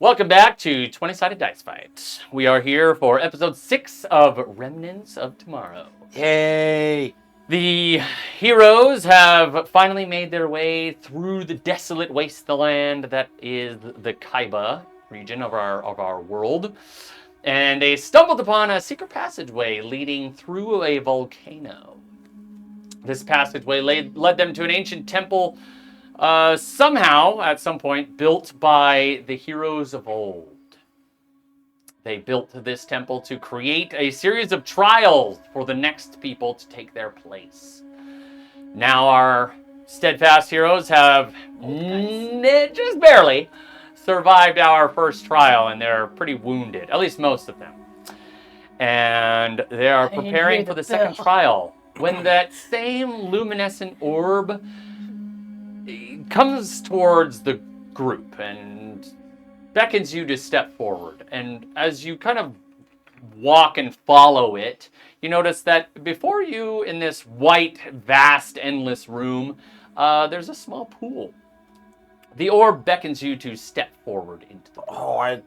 Welcome back to 20-Sided Dice Fight. We are here for episode 6 of Remnants of Tomorrow. Yay! The heroes have finally made their way through the desolate wasteland that is the Kaiba region of our world. And they stumbled upon a secret passageway leading through a volcano. This passageway led them to an ancient temple, somehow, at some point, built by the heroes of old. They built this temple to create a series of trials for the next people to take their place. Now our steadfast heroes have just barely survived our first trial, and they're pretty wounded, at least most of them. And they are preparing for the second trial, when that same luminescent orb comes towards the group and beckons you to step forward. And as you kind of walk and follow it, you notice that before you, in this white, vast, endless room, there's a small pool. The orb beckons you to step forward into the pool. I'm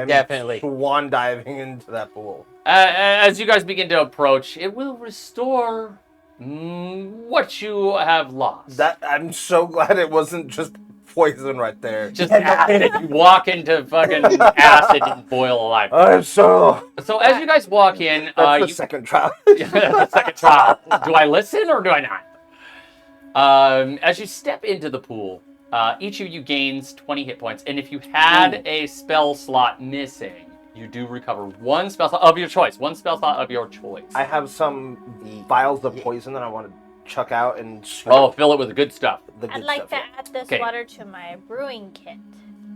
definitely swan diving into that pool. As you guys begin to approach, it will restore what you have lost. I'm so glad it wasn't just poison right there. Just acid. You walk into fucking acid and boil alive. I'm so... So as you guys walk in, That's the second trial. the second trial. Do I listen or do I not? As you step into the pool, each of you gains 20 hit points, and if you had a spell slot missing, you do recover one spell slot of your choice. One spell slot of your choice. I have some vials of poison that I want to chuck out and... fill it with the good stuff. I'd like to add this water to my brewing kit.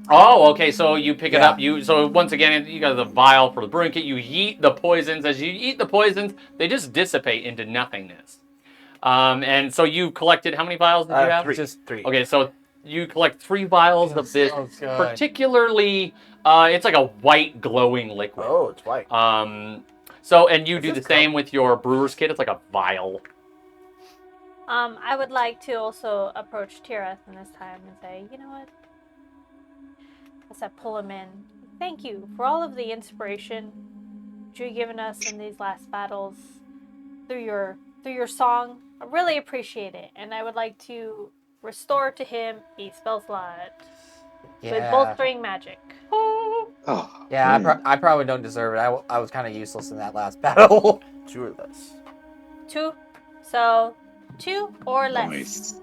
Oh, okay, so you pick it up. So once again, you got the vial for the brewing kit. You eat the poisons. As you eat the poisons, they just dissipate into nothingness. And so you collected, how many vials did you have? 3. Just 3. Okay, so you collect 3 vials of this, particularly, it's like a white glowing liquid. Oh, it's white. And you do the same with your brewer's kit. It's like a vial. I would like to also approach Tirith in this time and say, you know what? As I pull him in, thank you for all of the inspiration you've given us in these last battles through your song. I really appreciate it, and I would like to restore to him a spell slot with bolstering magic. Oh. Yeah, I probably don't deserve it. I was kind of useless in that last battle. 2 or less. 2. So 2 or less. Nice.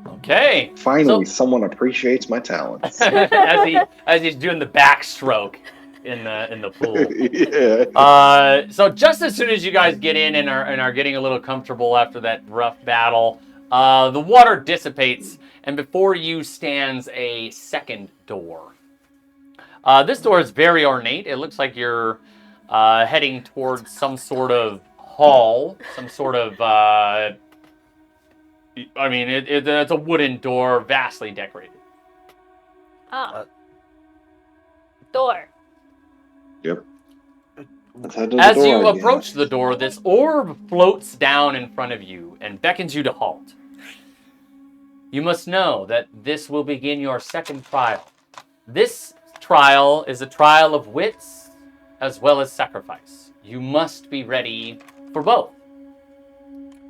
Okay. Finally, someone appreciates my talents. as he's doing the backstroke in the pool. Yeah. So just as soon as you guys get in and are getting a little comfortable after that rough battle, the water dissipates, and before you stands a second door. This door is very ornate. It looks like you're heading towards some sort of hall, some sort of... it's a wooden door, vastly decorated. Oh. Door. Yep. Let's head to the As door you again. approach the door, this orb floats down in front of you and beckons you to halt. You must know that this will begin your second trial. This trial is a trial of wits as well as sacrifice. You must be ready for both.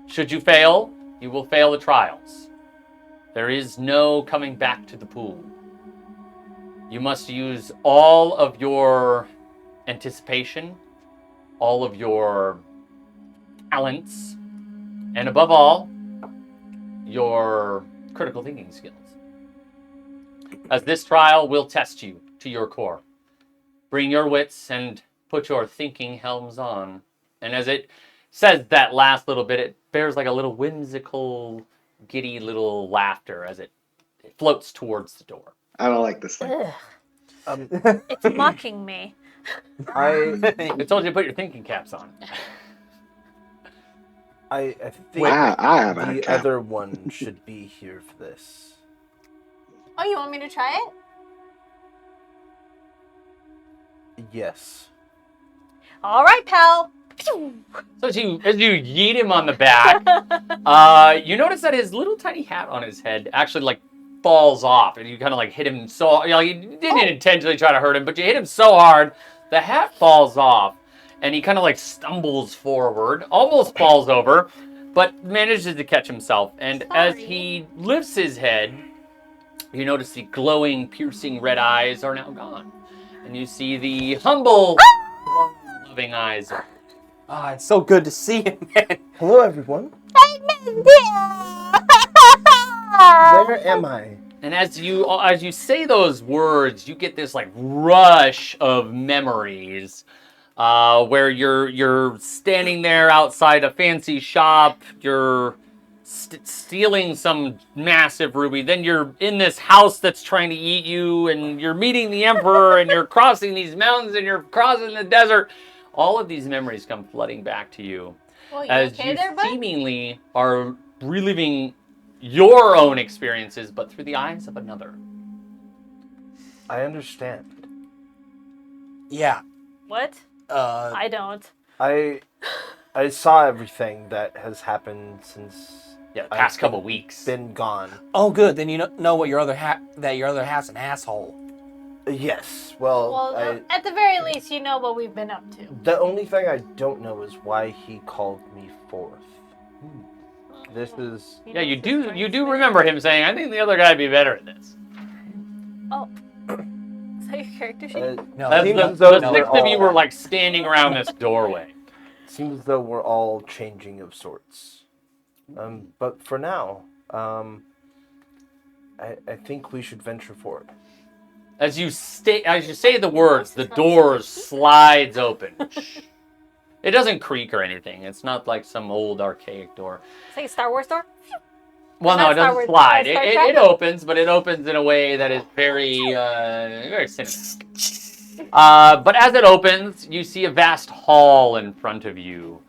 Should you fail, you will fail the trials. There is no coming back to the pool. You must use all of your anticipation, all of your talents, and above all, your critical thinking skills. As this trial will test you to your core. Bring your wits and put your thinking helms on. And as it says that last little bit, it bears like a little whimsical, giddy little laughter as it floats towards the door. I don't like this thing. It's mocking me. I told you to put your thinking caps on. I think I haven't had the cap. other one should be here for this. Oh, you want me to try it? Yes. All right, pal. So as you yeet him on the back, you notice that his little tiny hat on his head actually like falls off, and you kind of like hit him so, you didn't intentionally try to hurt him, but you hit him so hard, the hat falls off, and he kind of like stumbles forward, almost falls over, but manages to catch himself. And as he lifts his head, you notice the glowing, piercing red eyes are now gone. And you see the humble, loving eyes. Oh, it's so good to see him, man. Hello, everyone. Where am I? And as you say those words, you get this like rush of memories, where you're standing there outside a fancy shop. You're stealing some massive ruby. Then you're in this house that's trying to eat you, and you're meeting the emperor, and you're crossing these mountains, and you're crossing the desert. All of these memories come flooding back to you, Well, as okay you there, bud? seemingly are reliving your own experiences, but through the eyes of another. I understand. Yeah. What? I don't. I saw everything that has happened since Yeah, the past couple weeks. been gone. Oh, good. Then you know what your other hat's an asshole. Yes. Well, At the very least, you know what we've been up to. the only thing I don't know is why he called me forth. This is... Yeah, you do remember him saying, "I think the other guy'd be better at this." Oh. Is that your character sheet? No, The six of you were like standing around this doorway. Seems as though we're all changing of sorts. But for now, I think we should venture forward. As you say the words, the door slides open. It doesn't creak or anything. It's not like some old archaic door. It's like a Star Wars door? Well, no, Not it Star doesn't Wars, slide. Star It Trek? opens, but it opens in a way that is very cinematic. But as it opens, you see a vast hall in front of you,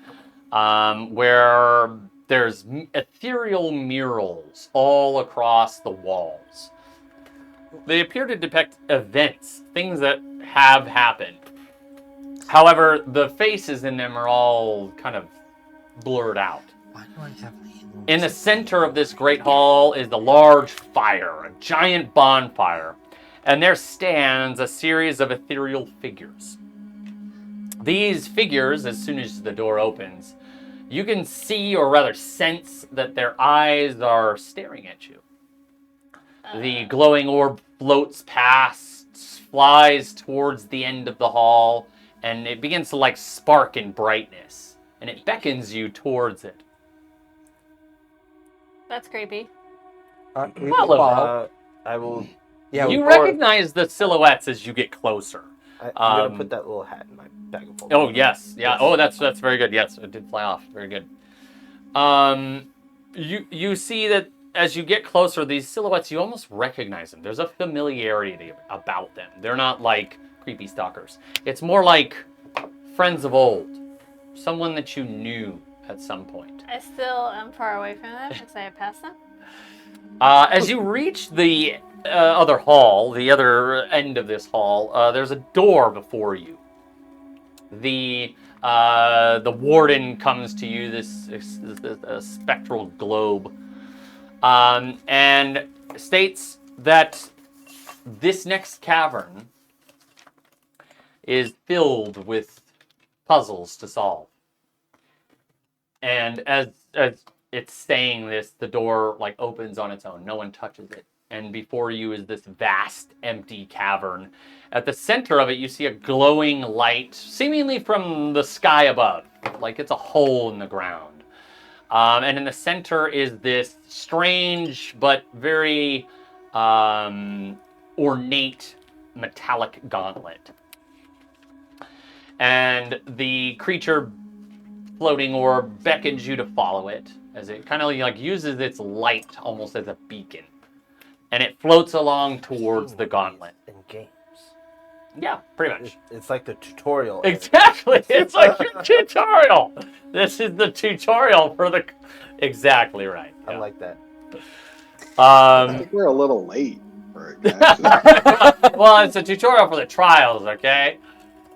where there's ethereal murals all across the walls. They appear to depict events, things that have happened. However, the faces in them are all kind of blurred out. Why do I have In the center of this great hall is a large fire, a giant bonfire, and there stands a series of ethereal figures. These figures, as soon as the door opens, you can see, or rather sense, that their eyes are staring at you. The glowing orb floats past, flies towards the end of the hall, and it begins to like spark in brightness, and it beckons you towards it. That's creepy. Follow. I will... Yeah, You recognize the silhouettes as you get closer. I'm going to put that little hat in my bag of holding. Oh, yes. Yeah. Oh, that's very good. Yes, it did fly off. Very good. You see that as you get closer, these silhouettes, you almost recognize them. There's a familiarity about them. They're not like creepy stalkers. It's more like friends of old. Someone that you knew at some point. I still am far away from them because I have passed them. As you reach the other hall, the other end of this hall, there's a door before you. The warden comes to you, this spectral globe, and states that this next cavern is filled with puzzles to solve. And as it's saying this, the door like opens on its own. No one touches it. And before you is this vast, empty cavern. At the center of it, you see a glowing light, seemingly from the sky above, like it's a hole in the ground. And in the center is this strange but very ornate metallic gauntlet. And the creature floating orb beckons you to follow it, as it kind of like uses its light almost as a beacon. And it floats along towards the gauntlet. In games. Yeah, pretty much. It's like the tutorial. Exactly. It's like your tutorial. This is the tutorial for the... Exactly right. I like that. I think we're a little late for it, guys. Well, it's a tutorial for the trials, okay?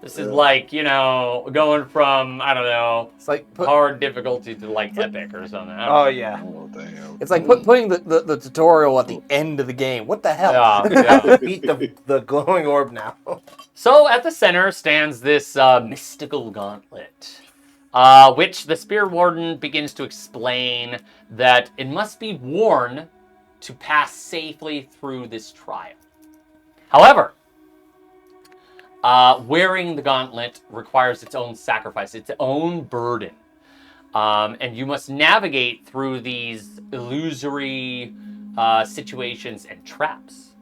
This is like, going from, I don't know, It's like hard difficulty to like epic or something. Oh, yeah. Oh, damn. It's like putting the tutorial at the end of the game. What the hell? Yeah. Beat the glowing orb now. So at the center stands this mystical gauntlet, which the Spear Warden begins to explain that it must be worn to pass safely through this trial. However, wearing the gauntlet requires its own sacrifice, its own burden. And you must navigate through these illusory situations and traps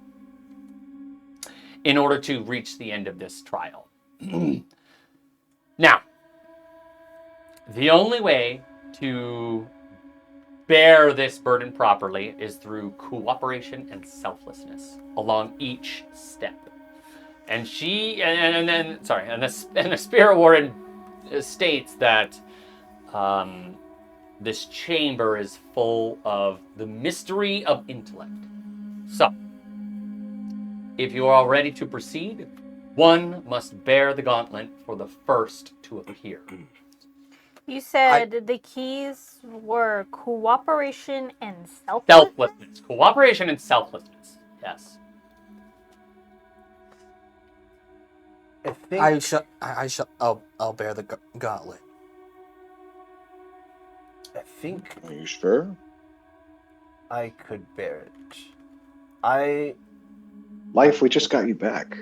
in order to reach the end of this trial. Now, the only way to bear this burden properly is through cooperation and selflessness along each step. And the Spirit Warden states that this chamber is full of the mystery of intellect. So, if you are all ready to proceed, one must bear the gauntlet for the first to appear. You said the keys were cooperation and selflessness? Selflessness. Cooperation and selflessness. Yes. I think I'll bear the gauntlet. I think Are you sure? I could bear it. Life, we just got you back.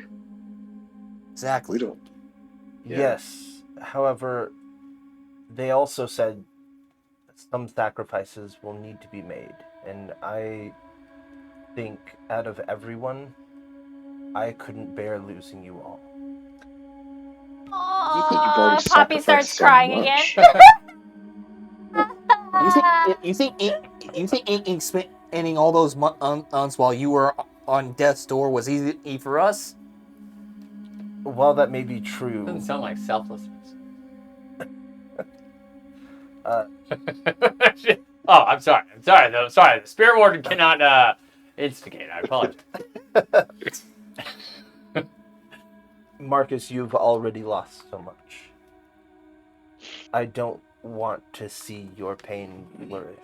Exactly. We don't. Yeah. Yes. However, they also said that some sacrifices will need to be made, and I think out of everyone, I couldn't bear losing you all. You think you've already Poppy sacrificed starts so crying much. again. You think Ink spending all those months while you were on death's door was easy for us? While that may be true, Doesn't sound like selflessness. uh, Oh, I'm sorry. I'm sorry. The Spirit Warden cannot instigate. I apologize. Marcus, you've already lost so much. I don't want to see your pain flourish.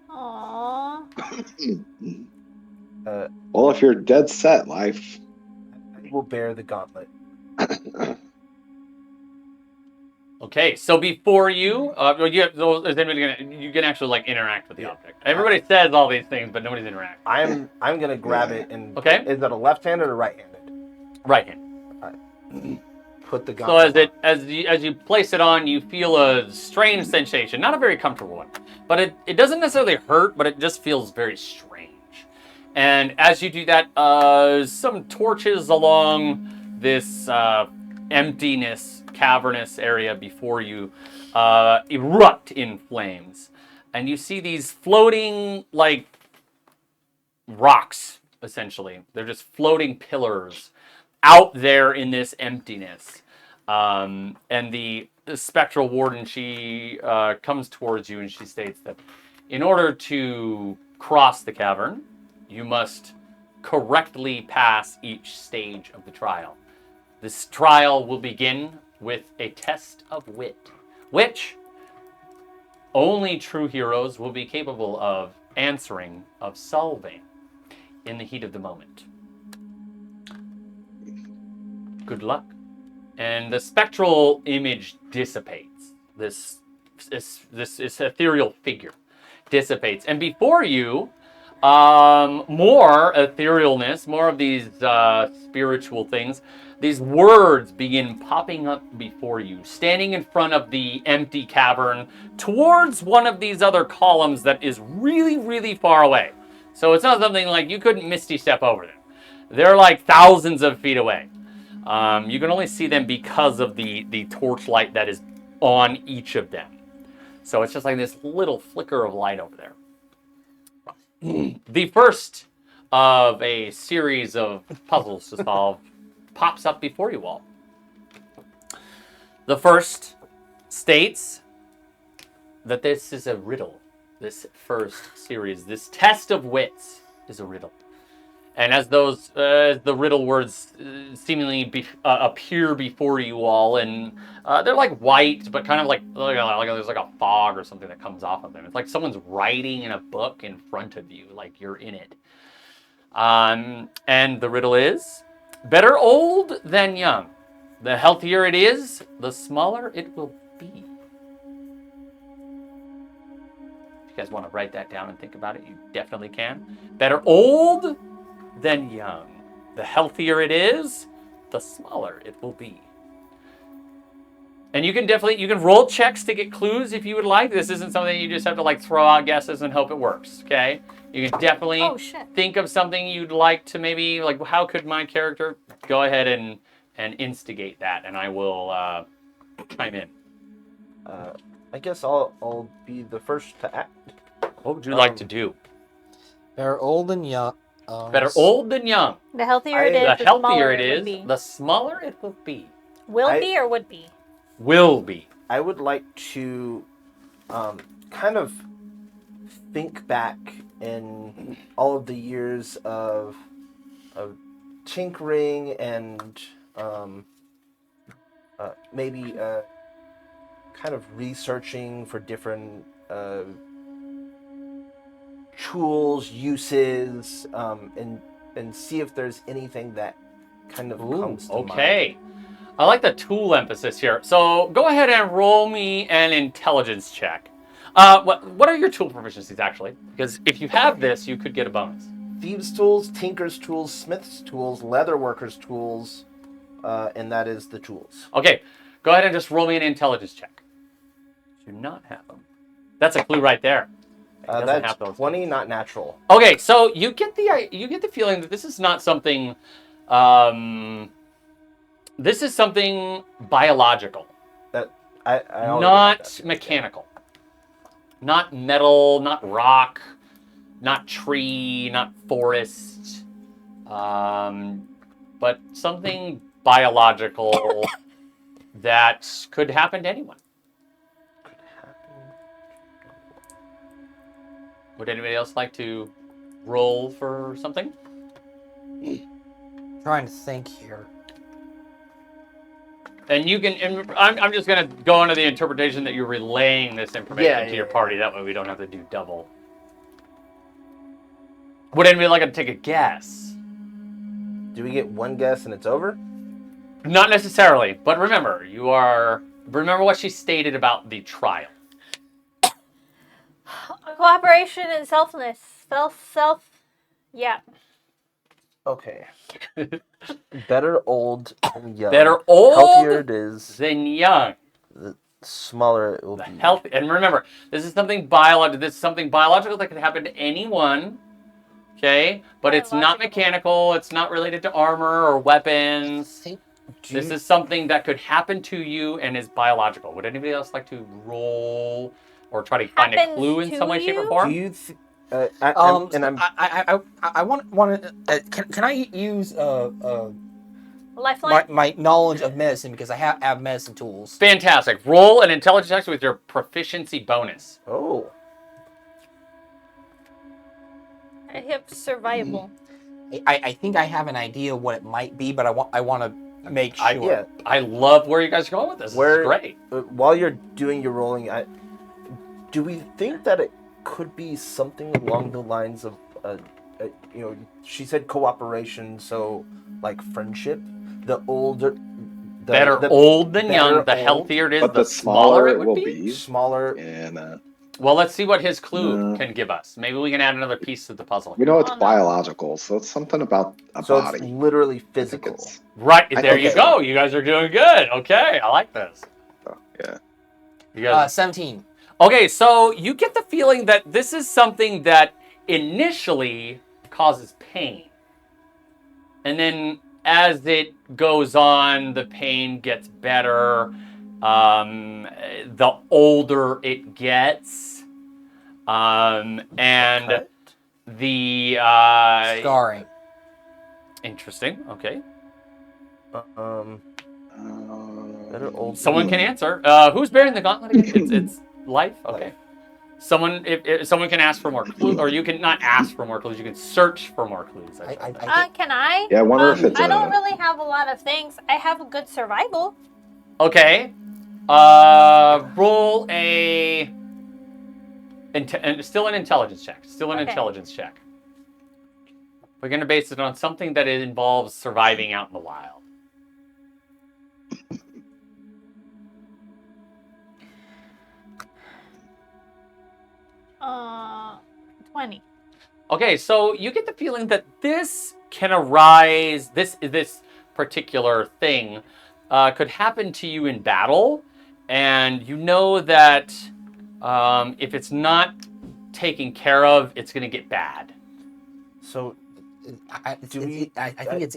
Aww. Well, if you're dead set, Life. I will bear the gauntlet. Okay, so before you, you can actually like interact with the object. Everybody says all these things, but nobody's interacting. I'm gonna grab it and. Okay. Is that a left-handed or right-handed? Right hand. Put the So gauntlet. as you place it on, you feel a strange sensation, not a very comfortable one, but it doesn't necessarily hurt, but it just feels very strange. And as you do that, some torches along this emptiness, cavernous area before you erupt in flames, and you see these floating like rocks. Essentially, they're just floating pillars out there in this emptiness. And the spectral warden, she comes towards you and she states that in order to cross the cavern, you must correctly pass each stage of the trial. This trial will begin with a test of wit, which only true heroes will be capable of answering, of solving in the heat of the moment. Good luck. And the spectral image dissipates. This ethereal figure dissipates. And before you, more etherealness, more of these spiritual things, these words begin popping up before you, standing in front of the empty cavern towards one of these other columns that is really, really far away. So it's not something like you couldn't misty step over them. They're like thousands of feet away. You can only see them because of the torchlight that is on each of them. So it's just like this little flicker of light over there. The first of a series of puzzles to solve pops up before you all. The first states that this is a riddle. This first series, this test of wits, is a riddle. And as those the riddle words seemingly appear before you all, and they're like white, but kind of like there's like a fog or something that comes off of them. It's like someone's writing in a book in front of you, like you're in it. And the riddle is: better old than young. The healthier it is, the smaller it will be. If you guys want to write that down and think about it, you definitely can. Better old than young. The healthier it is, the smaller it will be. And you can roll checks to get clues if you would like. This isn't something you just have to like throw out guesses and hope it works, okay? You can definitely think of something you'd like to maybe, like, how could my character go ahead and instigate that, and I will chime in. I guess I'll be the first to act. What would you like to do? They're old and young. Better old than young. The healthier it is, The the healthier smaller it it is, would be. the smaller it will be. Will be or would be? Will be. I would like to kind of think back in all of the years of tinkering and maybe kind of researching for different tools, uses, and see if there's anything that kind of comes to mind. Okay. I like the tool emphasis here. So go ahead and roll me an intelligence check. What are your tool proficiencies, actually? Because if you have this, you could get a bonus. Thieves' tools, tinker's tools, smith's tools, leatherworker's tools, and that is the tools. Okay, go ahead and just roll me an intelligence check. Do not have them. That's a clue right there. That's 20, not natural. Okay, so you get the feeling that this is not something. This is something biological. That I not mechanical. Not metal, not rock, not tree, not forest. But something biological that could happen to anyone. Would anybody else like to roll for something? Trying to think here. And you can. And I'm just gonna go into the interpretation that you're relaying this information to your party. That way we don't have to do double. Would anybody like to take a guess? Do we get one guess and it's over? Not necessarily, but remember, remember what she stated about the trial. Cooperation and selfness. Yeah. Okay. Better old than young. Better old healthier it is than young. The smaller it will be. Healthy. And remember, this is something biological. This is something biological that can happen to anyone. Okay, but it's not mechanical. It's not related to armor or weapons. This is something that could happen to you and is biological. Would anybody else like to roll or try to find a clue in some way, shape, or form? Do you? I want to. Can I use Lifeline? my knowledge of medicine, because I have medicine tools. Fantastic. Roll an intelligence check with your proficiency bonus. Oh. I have survival. I think I have an idea what it might be, but I want to make sure. I love where you guys are going with this. This is great. While you're doing your rolling, do we think that it could be something along the lines of, she said cooperation, so like friendship. The Better old than young. The healthier it is, the smaller it would be. Smaller. And well, let's see what his clue can give us. Maybe we can add another piece to the puzzle. we know it's biological, so it's something about a body. It's literally physical. Right, there you go. You guys are doing good. Okay, I like this. Yeah. You guys... 17. Okay, so you get the feeling that this is something that initially causes pain. And then as it goes on, the pain gets better. The older it gets. And the... Scarring. Interesting, okay. Better old. Someone can answer. Who's bearing the gauntlet again? It's life? Okay. if someone can ask for more clues, or you can not ask for more clues, you can search for more clues. I should say. Can I? Yeah, I wonder if it's I don't a. really have a lot of things. I have a good survival. Okay. Roll a. Still an intelligence check. Still an Okay. intelligence check. We're going to base it on something that involves surviving out in the wild. 20. Okay, so you get the feeling that this can arise. This particular thing could happen to you in battle, and you know that if it's not taken care of, it's going to get bad. So, I think it's do we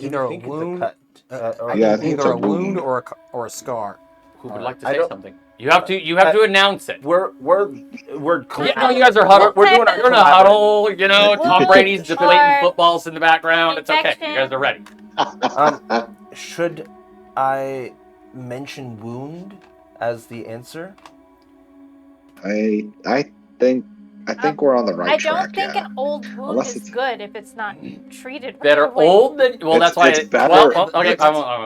either a think it's wound. cut? I Yeah, I think think either it's a a wound wound. or a scar. Who would like to I say don't- something? You have to announce it. We're Yeah, no, you guys are huddled. We're doing. You're in a huddle. You know, Tom Wound Brady's deflating or footballs in the background. It's okay. infection. You guys are ready. Should I mention wound as the answer? I think we're on the right I track. don't think Yeah. an old wound Unless is it's- good if it's not treated Better right away. old than well. That's why. It's better- Okay.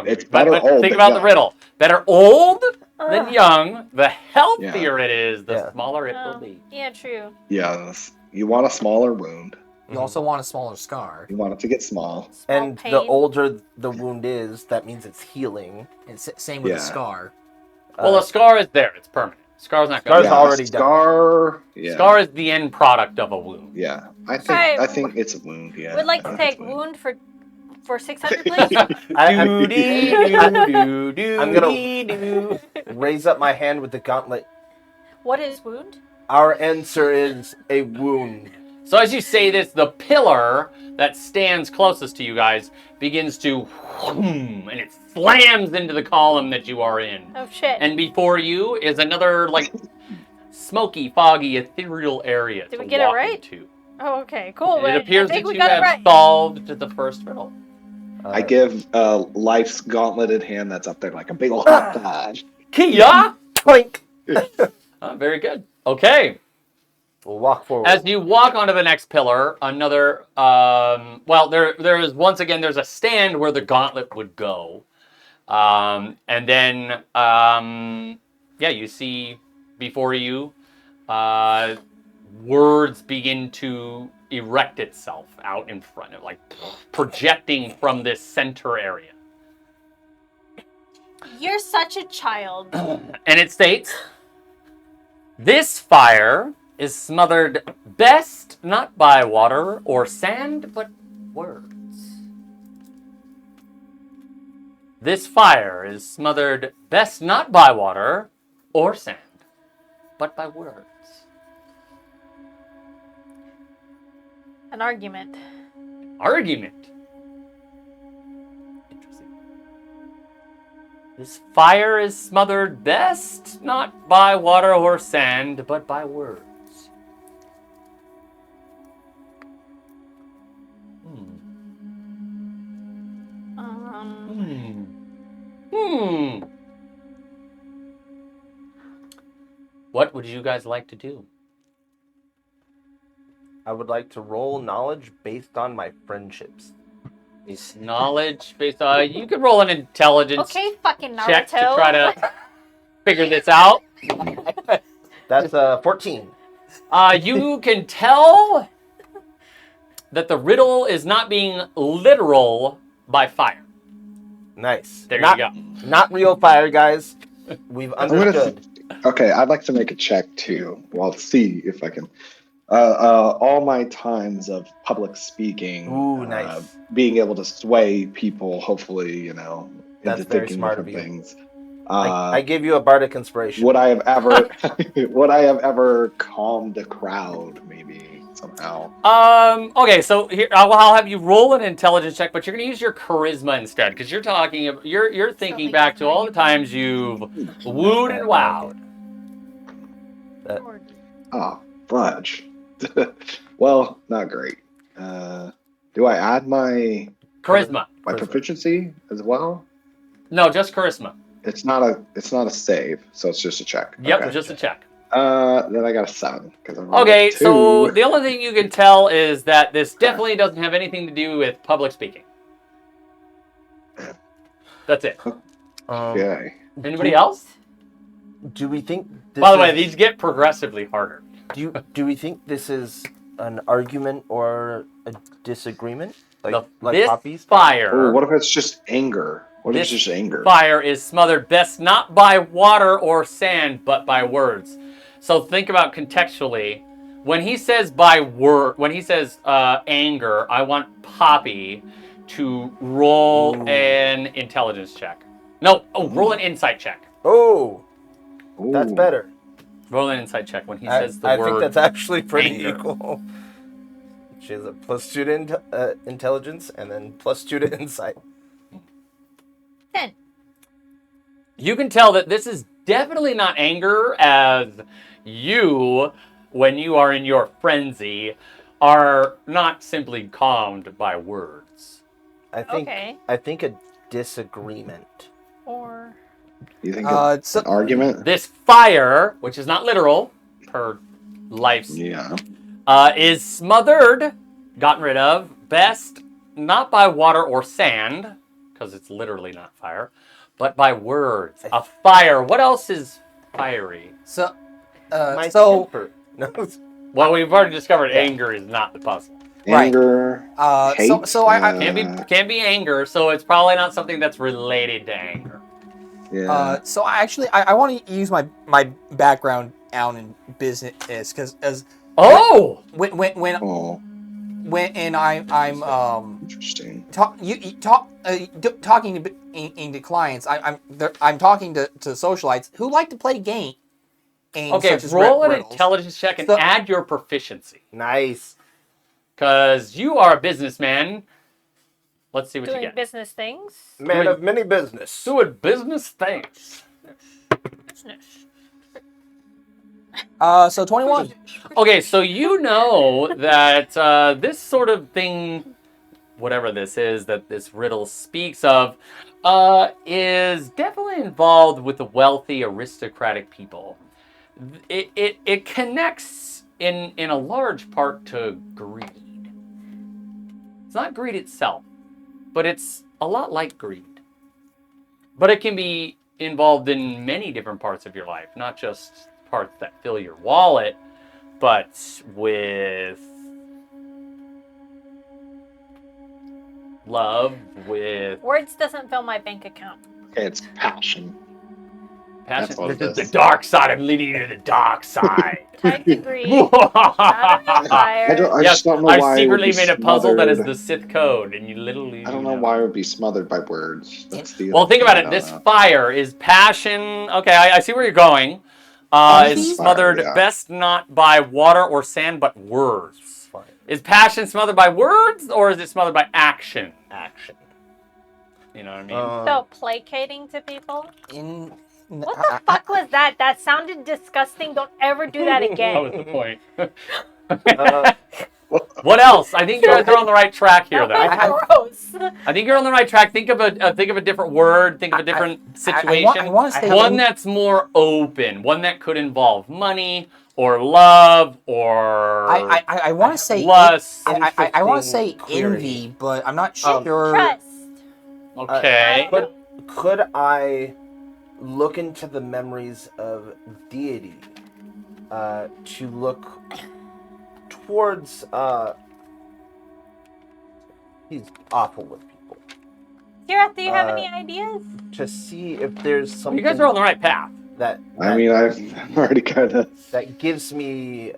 it's But better old think than about the young. riddle. Better old than Ugh. young. The healthier it is, the Yeah. smaller it will Oh, be. yeah, true. Yes. You want a smaller wound. You also want a smaller scar. You want it to get small. Small And pain. the older the wound is, that means it's healing. And same with Yeah. a scar. Well, a scar is there. It's permanent. Scar's not Scar's going. yeah, already done. scar. Yeah. Scar is the end product of a wound. Yeah. I Alright. think it's a wound. Yeah. Would like I to think take it's a wound for 600, please. I'm gonna raise up my hand with the gauntlet. What is wound? Our answer is a wound. So as you say this, the pillar that stands closest to you guys begins to whoom, and it slams into the column that you are in. Oh shit. And before you is another like smoky, foggy, ethereal area Did to we get it walk right? into. Oh, okay, cool. It appears I think that we you got have it right. solved the first riddle. I give life's gauntleted hand that's up there like a big old hot dodge. Kia! Clink. Very good. Okay. We'll walk forward. As you walk onto the next pillar, another there is once again there's a stand where the gauntlet would go. And then you see before you words begin to erect itself out in front of, like projecting from this center area. You're such a child. And it states, "This fire is smothered best not by water or sand, but words." This fire is smothered best not by water or sand, but by words. An argument. Argument. Interesting. This fire is smothered best not by water or sand, but by words. What would you guys like to do? I would like to roll knowledge based on my friendships. Is knowledge based on... You could roll an intelligence Okay, fucking Naruto. check to try to figure this out. That's 14. You can tell that the riddle is not being literal by fire. Nice. There not, you go. Not real fire, guys. We've I'm gonna- understood. Okay, I'd like to make a check too. Well, see if I can. All my times of public speaking, Ooh, nice. being able to sway people, hopefully, you know, That's into very thinking smart of different you. things. I give you a bardic inspiration. Would I have ever calmed the crowd? Maybe somehow. Okay, so here I'll have you roll an intelligence check, but you're going to use your charisma instead, because you're talking, you're thinking back to all the times you've wooed and wowed. Oh, fudge. Well, not great. Do I add my Charisma. proficiency as well? No, just charisma. It's not a save, so it's just a check. Yep, Okay. just a check. Then I got a 7 because I'm rolling Okay, a 2. so the only thing you can tell is that this definitely doesn't have anything to do with public speaking. That's it. Okay. Anybody else? Do we think? This By the way, is- these get progressively harder. Do we think this is an argument or a disagreement? This poppies? fire. Oh, what if it's just anger? What if it's This just anger? fire is smothered best not by water or sand, but by words. So think about contextually. When he says anger, I want Poppy to roll an intelligence check. No, roll an insight check. Oh, that's Ooh. better. Roll an insight check when he says the I word. think that's actually pretty anger. equal. She has a +2 to intelligence and then +2 to insight. 10. You can tell that this is definitely not anger, as you, when you are in your frenzy, are not simply calmed by words. I think Okay. I think a disagreement. Or You think So- an argument? This fire, which is not literal, per life's, Yeah. is smothered, gotten rid of, best not by water or sand, because it's literally not fire, but by words. A fire. What else is fiery? So, My so temper. No. Well, we've already discovered anger is not the puzzle. Right. Anger. Hate. so I Can be anger, so it's probably not something that's related to anger. Yeah. so I want to use my background out in business because Oh! when I'm Interesting. talking to clients, I'm talking to socialites who like to play games. Okay, such as roll an riddles. intelligence check and So- add your proficiency. Nice. Because you are a businessman. Let's see what you doing get. business things. Man of many business. Doing business things. Business. So 21. Okay, so you know that this sort of thing, whatever this is that this riddle speaks of, is definitely involved with the wealthy aristocratic people. It connects in a large part to greed. It's not greed itself, but it's a lot like greed. But it can be involved in many different parts of your life, not just parts that fill your wallet, but with love, with Words doesn't fill my bank account. Okay, it's passion. passion. That's what This it is is. the dark side. I'm leading you to the dark side. Tied to greed. Not enough fire. I Yes, just don't know I why it would secretly be made a puzzle that is smothered. the Sith code, and you literally. I don't know why it would be smothered by words. That's the Well, think about I it. don't This know. fire is passion. Okay, I see where you're going. Passion Is is fire, smothered yeah. best not by water or sand, but words. Fine. Is passion smothered by words, or is it smothered by action? Action. You know what I mean? So placating to people. What What the fuck was that? That sounded disgusting. Don't ever do that That again. was the point. Uh, What else? I think you guys are on the right track here, though. That was gross. I think you're on the right track. Think of a different word. Think of a different situation. I want to say One that's more open. One that could involve money or love or I want to say lust. I want to say Interesting query. envy, but I'm not Um, sure. Trust. Okay. But could I look into the memories of deity to look towards he's awful with people, Tira, do you have Uh, any ideas? to see if there's something You guys are on the right path. that I mean, I've already kind of. that gives me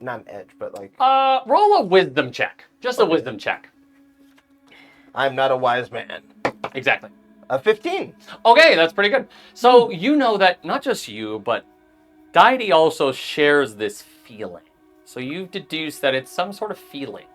not an edge, but like Roll a wisdom check. Just a wisdom check. I'm not a wise man. Exactly. A 15. Okay, that's pretty good. So you know that not just you, but deity also shares this feeling. So you've deduced that it's some sort of feeling.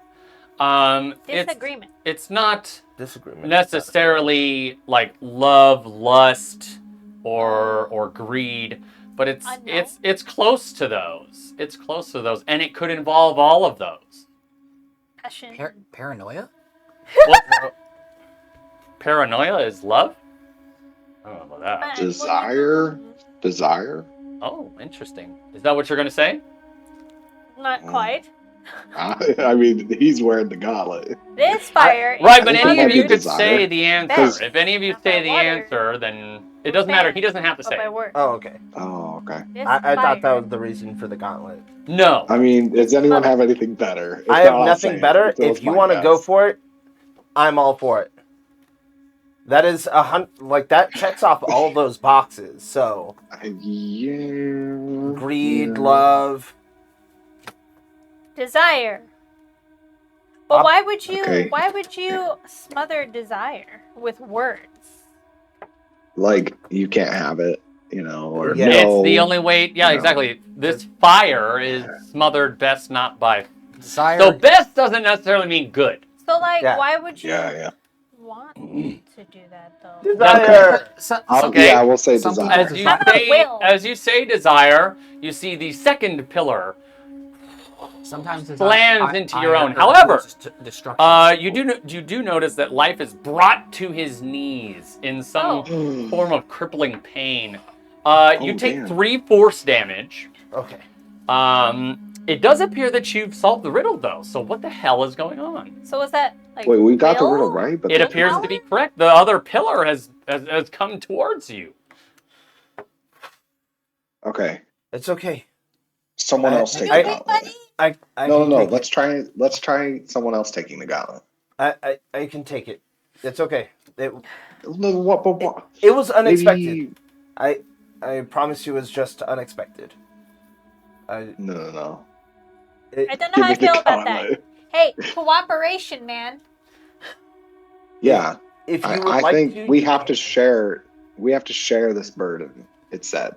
Disagreement. It's not Disagreement. necessarily like love, lust, or greed, but it's close to those. It's close to those, and it could involve all of those. Passion. Paranoia? What? Paranoia is love? I don't know about that. Desire? Desire? Oh, interesting. Is that what you're going to say? Not quite. I mean, he's wearing the gauntlet. This fire Right, is but I think any it of might you be could desire. say the answer. If any of you Not say by the water. answer, then it doesn't matter. He doesn't have to But say by it. word. Oh, okay. Oh, okay. This I thought that fire was the reason for the gauntlet. No. I mean, does anyone Mother. have anything better? If I have not, I'll nothing say better. It. That was If you my want to go guess. for it, I'm all for it. That is like that checks off all those boxes. So Yeah. greed, yeah. love. desire. But why would you? Okay. Why would you smother desire with words? Like you can't have it, or Yeah. no. It's the only way. Yeah, you know. exactly. This fire is smothered best not by. Desire. So best doesn't necessarily mean good. So like, Yeah. why would you Yeah. want to do that though? Desire. Okay. Yeah, we'll say Some desire. people- As you say desire, you see the second pillar Sometimes slams into your own. However, destruction. you do notice that life is brought to his knees in some form of crippling pain. You take damn. 3 force damage. Okay. It does appear that you've solved the riddle, though. So what the hell is going on? So is that like? Wait, we got the will? riddle right, but It appears to be correct. The other pillar has come towards you. okay. It's okay. Someone else take I- the gauntlet. I No. can take Let's try someone else taking the gauntlet. it. I can take it. It's okay. It No, what? But what? it was unexpected. Maybe... I promise you, it was just unexpected. No. I don't know how I Give me the feel about that. gauntlet. Hey, cooperation, man. Yeah, If you would I like think to, we you have can. to share. We have to share this burden. It said.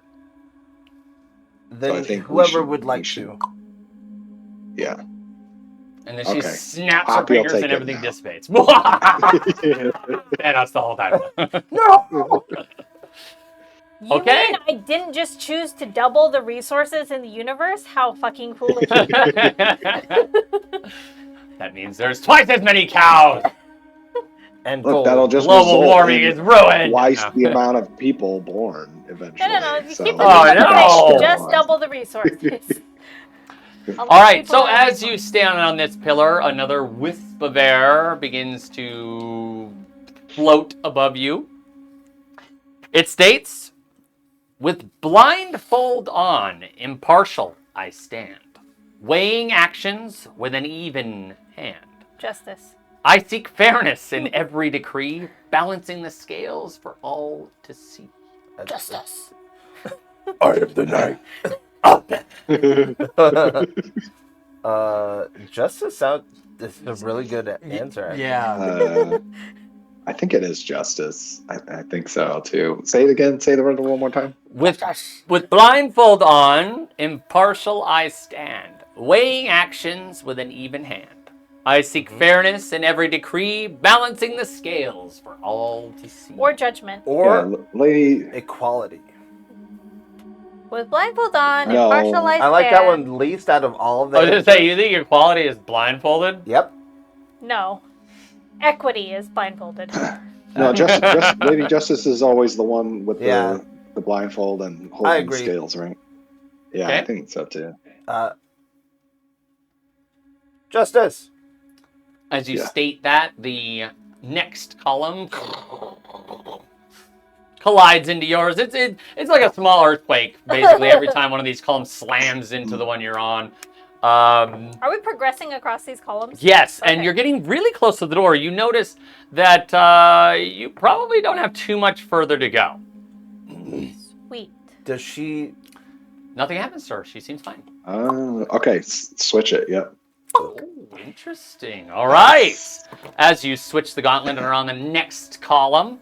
Then I think we whoever should- would we like should- to. Yeah. And then she Okay. snaps Poppy her will fingers take and it everything now. dissipates. And us the whole time. No. You Okay. mean I didn't just choose to double the resources in the universe? How fucking foolish. That means there's twice as many cows. And Look, gold. that'll just Global result warming in is ruined. twice No. the amount of people born eventually. No. If you So keep the Oh, people no. nice, just double the resources. All right, so as you stand on this pillar, another wisp of air begins to float above you. It states, "With blindfold on, impartial I stand, weighing actions with an even hand. Justice. I seek fairness in every decree, balancing the scales for all to see." Justice. I am the knight. Justice sound. This is a really good answer. Actually. Yeah. I think it is justice. I think so too. Say it again. Say the word one more time. With blindfold on, impartial I stand, weighing actions with an even hand. I seek fairness in every decree, balancing the scales for all to see. Or judgment. Or lady. equality. With blindfold on, No. impartial I stand. I like that one least out of all of I them. was going to say, you think equality is blindfolded? Yep. No. Equity is blindfolded. No, just Lady Justice is always the one with Yeah. the blindfold and I holding the agree. scales, right? Yeah, Okay. I think so too. Justice. As you Yeah. state that, the next column collides into yours. It's like a small earthquake, basically, every time one of these columns slams into the one you're on. Are we progressing across these columns? Yes, and Okay. you're getting really close to the door. You notice that you probably don't have too much further to go. Sweet. Does she? Nothing happens, sir. She seems fine. Okay, switch it. Yep. Oh, interesting. All right. As you switch the gauntlet and are on the next column,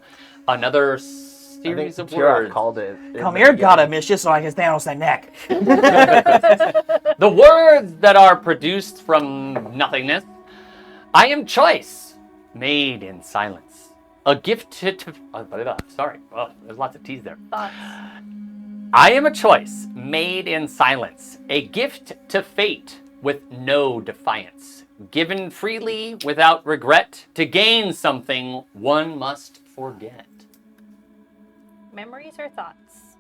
another I think series of Tira words. called it. in Come the here, beginning. got him. It's just so I can stand on that neck. The words that are produced from nothingness. I am choice, made in silence. A gift to sorry. Oh, there's lots of T's there. Thoughts. I am a choice, made in silence. A gift to fate with no defiance. Given freely without regret. To gain something one must forget. Memories or thoughts?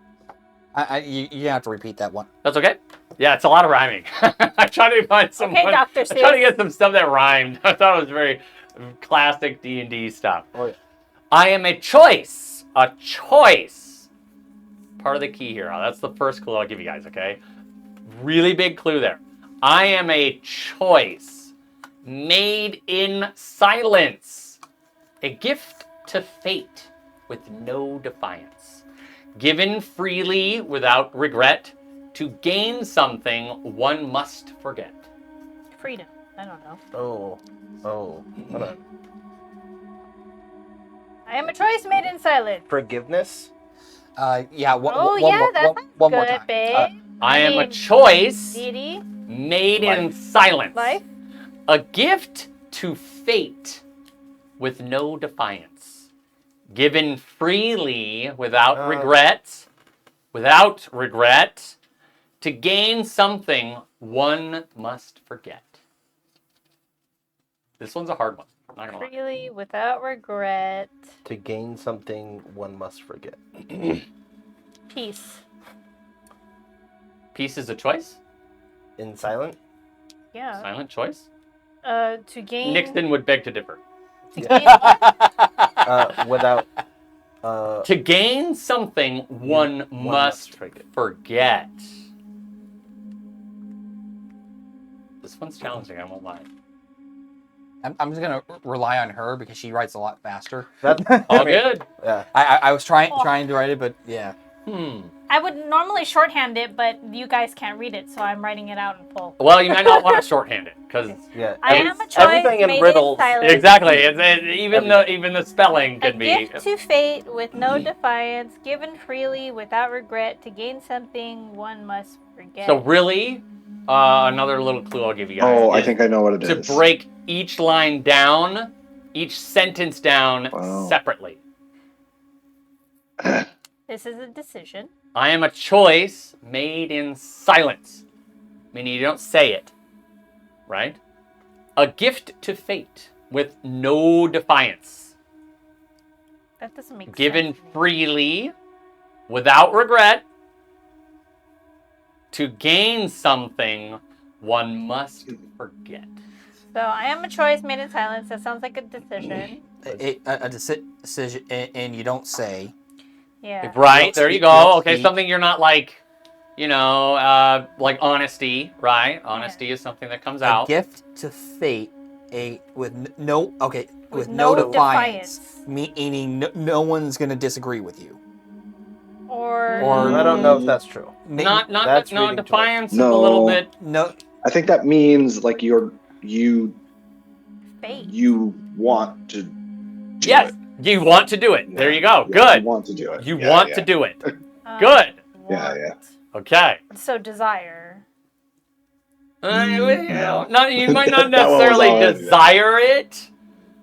You have to repeat that one. That's okay. Yeah, it's a lot of rhyming. I'm trying to find some. Okay, Dr. I'm trying to Seuss. get some stuff that rhymed. I thought it was very classic D&D stuff. Oh, yeah. I am a choice. A choice. Part of the key here. That's the first clue I'll give you guys, okay? Really big clue there. I am a choice made in silence. A gift to fate with no defiance. Given freely without regret to gain something one must forget. Freedom. I don't know. Oh. Hold on. I am a choice made in silence. Forgiveness. Yeah. One Oh, more, yeah, one, that one, sounds one more good, time. babe. I am a mean, choice Deity, made in Life. silence. life. A gift to fate with no defiance. Given freely without regret, to gain something one must forget. This one's a hard one. I'm not gonna lie. Freely, without regret. To gain something, one must forget. Peace. Peace is a choice? In silent. Yeah. Silent choice? To gain. Nixon would beg to differ. To gain what? Without. To gain something one must forget. This one's challenging, I won't lie. I'm just gonna rely on her because she writes a lot faster. That's All good. Yeah. I was trying to write it, but yeah. I would normally shorthand it, but you guys can't read it, so I'm writing it out in full. Well, you might not want to shorthand it, because Yeah. I am a choice everything in made riddles. in silence. exactly, even the spelling A could be. gift to fate with no defiance, given freely without regret to gain something one must forget. So really, another little clue I'll give you guys. Oh, I is think I know what it to is. break each line down, each sentence down Wow. separately. This is a decision. I am a choice made in silence, meaning you don't say it, right? A gift to fate with no defiance. That doesn't make Given sense. freely, without regret, to gain something one must forget. So I am a choice made in silence. That sounds like a decision. A decision, and you don't say. Yeah. Right, there you You go. don't Okay, speak. something you're not like, like honesty, right? Honesty is something that comes A out. gift to fate, with no With no no defiance, defiance. meaning no one's gonna disagree with you. Or I don't know if that's true. Not That's no reading too defiance is a No. little bit. No. I think that means like you fate. want to do Yes, it. you want to do it. There you go. Yeah, Good. You want to do it. You Yeah, want yeah. to do it. Um, Good. Yeah, want. yeah. Okay. So desire. No. You might not That one was necessarily all- desire it.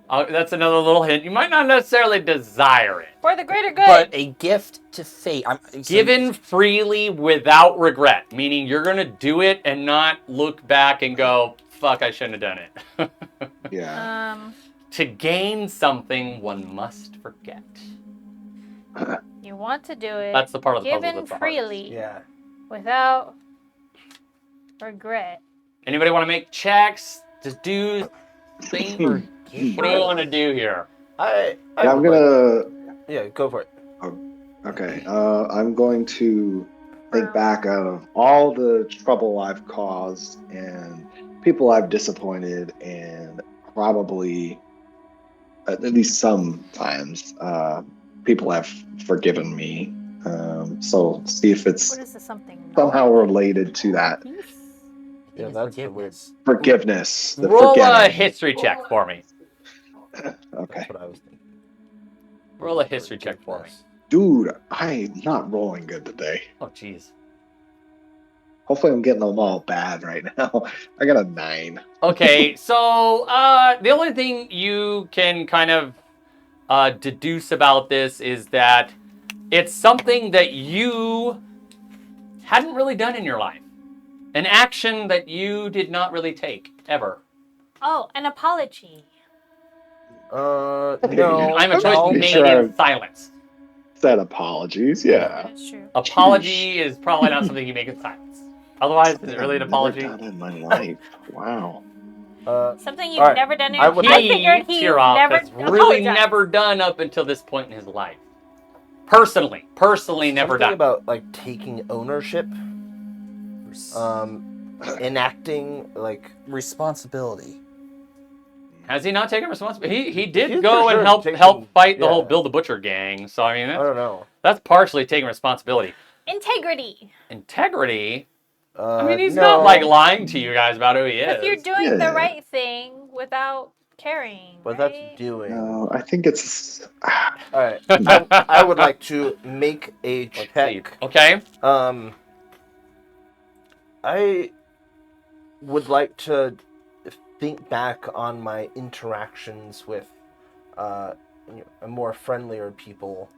That's another little hint. You might not necessarily desire it. For the greater good. But a gift to fate. Given freely without regret, meaning you're going to do it and not look back and go, fuck, I shouldn't have done it. Yeah. To gain something, one must forget. You want to do it. That's the part of the puzzle given that's the freely Yeah. without regret. Anybody want to make checks to do things? Or what do we want to do here? I Yeah, I'm would gonna. yeah, go for it. Okay. I'm going to think back out of all the trouble I've caused and people I've disappointed, and probably at least sometimes people have forgiven me. So see if it's What is this something? somehow related to that Yeah, that's the weird. forgiveness. The Roll a forgetting. history check for me. Okay. That's what I was thinking. Roll a history check for me. Dude, I'm not rolling good today. Oh, jeez. Hopefully I'm getting them all bad right now. I got a 9. Okay, so the only thing you can kind of deduce about this is that it's something that you hadn't really done in your life. An action that you did not really take, ever. Oh, an apology. No. I'm a choice no. made Sure. in silence. said apologies. Yeah. That's true. Apology is probably not something you make in silence. Otherwise, is it really an I've apology? never done in my life. Wow. Something you've all right. never done in I your would I like- figured he's Tirov never has really apologized. never done up until this point in his life. Personally, never Something done. about like taking ownership, enacting like Responsibility. Has he not taken responsibility? He did He's go for and sure help taken- fight the whole yeah. Bill the Butcher gang. So I mean, I don't know. that's partially taking responsibility. Integrity. Integrity. I mean, he's no. not like lying to you guys about who he is. If you're doing the Yeah. right thing without caring, What right? that's doing. No, I think it's. All right. I would like to make a Let's see. check. Okay. I would like to think back on my interactions with more friendlier people,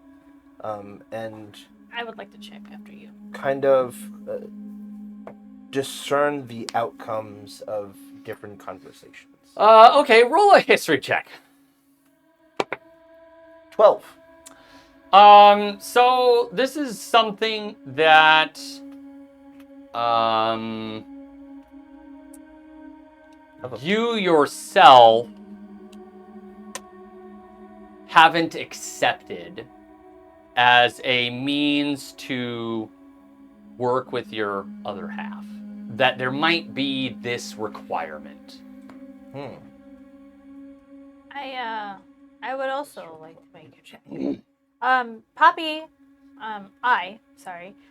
and I would like to check after you. kind of discern the outcomes of different conversations. Okay. Roll a history check. 12. So this is something that you yourself haven't accepted as a means to work with your other half. That there might be this requirement. I would also like to make a check. Poppy,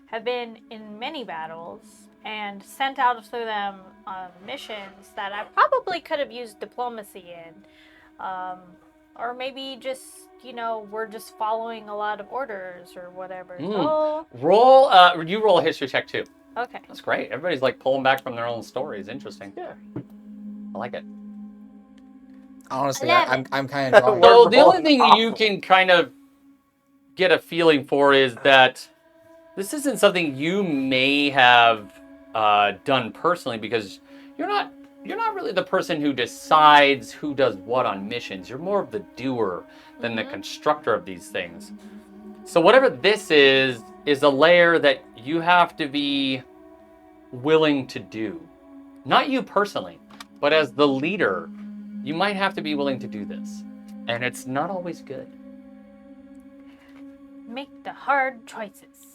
have been in many battles and sent out through them missions that I probably could have used diplomacy in. Or maybe just, we're just following a lot of orders or whatever. So, You roll a history check too. okay. That's great. Everybody's like pulling back from their own stories. Interesting. Yeah. I like it. Honestly, 11. I'm kind of drawing. So the only thing you can kind of get a feeling for is that this isn't something you may have done personally, because you're not really the person who decides who does what on missions. You're more of the doer than the constructor of these things. So whatever this is a layer that you have to be willing to do. Not you personally, but as the leader, you might have to be willing to do this. And it's not always good. Make the hard choices.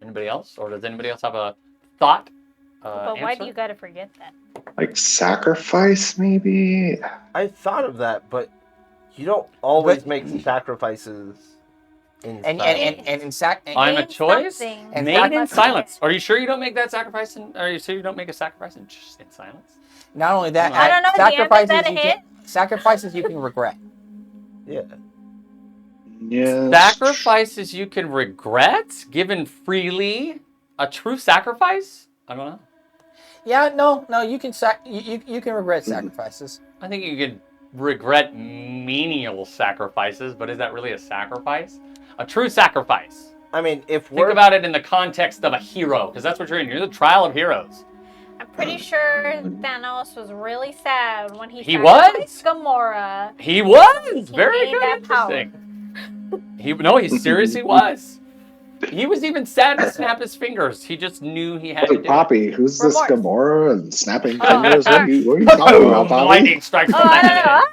Anybody else? Or does anybody else have a thought? But why answer? do you gotta forget that? Like sacrifice, maybe? I thought of that, but you don't always make sacrifices in And silence. I'm a Name choice something And made that in must silence. be- Are you sure you don't make that sacrifice? Are you sure you don't make a sacrifice in silence? Not only that, I don't know, Dan, is sacrifices that a you hit? sacrifices you can regret. Yeah. Yeah. Sacrifices you can regret, given freely. A true sacrifice? I don't know. Yeah, no, you can you can regret sacrifices. I think you could regret menial sacrifices, but is that really a sacrifice? A true sacrifice. I mean, if Think we're about it in the context of a hero, because that's what you're in. You're the trial of heroes. I'm pretty sure Thanos was really sad when he He sacrificed Gamora. He was very gained good. that power. Interesting. He seriously was. He was even sad to snap his fingers. He just knew he had to Wait, do Poppy, who's this Remorse. Gamora and snapping Oh, fingers? What are you it. talking about, Poppy? Lightning strikes Oh, from I that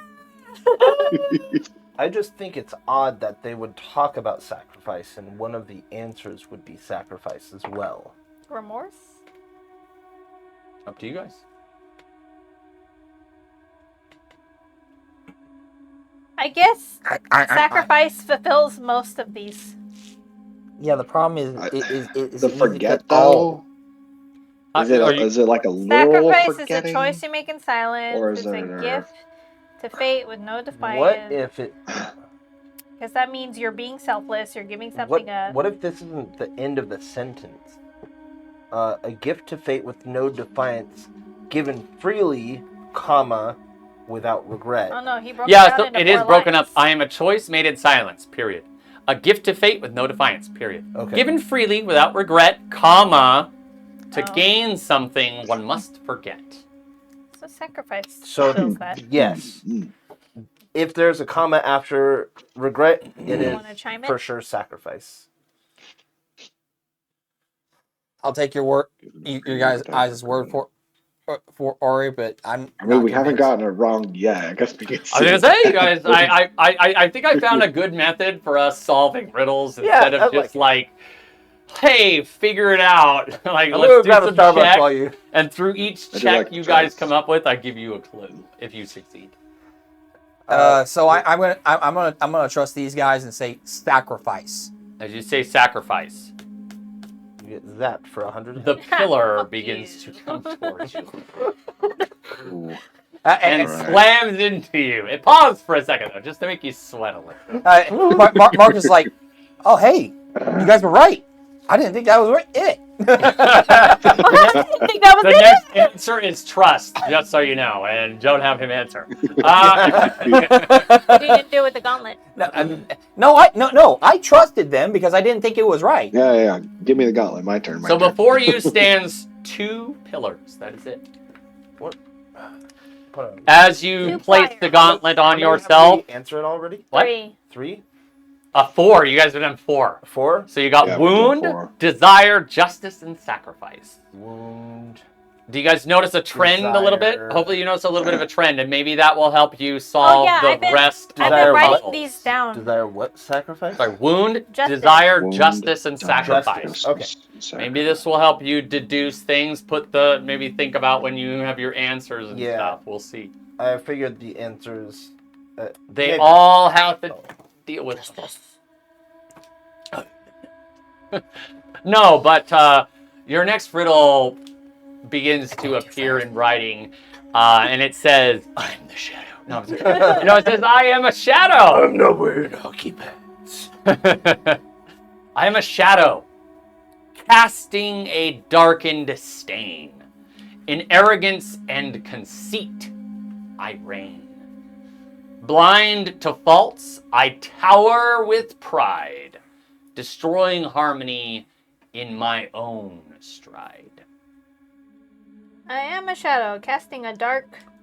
don't know. I just think it's odd that they would talk about sacrifice, and one of the answers would be sacrifice as well. Remorse? Up to you guys. I guess I- sacrifice fulfills most of these. Yeah, the problem is The easy forget, to- oh, though? Is it like a literal Sacrifice is a forgetting? choice you make in silence. Or is It's a there- gift to fate with no What defiance. if it? Because that means you're being selfless. You're giving something up. What if this isn't the end of the sentence? A gift to fate with no defiance, given freely, comma, without regret. Oh no, he broke it Yeah, out so into it is 4 broken up. lines. I am a choice made in silence, period. A gift to fate with no defiance, period. Okay. Given freely without regret, comma, to Oh. gain something one must forget. So sacrifice So fulfills that. yes, if there's a comma after regret, it You is wanna chime in? for sure sacrifice. I'll take your word, your guys' word for Ori, but I'm. I mean, not we haven't convinced. gotten it wrong yet. I guess we can. I was gonna say, you guys, I think I found a good method for us solving riddles instead I of just like, hey, figure it out. Like, I'm let's gonna do grab a some Starbucks checks, while you. and through each I do check like you the guys choice. come up with, I give you a clue if you succeed. So I'm gonna trust these guys and say sacrifice. As you say, sacrifice. You get zapped for 100. The pillar Fuck begins you. to come towards you Ooh. and Alright. slams into you. It paused for a second though, just to make you sweat a little. Mark is like, oh hey, you guys were right. I didn't think that was it. I didn't think that was The it. next answer is trust, just so you know, and don't have him answer. You didn't do it with the gauntlet. No, I trusted them because I didn't think it was right. Yeah. Give me the gauntlet. My turn. So before you stands 2 pillars. That is it. What? Hold on. As you Two place pliers. the gauntlet on How many have yourself, we answered already? what? 3. 3? 4. You guys have done 4. 4? So you got Yeah, we've done wound, 4. desire, justice, and sacrifice. Wound. Do you guys notice a trend a little bit? Desire. Hopefully you notice a little bit of a trend, and maybe that will help you solve I've the been, rest I've of Desire the been writing puzzles. these down. Desire what? Sacrifice? Sorry, wound, Justice. desire, Wound, justice, and desire, sacrifice. justice, Okay. Maybe this will help you deduce things. Maybe think about when you have your answers and Yeah. stuff. We'll see. I figured the answers. They maybe. all have to deal with this. No, but your next riddle begins to appear in writing, and it says, "I'm the shadow." No, I'm sorry. No, it says, "I am a shadow." I'm not wearing hockey pants. I am a shadow, casting a darkened stain. In arrogance and conceit, I reign. Blind to faults, I tower with pride, destroying harmony in my own stride. I am a shadow, casting a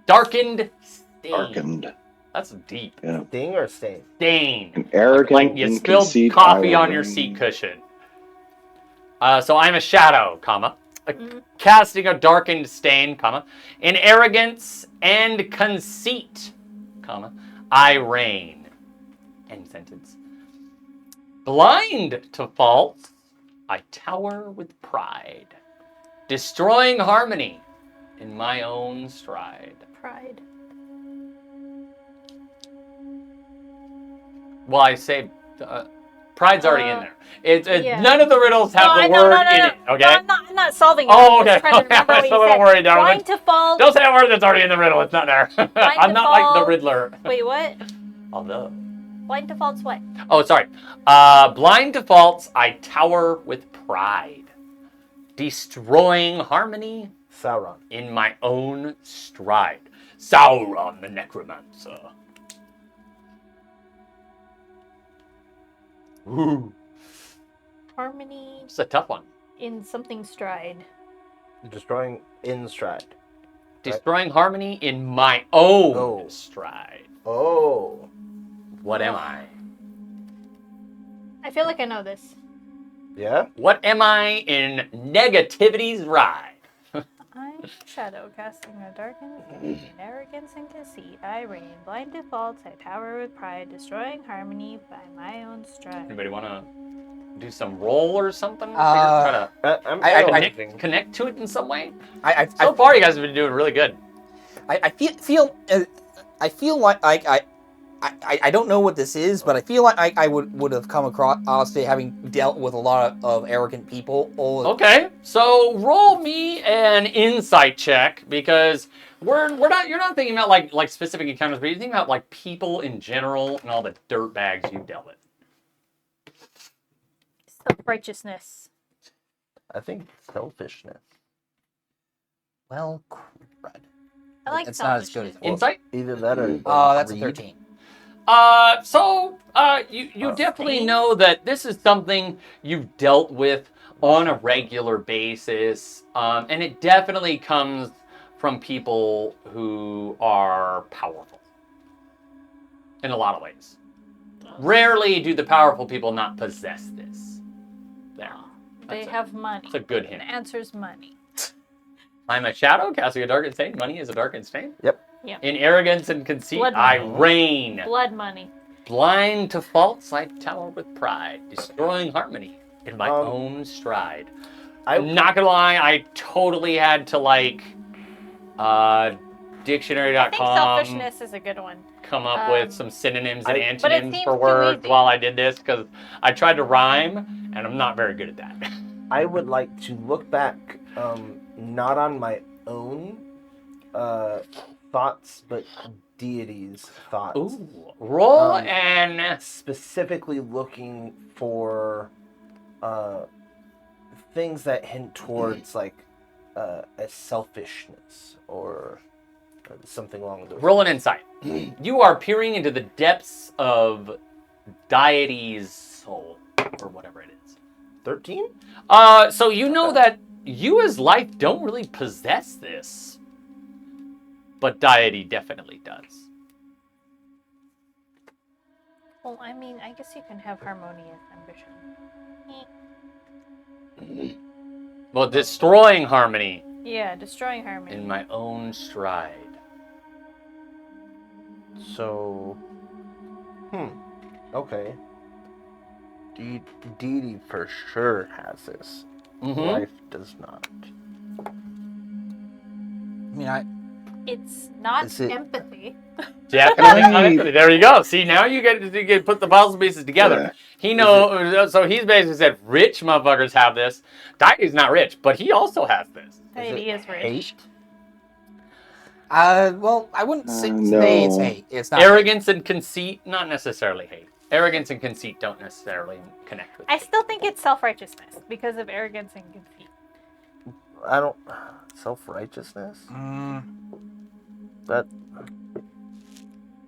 Darkened stain. Darkened. That's deep. Yeah. Sting or stain? Stain. An arrogant Like you and spilled conceit, coffee I on your reign. seat cushion. So I'm a shadow, comma, casting a darkened stain, comma, in arrogance and conceit, comma, I reign. End sentence. Blind to faults, I tower with pride, destroying harmony in my own stride. pride. Well, I say pride's already in there. Yeah. None of the riddles have the word in it. Okay. No, I'm not solving it. Oh, I'm just okay. trying to remember I'm what a you little said. worried, darling. Blind to fault. Don't say a word that's already in the riddle. It's not there. I'm not like the Riddler. Wait, what? Although. Blind to fault's what? Oh, sorry. Blind to faults, I tower with pride, destroying harmony Sauron. in my own stride. Sauron the Necromancer. Ooh. Harmony It's a tough one. in something stride. Destroying in stride. Destroying harmony in my own Oh. stride. Oh. What am I? I feel like I know this. Yeah? What am I in negativity's ride? I'm shadow, casting a darkened in arrogance and conceit. I reign, blind to faults, I tower with pride, destroying harmony by my own stride. Anybody want to do some roll or something? Uh, Try I'm I- analyzing. to connect to it in some way? I So far, you guys have been doing really good. I feel like I don't know what this is, but I feel like I would have come across, honestly, having dealt with a lot of arrogant people. Okay, so roll me an insight check because you're not thinking about like specific encounters, but you're thinking about like people in general and all the dirt bags you've dealt with. Self-righteousness. I think selfishness. Well, crud. I like It's not as good as selfishness. Insight? Either that or. that's a greed. 13. You definitely know that this is something you've dealt with on a regular basis, and it definitely comes from people who are powerful. in a lot of ways. Rarely do the powerful people not possess this. There. They have money. It's a good The hint. answer's money. I'm a shadow, casting a darkened stain. Money is a darkened stain. Yep. In arrogance and conceit, Blood I money. reign. Blood money. Blind to faults, I tower with pride, destroying harmony in my own stride. I'm not gonna lie, I totally had to like dictionary.com. I think selfishness is a good one. Come up with some synonyms and But it antonyms seems for too words easy. while I did this because I tried to rhyme and I'm not very good at that. I would like to look back, not on my own thoughts, but deities' thoughts. Ooh, roll and Specifically looking for things that hint towards like a selfishness or something along those. roll an insight. You are peering into the depths of deity's soul or whatever it is. 13? So you know that you as life don't really possess this, but deity definitely does. Well, I mean, I guess you can have harmonious ambition. Well, destroying harmony Yeah, destroying harmony. in my own stride. So, okay. Deity for sure has this. Life does not. I mean, It's not Is it- empathy. Definitely not empathy. There you go. See, now you get to put the puzzle pieces together. Yeah. He knows, so he's basically said rich motherfuckers have this. Deity's not rich, but he also has this. Deity is rich. Hate? well, I wouldn't say No. it's hate. It's not. Arrogance and conceit, not necessarily hate. Arrogance and conceit don't necessarily connect with I hate. still think it's self-righteousness because of arrogance and conceit. I don't. Self-righteousness? That.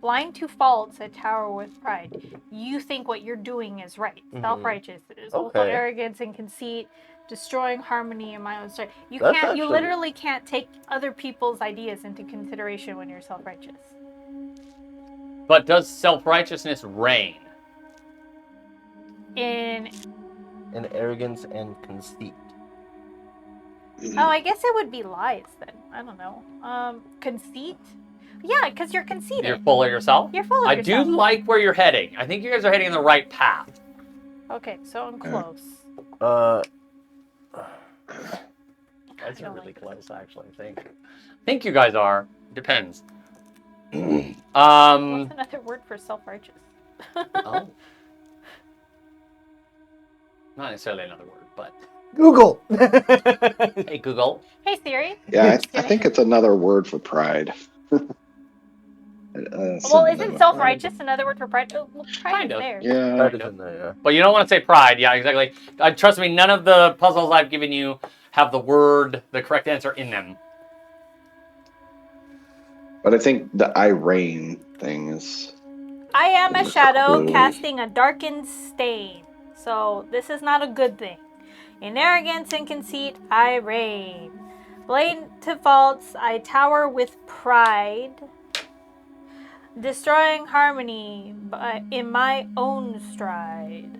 Blind to faults, a tower with pride. You think what you're doing is right. Self-righteous. There's also Okay. arrogance and conceit, destroying harmony in my own story. You That's can't. You actually- literally can't take other people's ideas into consideration when you're self-righteous. But does self-righteousness reign? In Arrogance and conceit. oh, I guess it would be lies then. I don't know. Conceit. Yeah, because you're conceited. You're full of yourself? You're full of I yourself. do like where you're heading. I think you guys are heading in the right path. Okay, so I'm close. Guys I are don't really like this. close, actually. I think you guys are. Depends. What's another word for self-righteous? Oh. Not necessarily another word, but Google. hey Google. Hey Siri. Yeah, Just I kidding. think it's another word for pride. Well, isn't self-righteous another word for pride? Oh, well, pride Kind is of. there. Yeah. That is in there, yeah. But you don't want to say pride. Yeah, exactly. Trust me, none of the puzzles I've given you have the correct answer in them. But I think the I reign thing is. I am a shadow Cool. casting a darkened stain. So this is not a good thing. In arrogance and conceit, I reign. Blind to faults, I tower with pride. Destroying harmony in my own stride.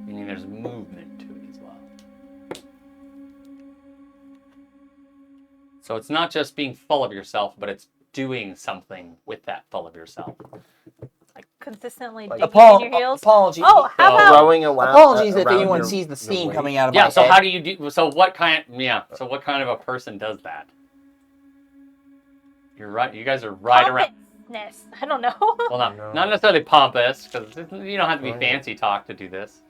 Meaning there's movement to it as well. So it's not just being full of yourself, but it's doing something with that full of yourself. Like consistently Like- digging in your heels. Apologies. Oh, how about Throwing around, Apologies if around anyone your- sees the your steam weight. coming out of Yeah, my so head. how do you do so what kind of a person does that? You're right, you guys are right around pompousness? I don't know. well No. not necessarily pompous, because you don't have to be Oh, yeah. fancy talk to do this.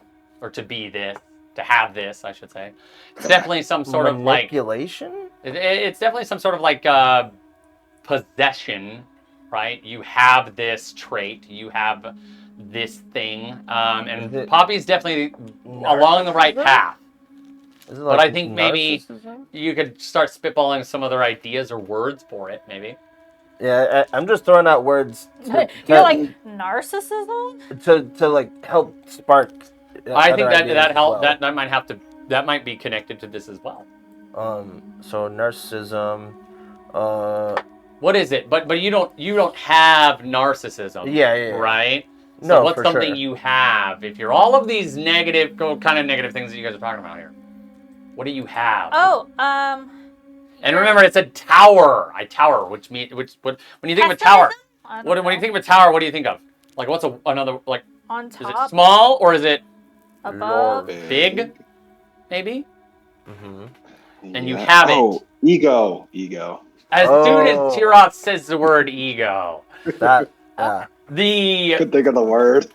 Or to be this. To have this, I should say. It's definitely some sort of like manipulation? it's definitely some sort of like possession, right? You have this trait, you have this thing, Is and it Poppy's definitely along the right narcissism? path. Is it But I think maybe narcissism? you could start spitballing some other ideas or words for it, maybe. Yeah, I'm just throwing out words You're like narcissism? to like help spark. I think other that ideas that as help well. that might be connected to this as well. So narcissism, What is it? But you don't have narcissism. Yeah. Right? So No, what's for something sure. you have? If you're all of these negative, kind of negative things that you guys are talking about here, what do you have? Oh, And remember, it's a tower. Tower, which when you think of a tower, when you think of a tower, what do you think of? Like, what's another like? on Is it top, small or is it above. big? Maybe. Mm-hmm. And you have it. Oh, ego. As soon as Tiroth says the word ego, That. the Couldn't think of the word.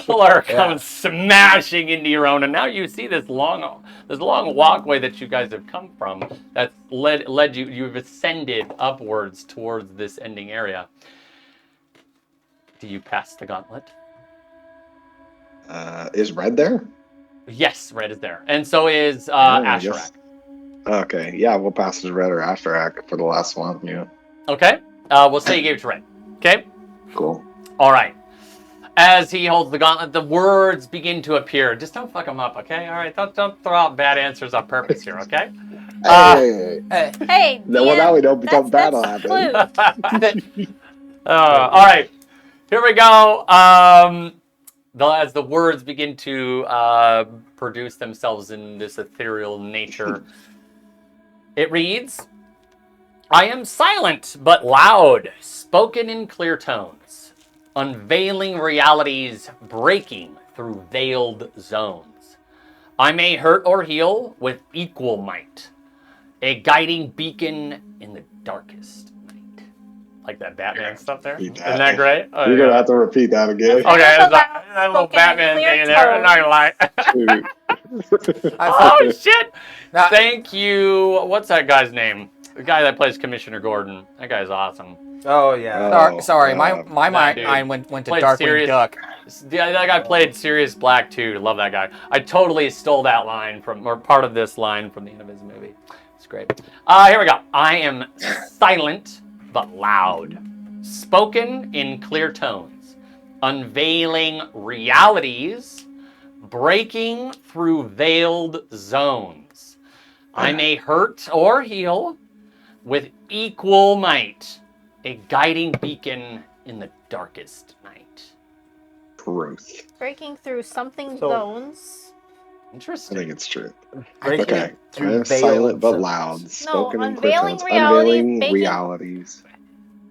pillar comes smashing into your own, and now you see this long walkway that you guys have come from. That's led you. You've ascended upwards towards this ending area. Do you pass the gauntlet? Is Red there? Yes, Red is there, and so is I Asherak. guess. Okay, yeah, we'll pass as Red or Asherak for the last one. Yeah, Okay, we'll say you gave it to Red. Okay. cool. All right. As he holds the gauntlet, the words begin to appear. Just don't fuck them up, okay? All right, don't throw out bad answers on purpose here, okay? Hey. Hey, Well, now we don't become bad on that's that. clue. All right, here we go. As the words begin to produce themselves in this ethereal nature, it reads, I am silent but loud, spoken in clear tones, unveiling realities, breaking through veiled zones. I may hurt or heal with equal might, a guiding beacon in the darkest night. Like that Batman stuff there? Repeat Isn't that. that great? Oh, You're gonna have to repeat that again. Okay, That's that little spoken in Batman clear thing in there. I'm not gonna lie. Oh shit! Now- Thank you. What's that guy's name? The guy that plays Commissioner Gordon. That guy's awesome. Oh yeah. Sorry, my that mind dude went to played Darkwing serious- Duck. Yeah, that guy played Sirius Black too. Love that guy. I totally stole that line from, or part of this line from the end of his movie. It's great. Here we go. I am silent but loud, spoken in clear tones, unveiling realities, breaking through veiled zones. I may hurt or heal with equal might, a guiding beacon in the darkest night. Truth. Breaking through something So- zones. I Interesting. think it's true. Breaking Okay. through I'm silent veiled but zones. loud, spoken in unveiling clear tones, realities, unveiling making- realities.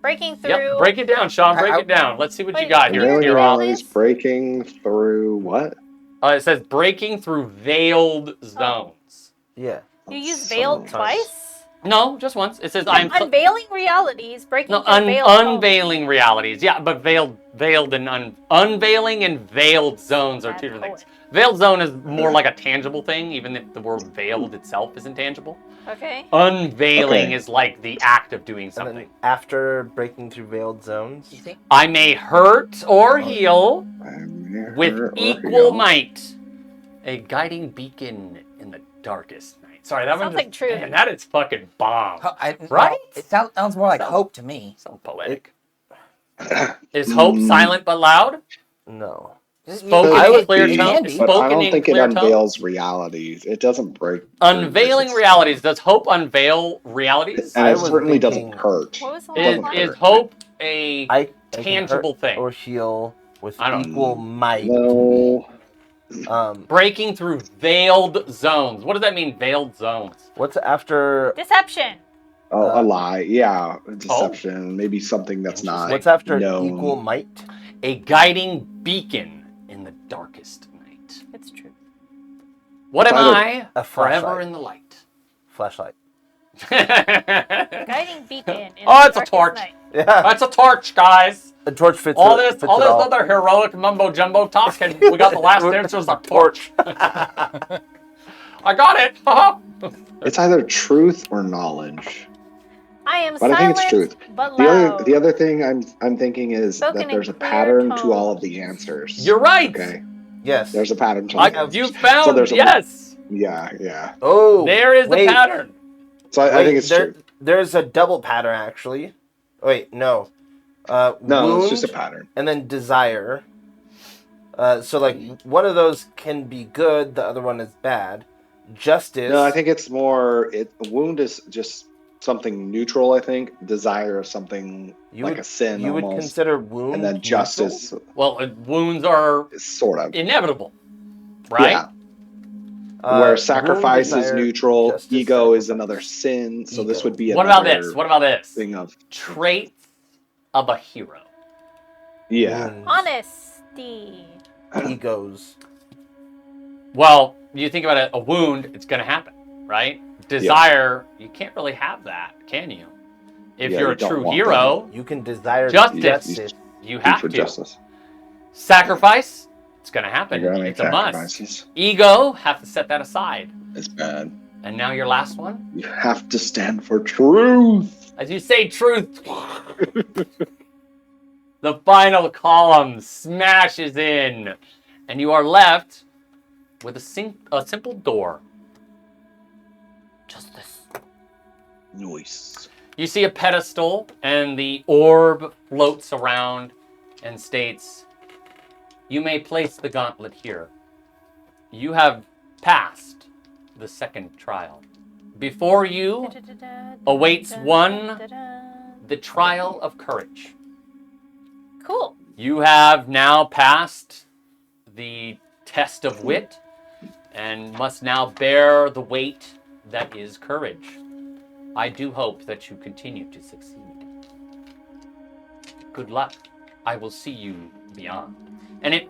Breaking through. Yep, break it down, Sean. Break I- it down. Let's see what you Wait, got can here. you Unveiling repeat all realities, this? breaking through what? It says breaking through veiled zones. Yeah. You use So- veiled twice? No, just once. It says I'm Unveiling realities, breaking no through veiled zones. unveiling realities. Yeah, but veiled and unveiling and veiled zones are Bad two different poet. things. Veiled zone is more like a tangible thing, even if the word veiled itself isn't tangible. Okay. Unveiling Okay. is like the act of doing And something. then after breaking through veiled zones, You think? I may hurt or heal with Or equal heal. might, a guiding beacon in the darkest night. Sorry, that one Sounds like true. Man, that is fucking bomb. Right? Right? It sounds more like Sounds- hope to me. So poetic. Is hope silent but loud? no. Spoken I in would clear be- tone. can be. But I Spoken don't in think it clear unveils tone. realities. It doesn't break. Unveiling through. realities. Does hope unveil realities? And I it was certainly thinking- doesn't hurt. What was the It last Is, doesn't line? is hurt. hope a I can tangible hurt thing? or heal with I don't equal might. No. Breaking through veiled zones. What does that mean, veiled zones? What's after? Deception. Oh, a lie. Yeah. Deception. Maybe something that's Interesting. not. What's after known. equal might? A guiding beacon in the darkest night. It's true. What It's am either I? a Forever flashlight. in the light. Flashlight. Guiding beacon. In Oh, the it's a darkest torch. night. Yeah. That's a torch, guys. A torch fits All it- this fits all it this all. other heroic mumbo jumbo talk, and we got the last answer's a torch. I got it. It's either truth or knowledge. I am But I silent, think it's truth. but The loud. other thing I'm thinking is Spoken that in there's a clear pattern to all of tones. the answers. You're right. Okay. Yes. There's a pattern to all the answers. You found So there's a- yes. Yeah. Oh. There is wait, the pattern. So I wait, think it's true. There's a double pattern actually. Wait, no. No, wound it's just a pattern. and then desire. So like one of those can be good, the other one is bad. Justice. No, I think it's more. Wound is just something neutral, I think. Desire is something You like would, a sin you would almost. consider wound And then neutral? justice Well, wounds are is sort of. inevitable, right? Yeah. Where Wound, sacrifice is desire, neutral, justice, ego is sacrifice. another sin. So this Ego. would be What about another this? What about this? thing of Traits of a hero. yeah. Wounds, Honesty. egos. Well, you think about it, a wound, it's going to happen, right? Desire, you can't really have that, can you? If Yeah, you're you a don't true want hero, You can desire Justice. justice. you Be have for to. justice. Sacrifice, it's going to happen. You're gonna make It's a must. sacrifices. Ego, have to set that aside. It's bad. And now your last one? You have to stand for truth. As you say truth, the final column smashes in, and you are left with a simple door. Just this. Nice. You see a pedestal, and the orb floats around and states, "You may place the gauntlet here. You have passed the second trial. Before you awaits one, the trial of courage. Cool. You have now passed the test of wit and must now bear the weight that is courage. I do hope that you continue to succeed. Good luck. I will see you beyond." And it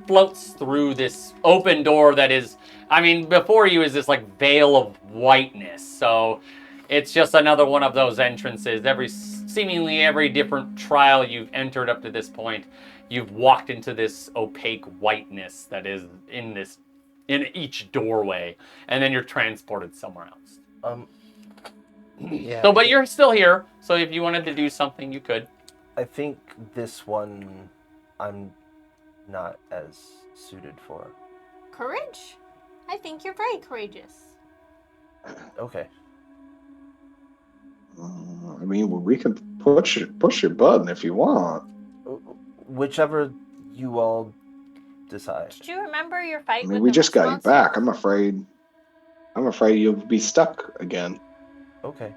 floats through this open door that is, I mean, before you is this like veil of whiteness. So it's just another one of those entrances. Seemingly every different trial you've entered up to this point, you've walked into this opaque whiteness that is in each doorway, and then you're transported somewhere else. Yeah. So, but you're still here. So if you wanted to do something, you could. I think this one I'm not as suited for. Courage? I think you're very courageous. Okay. I mean, we can push your button if you want. Whichever you all decide. Did you remember your fight I with mean, we the just got you monster? back. I'm afraid you'll be stuck again. Okay.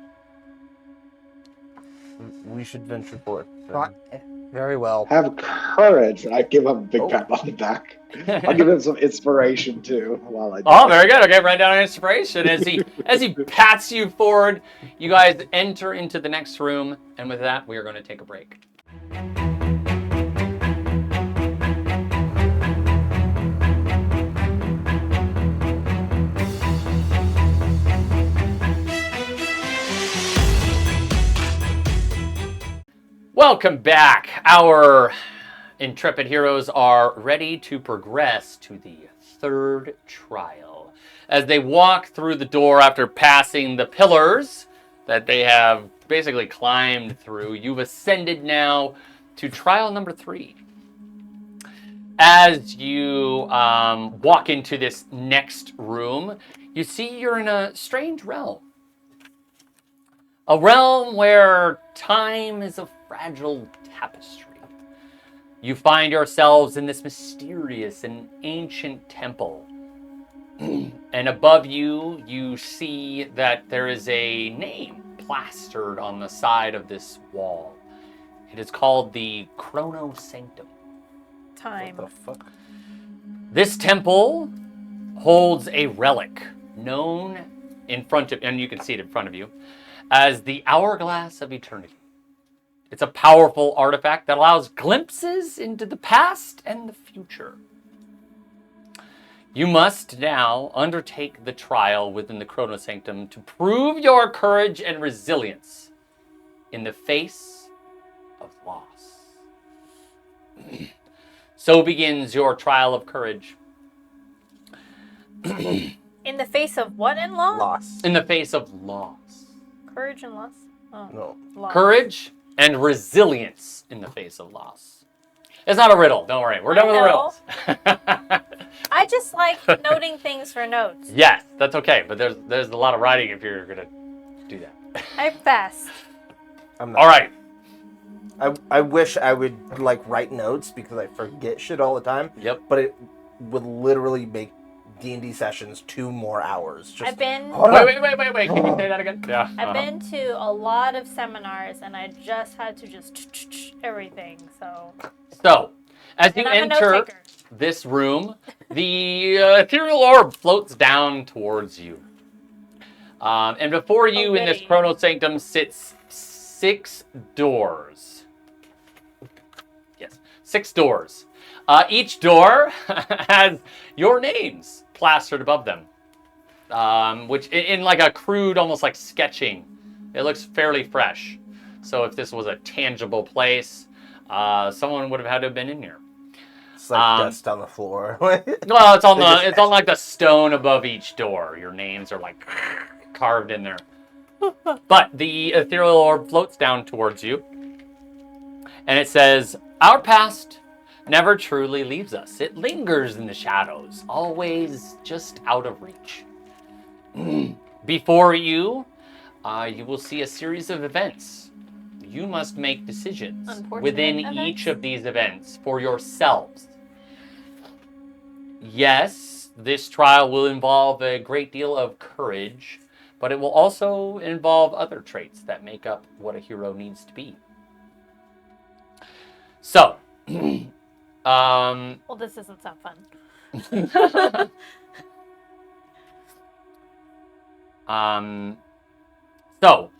We should venture forth. Very well. Have courage. I give him a big pat on the back. I'll give him some inspiration too while I do Oh, it. very good. Okay, write down an inspiration. As he pats you forward, you guys enter into the next room, and with that, we are going to take a break. Welcome back. Our intrepid heroes are ready to progress to the third trial. As they walk through the door after passing the pillars that they have basically climbed through, you've ascended now to trial number 3. As you walk into this next room, you see you're in a strange realm. A realm where time is a fragile tapestry. You find yourselves in this mysterious and ancient temple. And above you, you see that there is a name plastered on the side of this wall. It is called the Chrono Sanctum. Time. What the fuck? This temple holds a relic known in front of, and you can see it in front of you, as the Hourglass of Eternity. It's a powerful artifact that allows glimpses into the past and the future. You must now undertake the trial within the Chrono Sanctum to prove your courage and resilience in the face of loss. So begins your trial of courage. In the face of what and loss? Loss. In the face of loss. Courage and loss? Oh, No. loss. Courage and resilience in the face of loss. It's not a riddle. Don't worry. We're done with the riddles. I just like noting things for notes. Yes, that's okay. But there's a lot of writing if you're going to do that. I'm fast. I'm not. All right. I wish I would like write notes because I forget shit all the time. Yep. But it would literally make D&D sessions 2 more hours. Just I've been hold on. Wait. Can you say that again? Yeah. I've been to a lot of seminars, and I just had to just everything. So, as you And I'm a enter note-taker. this room, the ethereal orb floats down towards you. And before you in this goody. chronosanctum sits 6 doors. Yes, 6 doors. Each door has your names plastered above them, which in like a crude, almost like sketching. It looks fairly fresh. So if this was a tangible place, someone would have had to have been in here. It's like dust on the floor. Well, it's on like the stone above each door. Your names are like carved in there. But the ethereal orb floats down towards you, and it says, "Our past never truly leaves us. It lingers in the shadows, always just out of reach. Before you, you will see a series of events. You must make decisions Unfortunate within events? each of these events for yourselves. Yes, this trial will involve a great deal of courage, but it will also involve other traits that make up what a hero needs to be. So, Well, this doesn't sound fun. So,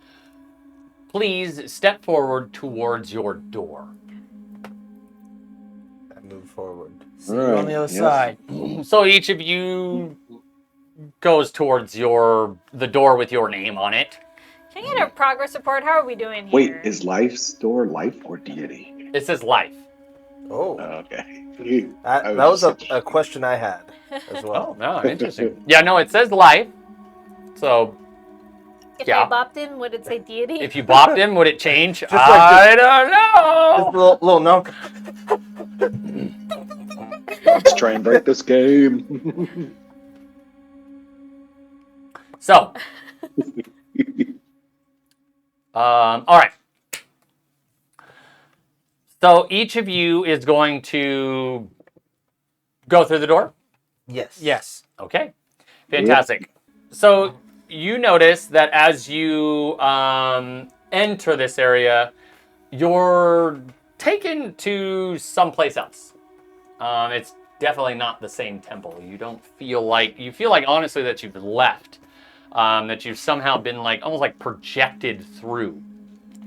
please step forward towards your door. I move forward. See you on the other Yes. side. So each of you goes towards the door with your name on it. Can I get a progress report? How are we doing here? Wait, is life's door life or deity? It says life. Oh, Okay. that was a question I had as Oh, well. no, interesting. Yeah, no, it says life. So If yeah. I bopped in, would it say deity? if you bopped him, would it change? Just like I don't Just a know. little note. Let's try and break this game. So, all right. So each of you is going to go through the door. Yes. Yes. Okay, fantastic. So you notice that as you enter this area, you're taken to someplace else. It's definitely not the same temple. You feel like honestly that you've left, that you've somehow been like almost like projected through.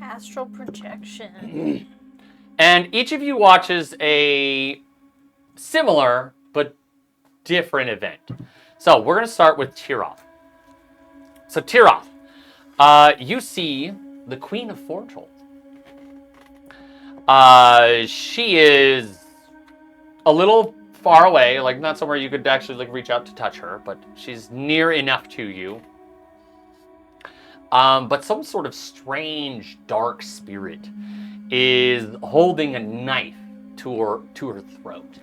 Astral projection. And each of you watches a similar but different event. So we're going to start with Tiroth. So Tiroth, you see the Queen of Forgehold. She is a little far away, like not somewhere you could actually like reach out to touch her, but she's near enough to you. But some sort of strange dark spirit is holding a knife to her throat.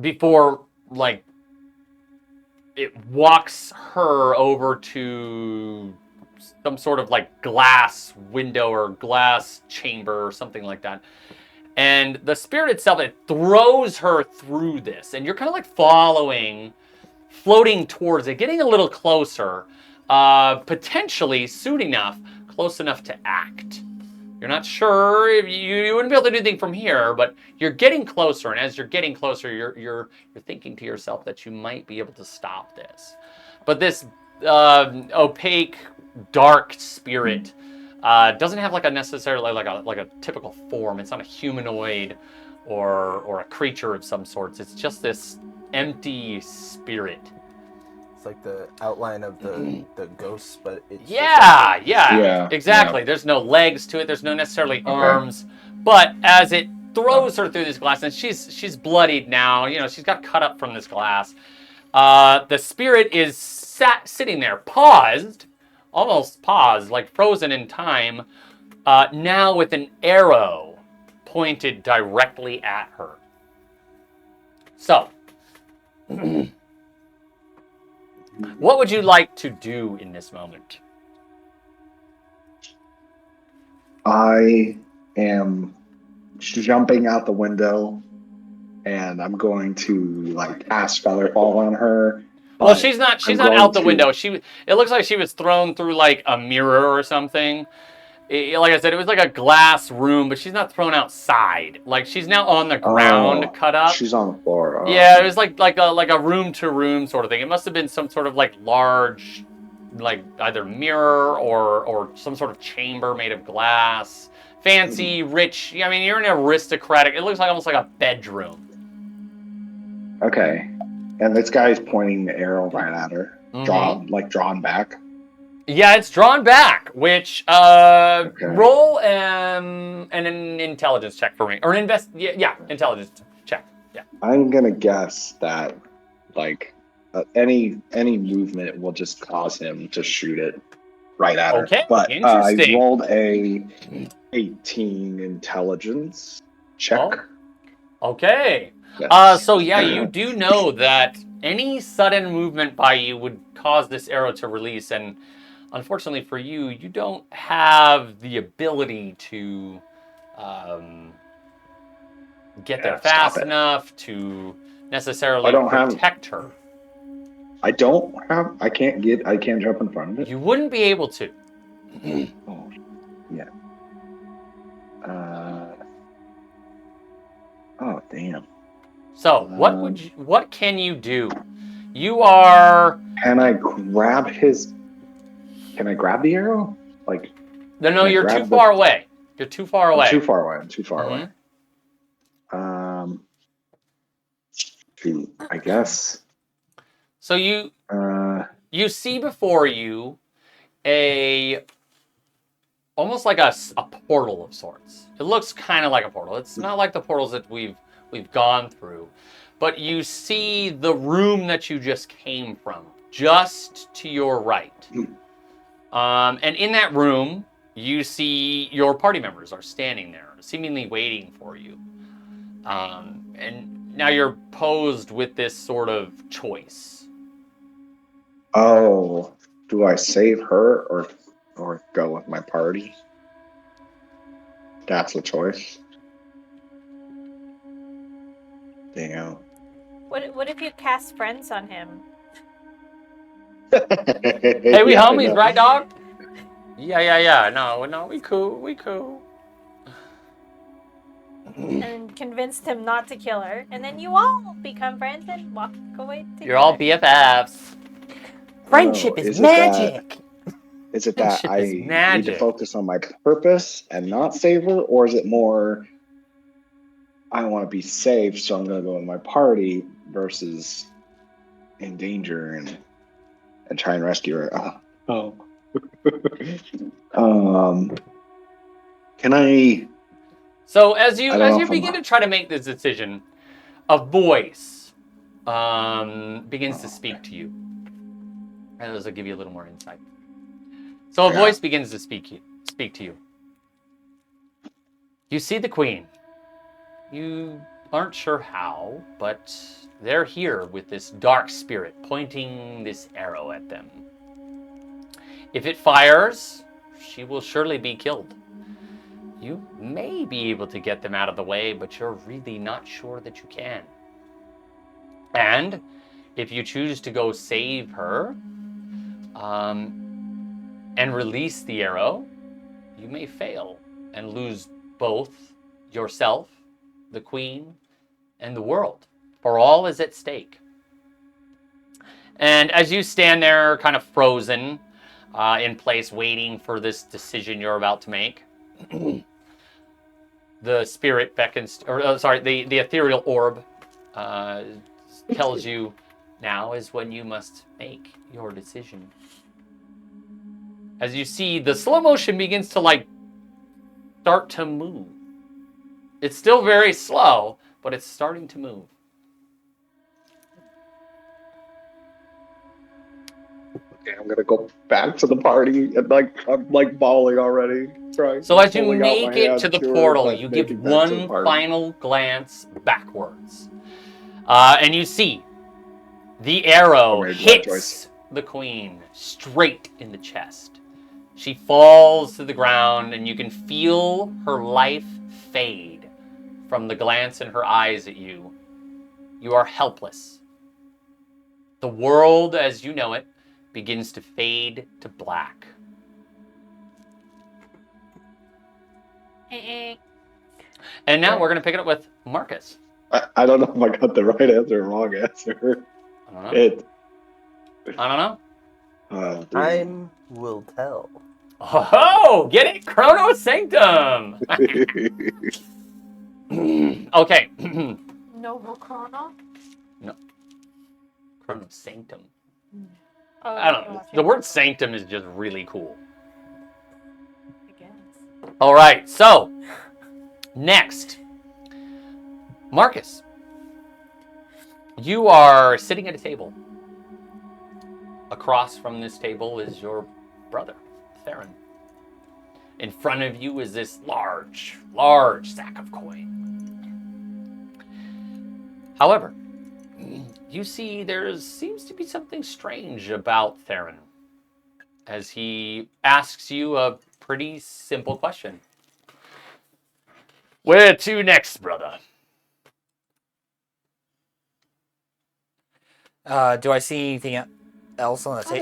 Before like it walks her over to some sort of like glass window or glass chamber or something like that. And the spirit itself, it throws her through this. And you're kind of like floating towards it, getting a little closer, potentially soon enough, close enough to act. You're not sure if you wouldn't be able to do anything from here, but you're getting closer, and as you're getting closer, you're thinking to yourself that you might be able to stop this. But this opaque, dark spirit doesn't have like a necessarily like a typical form. It's not a humanoid or a creature of some sorts. It's just this empty spirit. It's like the outline of the ghosts, but it's Yeah, exactly. Yeah. There's no legs to it. There's no necessarily arms. But as it throws her through this glass, and she's bloodied now. You know, she's got cut up from this glass. The spirit is sitting there, almost paused, like frozen in time. Now with an arrow pointed directly at her. So. What would you like to do in this moment? I am jumping out the window, and I'm going to like cast Feather Fall on her. Well, but she's not I'm out going the to- window. It looks like she was thrown through like a mirror or something. Like I said, it was like a glass room, but she's not thrown outside. Like she's now on the ground, Oh, cut up. she's on the floor. Oh, Yeah, it okay. was like a room to room sort of thing. It must have been some sort of like large, like either mirror or some sort of chamber made of glass. Fancy, rich. I mean, you're in an aristocratic. It looks like almost like a bedroom. Okay. And this guy's pointing the arrow right at her, Mhm. drawn back. Yeah, it's drawn back. Which Okay. roll an intelligence check for me, or an intelligence check. Yeah. I'm gonna guess that like any movement will just cause him to shoot it right at her. Okay, But I interesting. rolled a 18 intelligence check. Oh, okay. Yes. So yeah, you do know that any sudden movement by you would cause this arrow to release, and unfortunately for you, you don't have the ability to get there stop fast it. enough to necessarily I don't have- protect her. I can't jump in front of it. You wouldn't be able to. Oh, yeah. Oh, damn. So what can you do? You are Can I grab the arrow? Like, no, I you're grab too the- far away. You're too far away. I'm too far away. I'm too far Mhm. away. Shoot, I guess. So you see before you almost like a portal of sorts. It looks kind of like a portal. It's not like the portals that we've gone through, but you see the room that you just came from, just to your right. And in that room, you see your party members are standing there, seemingly waiting for you. And now you're posed with this sort of choice. Oh, do I save her or go with my party? That's the choice. Damn. What if you cast friends on him? Hey, we Yeah, I homies, know. right, dog? Yeah. No, we cool. And convinced him not to kill her, and then you all become friends and walk away together. You're all BFFs. Friendship Oh, is is it magic. Is it that Friendship I is need magic. to focus on my purpose and not save her, or is it more I want to be safe, so I'm going to go with my party versus in danger and try and rescue her? Can I? So as you I don't know if begin to try to make this decision, a voice begins to speak to you. And this will give you a little more insight. So a voice begins to speak to you. You see the queen. You aren't sure how, but they're here with this dark spirit pointing this arrow at them. If it fires, she will surely be killed. You may be able to get them out of the way, but you're really not sure that you can. And if you choose to go save her and release the arrow, you may fail and lose both yourself, the queen, and the world, for all is at stake. And as you stand there kind of frozen in place, waiting for this decision you're about to make, the spirit beckons, the ethereal orb tells you now is when you must make your decision. As you see, the slow motion begins to start to move. It's still very slow, but it's starting to move. Okay, I'm gonna go back to the party and I'm bawling already. So as you make it to the portal, you give one final glance backwards. And you see the arrow hits the queen straight in the chest. She falls to the ground and you can feel her life fade from the glance in her eyes at you, you are helpless. The world, as you know it, begins to fade to black. And now we're going to pick it up with Marcus. I don't know if I got the right answer or wrong answer. I don't know. I don't know. Time will tell. Oh, get it? Chrono Sanctum! Okay. Noble Chrono? Chrono Sanctum. Oh, I don't know. The word sanctum is just really cool. I guess. All right, so next, Marcus, you are sitting at a table. Across from this table is your brother, Theron. In front of you is this large sack of coin. However, you see there seems to be something strange about Theron as he asks you a pretty simple question. Where to next, brother? Do I see anything else on the table?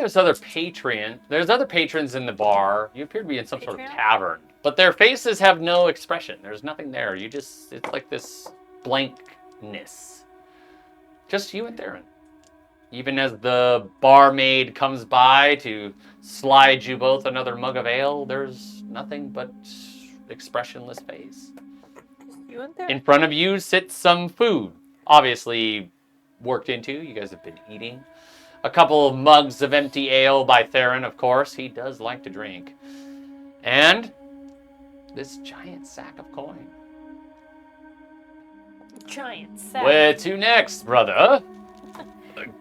There's other patrons in the bar. You appear to be in some sort of tavern, but their faces have no expression. There's nothing there. It's like this blankness. Just you and Theron. Even as the barmaid comes by to slide you both another mug of ale, there's nothing but expressionless face. You and there? In front of you sits some food, obviously worked into. You guys have been eating. A couple of mugs of empty ale by Theron, of course. He does like to drink. And this giant sack of coin. Giant sack. Where to next, brother?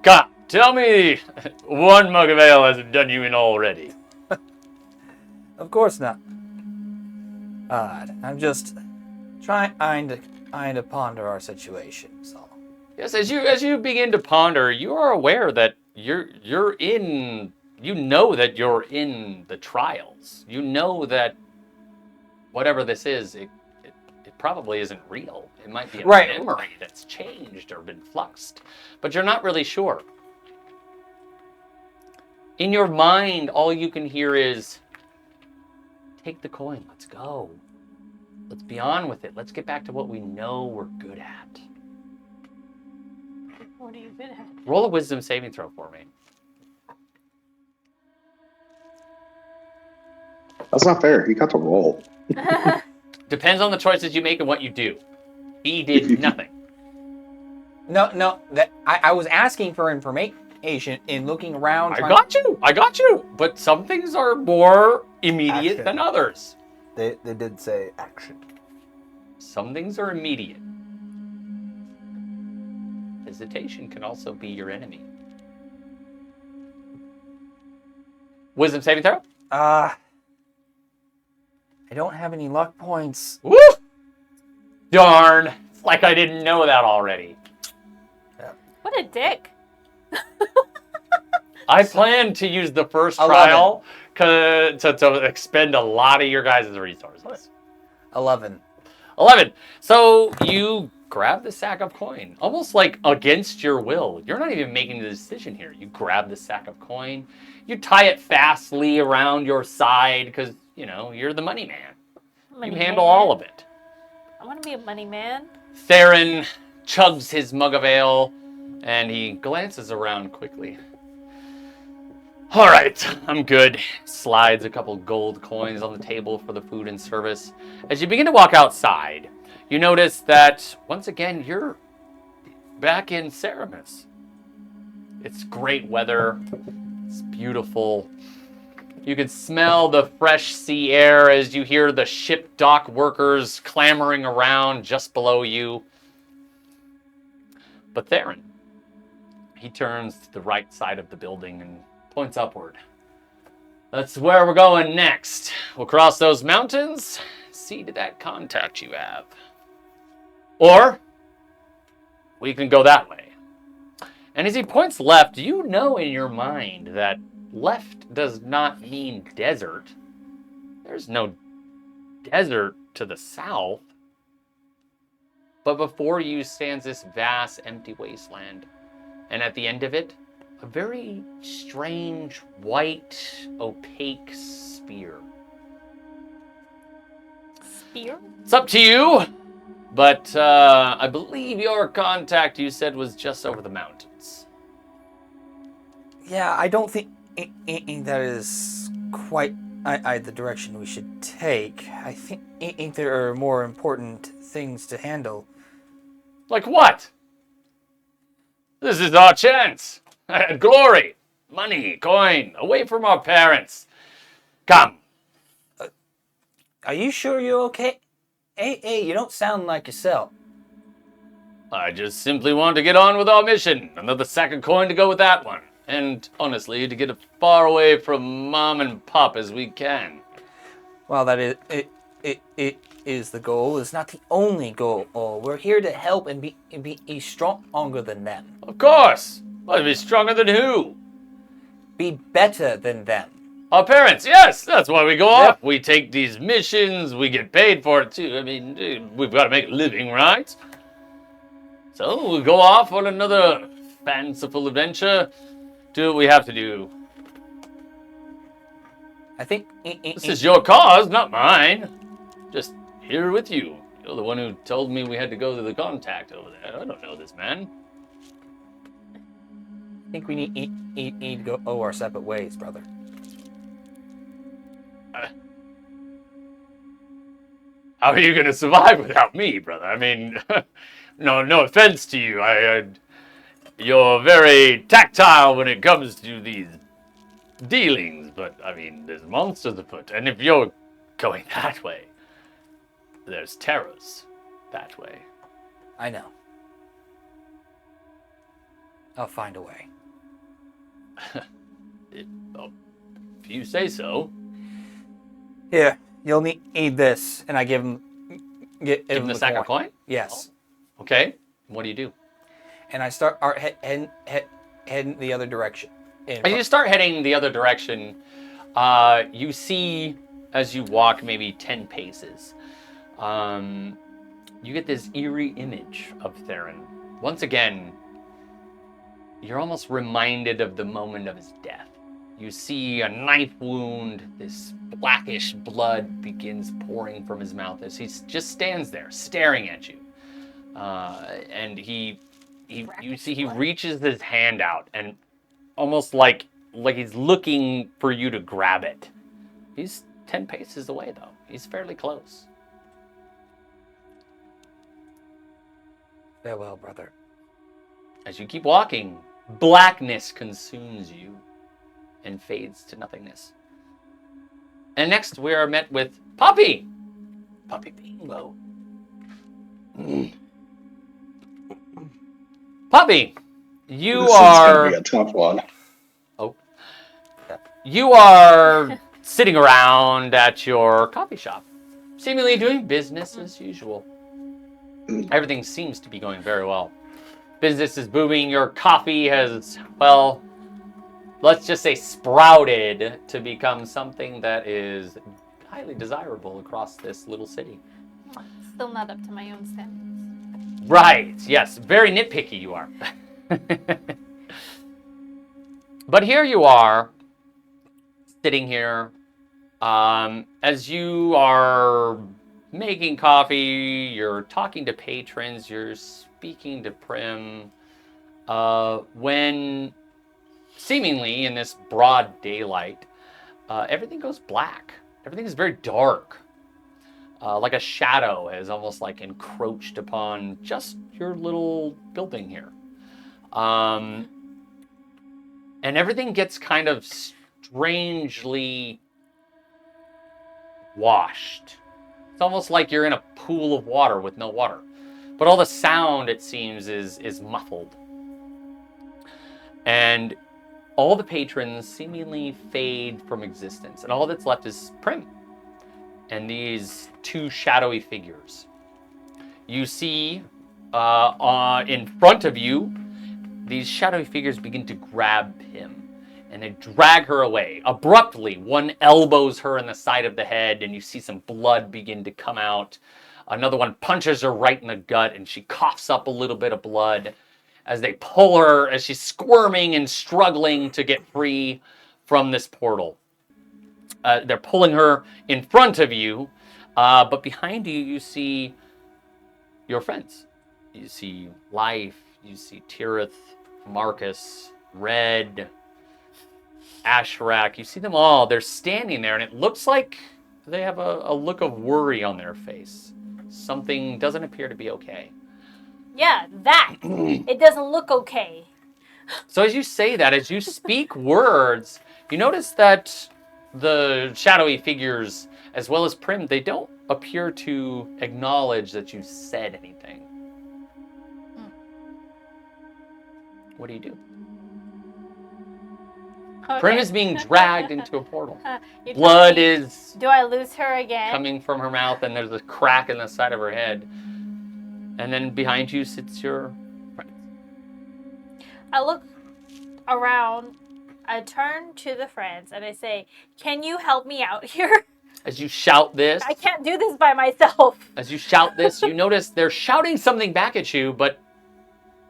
God, tell me one mug of ale hasn't done you in already. Of course not. I'm just trying to ponder our situation. So. Yes, as you begin to ponder, you are aware that you're in. You know that you're in the trials. You know that whatever this is, it probably isn't real. It might be a memory that's changed or been fluxed, but you're not really sure. In your mind, all you can hear is, take the coin, let's go. Let's be on with it. Let's get back to what we know we're good at. What are you good at? Roll a wisdom saving throw for me. That's not fair. He got to roll. Depends on the choices you make and what you do. He did nothing. No. I was asking for information and looking around. I got you. But some things are more immediate Action. than others. They did say action. Some things are immediate. Hesitation can also be your enemy. Wisdom saving throw? I don't have any luck points. Woo! Darn. It's like I didn't know that already. What a dick. I planned to use the first 11. trial to expend a lot of your guys' resources. 11. 11. So you grab the sack of coin, almost like against your will. You're not even making the decision here. You grab the sack of coin. You tie it fastly around your side because, you're the money man. Money You handle man. all of it. I want to be a money man. Theron chugs his mug of ale, and he glances around quickly. All right, I'm good. Slides a couple gold coins on the table for the food and service. As you begin to walk outside, you notice that, once again, you're back in Cer'Venora. It's great weather. It's beautiful. You can smell the fresh sea air as you hear the ship dock workers clamoring around just below you. But Theron, he turns to the right side of the building and points upward. That's where we're going next. We'll cross those mountains, see to that contact you have. Or we can go that way. And as he points left, you know in your mind that left does not mean desert. There's no desert to the south. But before you stands this vast, empty wasteland. And at the end of it, a very strange, white, opaque spear. Spear? It's up to you, but I believe your contact, you said, was just over the mountains. Yeah, I don't think that is quite the direction we should take. I think there are more important things to handle. Like what? This is our chance. Glory, money, coin, away from our parents. Come. Are you sure you're okay? Hey, you don't sound like yourself. I just simply want to get on with our mission. Another sack of coin to go with that one. And honestly, to get as far away from Mom and Pop as we can. Well, that is it is the goal. It's not the only goal. We're here to help and be stronger than them. Of course. I'd be stronger than who? Be better than them. Our parents, yes, that's why we go off. We take these missions, we get paid for it too. I mean, we've got to make a living, right? So we go off on another fanciful adventure, do what we have to do. I think This is your cause, not mine. Just here with you. You're the one who told me we had to go to the contact over there. I don't know this man. I think we need to go our separate ways, brother. How are you going to survive without me, brother? I mean, no offense to you. You're very tactile when it comes to these dealings, but I mean, there's monsters afoot. And if you're going that way, there's terrors that way. I know. I'll find a way. If you say so. Here, you'll need this, and I give him Give him the sack of coin? Yes. Oh. Okay. What do you do? And I start heading the other direction. As you start heading the other direction, you see, as you walk maybe 10 paces, you get this eerie image of Theron. Once again, you're almost reminded of the moment of his death. You see a knife wound, this blackish blood begins pouring from his mouth as he just stands there staring at you. And you see he reaches his hand out and almost like he's looking for you to grab it. He's 10 paces away though. He's fairly close. Farewell, brother. As you keep walking, blackness consumes you and fades to nothingness. And next we are met with Poppy. Poppy Bingo. Poppy, you This are... is gonna be a tough one. Oh. You are sitting around at your coffee shop, seemingly doing business as usual. Everything seems to be going very well. Business is booming. Your coffee has, well, let's just say sprouted to become something that is highly desirable across this little city. Still not up to my own standards. Right, yes, very nitpicky you are. But here you are, sitting here, as you are making coffee, you're talking to patrons, you're speaking to Prim, when seemingly in this broad daylight, everything goes black. Everything is very dark. Like a shadow has almost like encroached upon just your little building here. And everything gets kind of strangely washed. It's almost like you're in a pool of water with no water. But all the sound, it seems, is muffled. And all the patrons seemingly fade from existence. And all that's left is Prim and these two shadowy figures. You see in front of you, these shadowy figures begin to grab him and they drag her away. Abruptly, one elbows her in the side of the head and you see some blood begin to come out. Another one punches her right in the gut, and she coughs up a little bit of blood as they pull her, as she's squirming and struggling to get free from this portal. They're pulling her in front of you, but behind you, you see your friends. You see Life, you see Tirith, Marcus, Red, Ashrak. You see them all. They're standing there, and it looks like they have a look of worry on their face. Something doesn't appear to be okay. Yeah, that. It doesn't look okay. So as you say that, as you speak words, you notice that the shadowy figures, as well as Prim, they don't appear to acknowledge that you said anything. What do you do? Okay. Prim is being dragged into a portal. You're Blood telling me, is do I lose her again? coming from her mouth, and there's a crack in the side of her head. And then behind you sits your friend. I look around, I turn to the friends, and I say, can you help me out here? As you shout this, I can't do this by myself. as you shout this, you notice they're shouting something back at you, but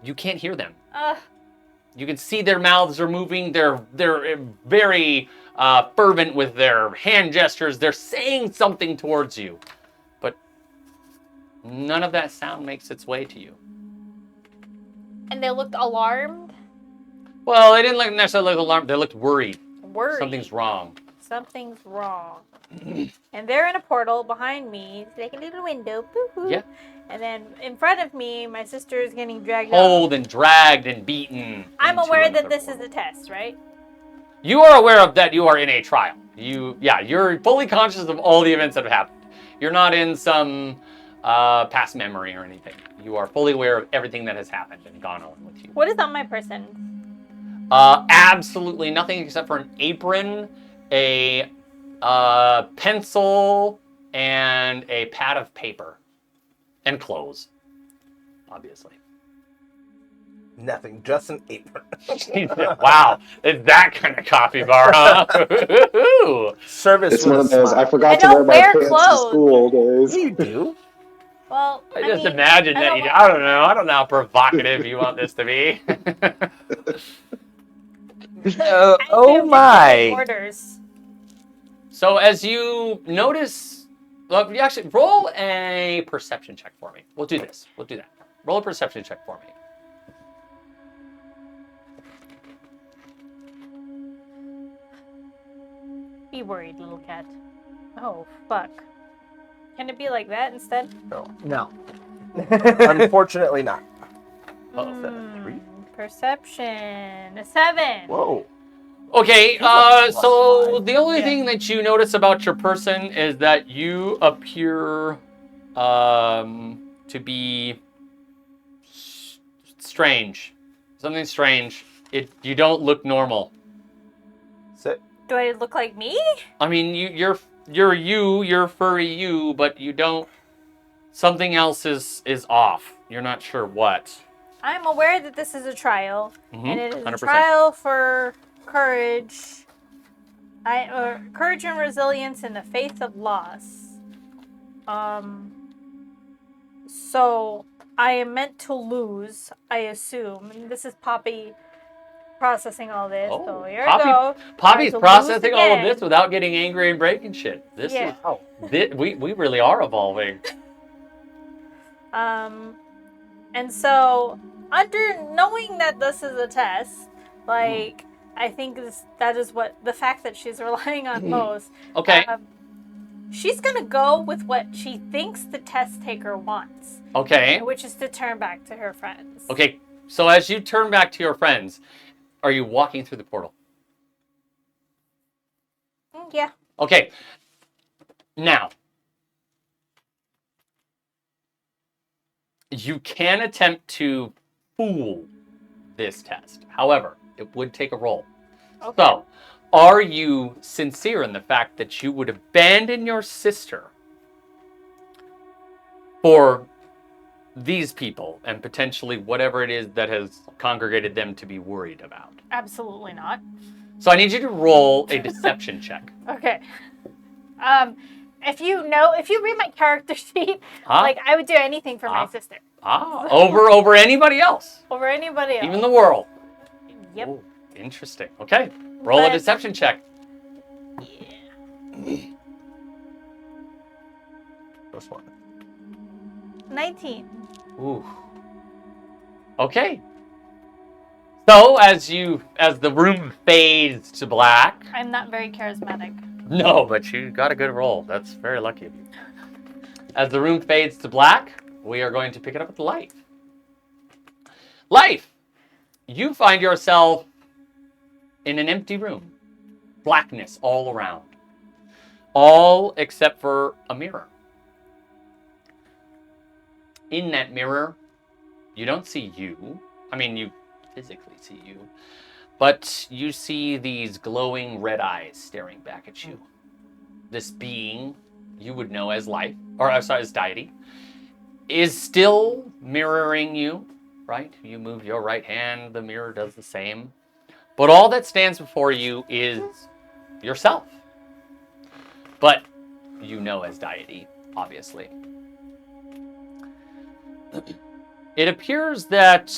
you can't hear them. You can see their mouths are moving. They're very fervent with their hand gestures. They're saying something towards you, but none of that sound makes its way to you. And they looked alarmed. Well, they didn't necessarily look alarmed. They looked worried. Worried. Something's wrong. Something's wrong. And they're in a portal behind me. It's like a little window. Boo-hoo. Yeah. And then in front of me, my sister is getting dragged Pulled out. and dragged and beaten. I'm into aware that another this portal. is a test, right? You are aware of that. You are in a trial. You're fully conscious of all the events that have happened. You're not in some past memory or anything. You are fully aware of everything that has happened and gone on with you. What is on my person? Absolutely nothing except for an apron, a pencil, and a pad of paper. And clothes, obviously. Nothing, just an apron. Wow, it's that kind of coffee bar, huh? Service It's with one a of those. I smile. forgot I to wear don't my wear pants clothes. to school days. You do. Well, I just mean, imagine I that don't you. wear- I don't know. I don't know how provocative you want this to be. Oh I'm my! Orders. So as you notice, well, you actually roll a perception check for me. We'll do this. We'll do that. Roll a perception check for me. Be worried, little cat. Oh, fuck. Can it be like that instead? No. Unfortunately not. Perception. A 7. Whoa. Okay, Plus so 5. the only Yeah. thing that you notice about your person is that you appear to be strange. Something strange. You don't look normal. Sit. Do I look like me? I mean, you're furry you, but you don't. Something else is off. You're not sure what. I'm aware that this is a trial, and it is 100%. a trial for courage. Courage and resilience in the face of loss. So I am meant to lose, I assume. And this is Poppy processing all this. Oh, so here Poppy- I go. Poppy's Trying to processing lose all of again. this without getting angry and breaking shit. This Yeah. is we really are evolving. And so, knowing that this is a test, like, I think that is what the fact that she's relying on most. Okay. She's gonna go with what she thinks the test taker wants, Okay. which is to turn back to her friends. Okay. So as you turn back to your friends, are you walking through the portal? Yeah. Okay. Now, you can attempt to fool this test. However, it would take a roll. Okay. So, are you sincere in the fact that you would abandon your sister for these people and potentially whatever it is that has congregated them to be worried about? Absolutely not. So I need you to roll a deception check. Okay. if you read my character sheet, Huh? like I would do anything for my sister. Over anybody else. Over anybody else. Even the world. Yep. Ooh, interesting. Okay. Roll a But- deception check. Yeah. First one. 19. Ooh. Okay. So as the room fades to black. I'm not very charismatic. No, but you got a good roll. That's very lucky of you. As the room fades to black, we are going to pick it up with Life. Life! You find yourself in an empty room. Blackness all around. All except for a mirror. In that mirror, you don't see you. I mean, you physically see you. But you see these glowing red eyes staring back at you. This being you would know as Life, or as Deity, is still mirroring you, right? You move your right hand, the mirror does the same. But all that stands before you is yourself. But you know as Deity, obviously. It appears that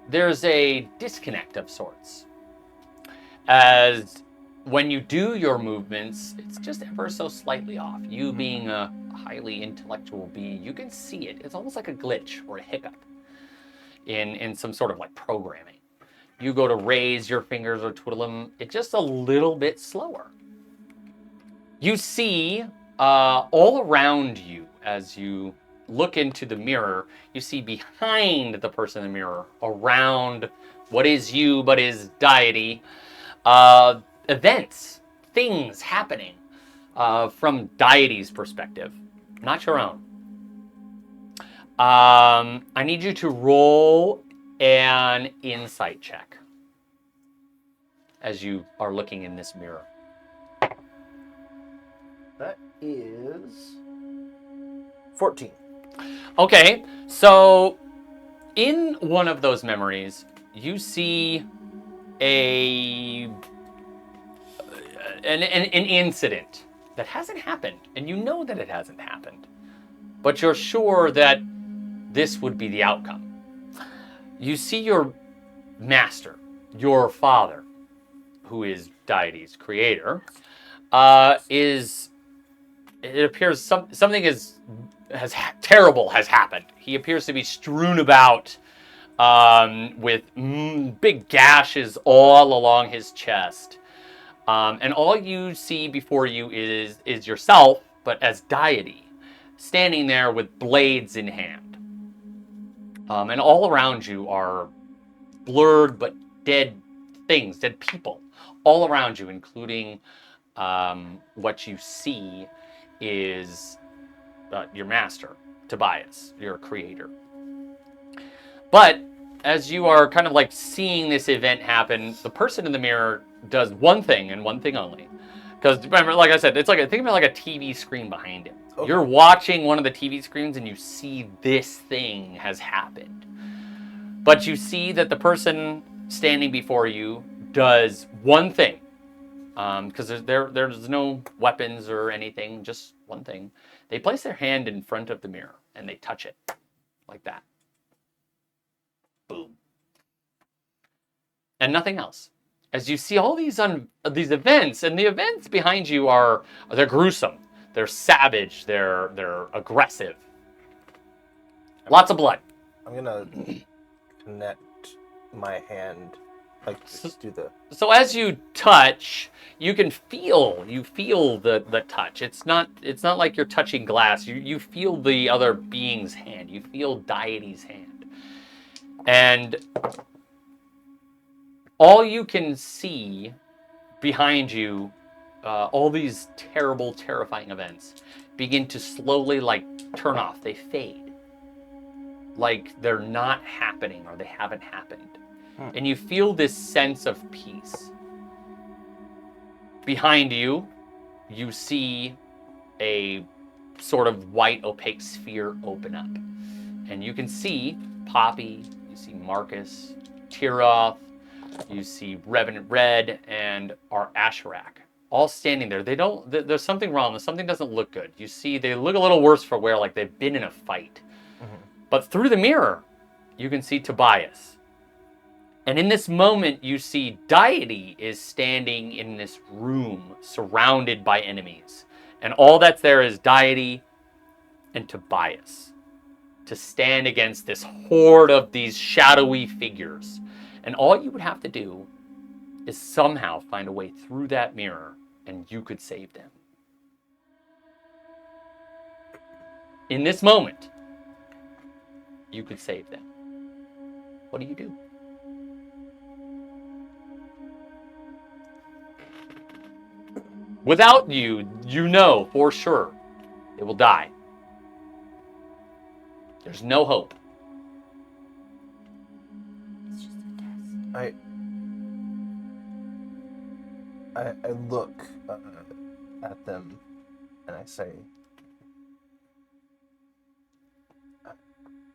there's a disconnect of sorts. As when you do your movements, it's just ever so slightly off. You being a highly intellectual being, you can see it. It's almost like a glitch or a hiccup in some sort of like programming. You go to raise your fingers or twiddle them, it's just a little bit slower. You see all around you as you look into the mirror, you see behind the person in the mirror, around what is you but is Deity, events, things happening from Deity's perspective, not your own. I need you to roll an insight check as you are looking in this mirror. That is 14. Okay, so in one of those memories, you see an incident that hasn't happened, and you know that it hasn't happened, but you're sure that this would be the outcome. You see your master, your father, who is Deity's creator, it appears something terrible has happened. He appears to be strewn about with big gashes all along his chest. And all you see before you is yourself, but as Deity, standing there with blades in hand. And all around you are blurred but dead things, dead people, all around you, including what you see is your master, Tobias, your creator. But as you are kind of like seeing this event happen, the person in the mirror does one thing and one thing only. Because remember, like I said, it's like think about like a TV screen behind him. Okay. You're watching one of the TV screens and you see this thing has happened. But you see that the person standing before you does one thing. Because there's no weapons or anything, just one thing. They place their hand in front of the mirror and they touch it like that. Boom. And nothing else. As you see all these events, and the events behind you they're gruesome, they're savage, they're aggressive. Lots of blood. I'm gonna connect my hand, like just do the. So as you touch, you feel the touch. It's not like you're touching glass. You feel the other being's hand. You feel Deity's hand. And all you can see behind you, all these terrible, terrifying events begin to slowly turn off. They fade. Like they're not happening or they haven't happened. And you feel this sense of peace. Behind you, you see a sort of white opaque sphere open up. And you can see Poppy, you see Marcus, Tiroth, You see Revenant Red and our Asherak all standing there. They don't. There's something wrong. Something doesn't look good. You see, they look a little worse for wear, like they've been in a fight. But through the mirror, you can see Tobias. And in this moment, you see Deity is standing in this room surrounded by enemies. And all that's there is Deity and Tobias to stand against this horde of these shadowy figures. And all you would have to do is somehow find a way through that mirror, and you could save them. In this moment, you could save them. What do you do? Without you, you know for sure they will die. There's no hope. It's just a test. I look at them and I say,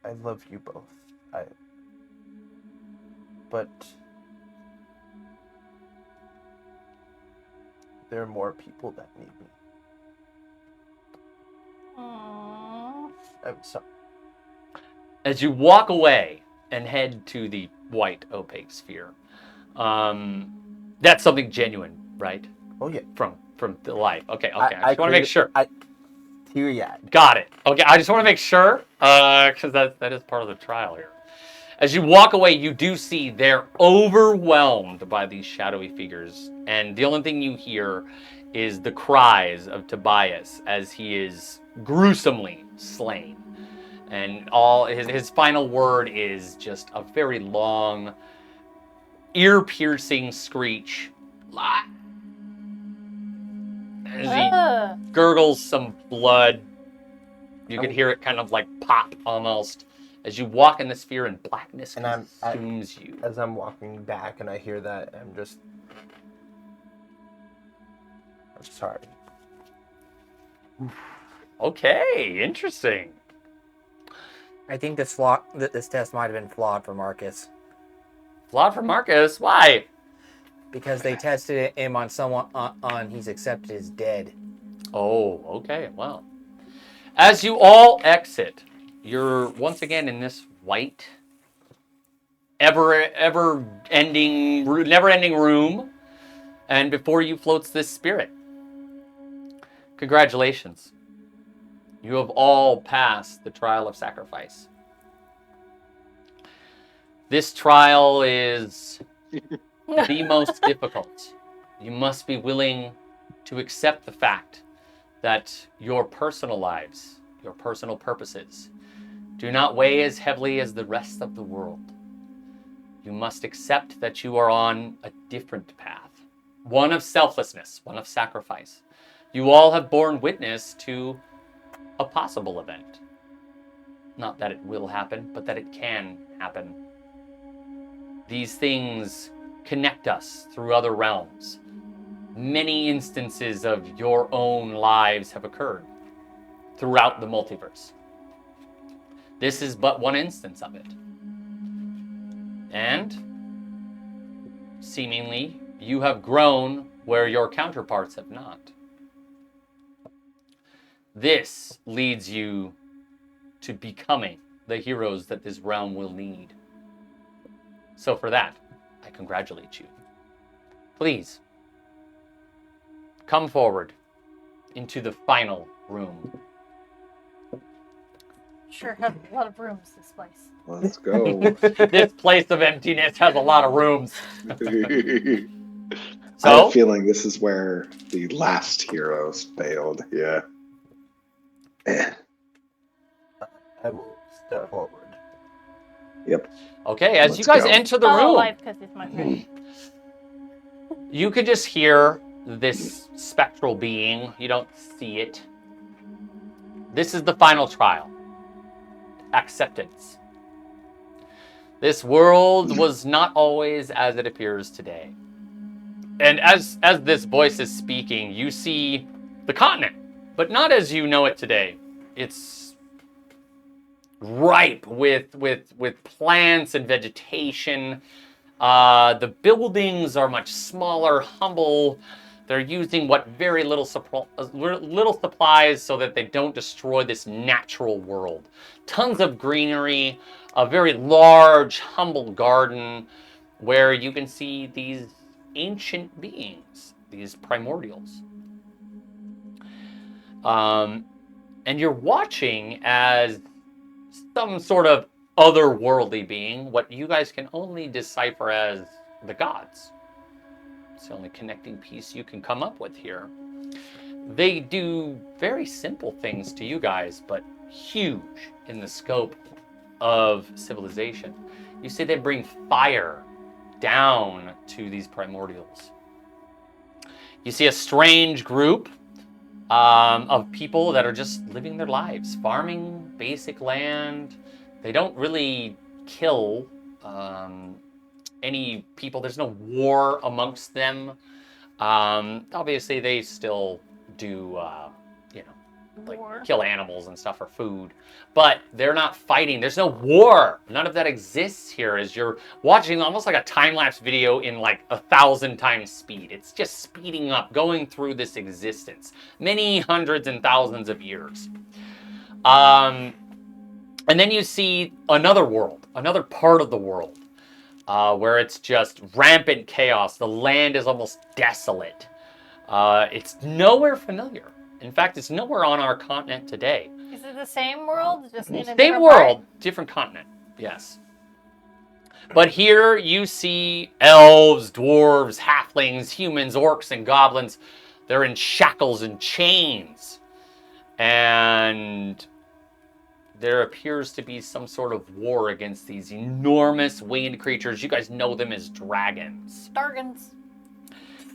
I love you both. But there are more people that need me. Aww. I'm sorry. As you walk away and head to the white opaque sphere, that's something genuine, right? Oh yeah. From the life. Okay. I just want to make sure. Teary-eyed. Got it. Okay, I just want to make sure, because that is part of the trial here. As you walk away, you do see they're overwhelmed by these shadowy figures, and the only thing you hear is the cries of Tobias as he is gruesomely slain. And all his final word is just a very long, ear-piercing screech. As he gurgles some blood. You can hear it kind of like pop almost as you walk in the sphere and blackness consumes you. As I'm walking back and I hear that, I'm sorry. Okay, interesting. I think this test might have been flawed for Marcus. Flawed for Marcus? Why? Because they tested him on someone on he's accepted as dead. Oh, okay, well. As you all exit, you're once again in this white, never-ending room, and before you floats this spirit. Congratulations. You have all passed the trial of sacrifice. This trial is the most difficult. You must be willing to accept the fact that your personal lives, your personal purposes, do not weigh as heavily as the rest of the world. You must accept that you are on a different path, one of selflessness, one of sacrifice. You all have borne witness to a possible event. Not that it will happen, but that it can happen. These things connect us through other realms. Many instances of your own lives have occurred throughout the multiverse. This is but one instance of it. And seemingly, you have grown where your counterparts have not. This leads you to becoming the heroes that this realm will need. So for that, I congratulate you. Please, come forward into the final room. Sure have a lot of rooms, this place. Let's go. This place of emptiness has a lot of rooms. I have So, a feeling this is where the last heroes failed. Yeah. I will step forward. Yep. okay, as you Let's guys go. enter the Oh, room, life, because it's my friend. you can just hear this spectral being. You don't see it. This is the final trial. Acceptance. This world was not always as it appears today. And as this voice is speaking, you see the continent, but not as you know it today. It's ripe with plants and vegetation. The buildings are much smaller, humble. They're using what very little supplies so that they don't destroy this natural world. Tons of greenery, a very large, humble garden where you can see these ancient beings, these primordials. And you're watching as some sort of otherworldly being, what you guys can only decipher as the gods. It's the only connecting piece you can come up with here. They do very simple things to you guys, but huge in the scope of civilization. You see they bring fire down to these primordials. You see a strange group of people that are just living their lives, farming basic land. They don't really kill any people. There's no war amongst them. Obviously, they still do, like War. kill animals and stuff for food, but they're not fighting. There's no war. None of that exists here. As you're watching, almost like a time-lapse video in like 1,000 times speed. It's just speeding up, going through this existence, many hundreds and thousands of years. And then you see another world, another part of the world, where it's just rampant chaos. The land is almost desolate. It's nowhere familiar. In fact, it's nowhere on our continent today. Is it the same world, just in a Same different world, part? different continent, yes. But here you see elves, dwarves, halflings, humans, orcs, and goblins. They're in shackles and chains. And there appears to be some sort of war against these enormous winged creatures. You guys know them as dragons. Dargans.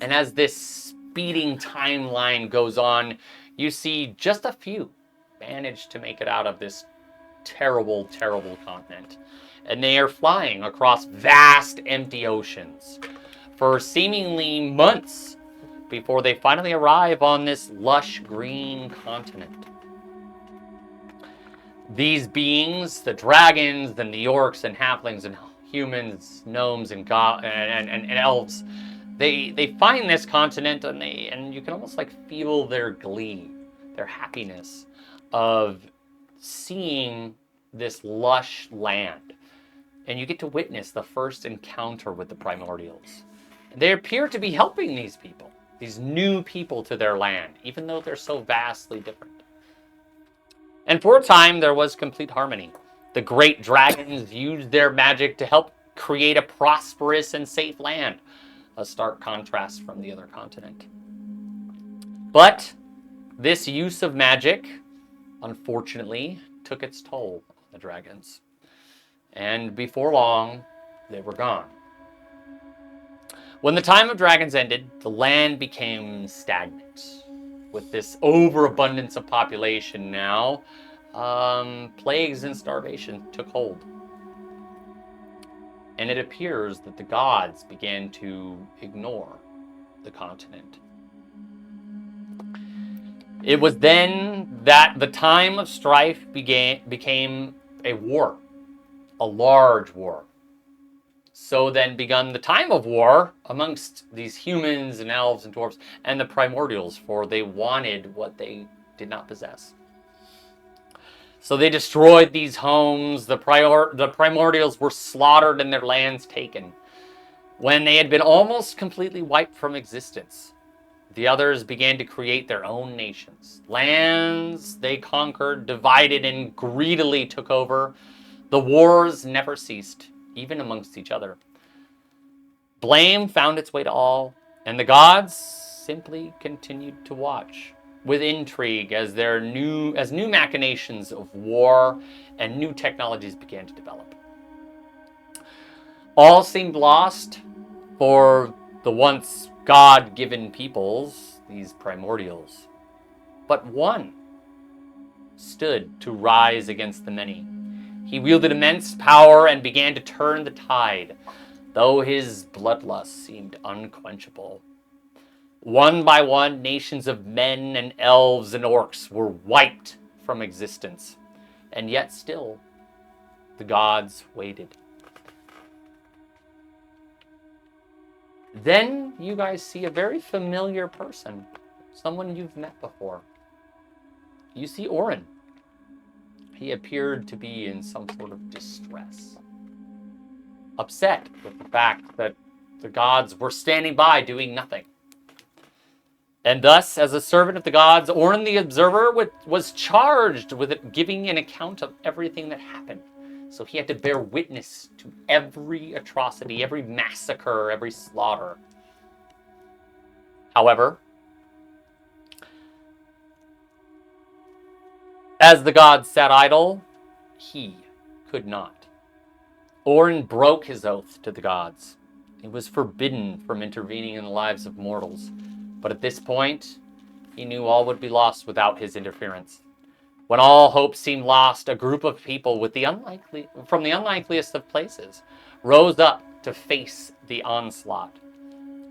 And as this speeding timeline goes on, you see just a few manage to make it out of this terrible, terrible continent. And they are flying across vast, empty oceans for seemingly months before they finally arrive on this lush green continent. These beings, the dragons, and the orcs, and halflings, and humans, gnomes, and elves, they find this continent, and you can almost like feel their glee, their happiness of seeing this lush land. And you get to witness the first encounter with the primordials. They appear to be helping these people, these new people to their land, even though they're so vastly different. And for a time, there was complete harmony. The great dragons used their magic to help create a prosperous and safe land, a stark contrast from the other continent. But this use of magic, unfortunately, took its toll on the dragons. And before long, they were gone. When the time of dragons ended, the land became stagnant. With this overabundance of population now, plagues and starvation took hold. And it appears that the gods began to ignore the continent. It was then that the time of strife became a war, a large war. So then begun the time of war amongst these humans and elves and dwarves and the primordials, for they wanted what they did not possess. So they destroyed these homes. The primordials were slaughtered and their lands taken. When they had been almost completely wiped from existence, the others began to create their own nations. Lands they conquered, divided, and greedily took over. The wars never ceased, even amongst each other. Blame found its way to all, and the gods simply continued to watch with intrigue as new machinations of war and new technologies began to develop. All seemed lost for the once God-given peoples, these primordials. But one stood to rise against the many. He wielded immense power and began to turn the tide, though his bloodlust seemed unquenchable. One by one, nations of men and elves and orcs were wiped from existence, and yet still, the gods waited. Then you guys see a very familiar person, someone you've met before. You see Orin. He appeared to be in some sort of distress, upset with the fact that the gods were standing by doing nothing. And thus, as a servant of the gods, Orin the Observer was charged with giving an account of everything that happened. So he had to bear witness to every atrocity, every massacre, every slaughter. However, as the gods sat idle, he could not. Orin broke his oath to the gods. He was forbidden from intervening in the lives of mortals. But at this point, he knew all would be lost without his interference. When all hope seemed lost, a group of people from the unlikeliest of places rose up to face the onslaught.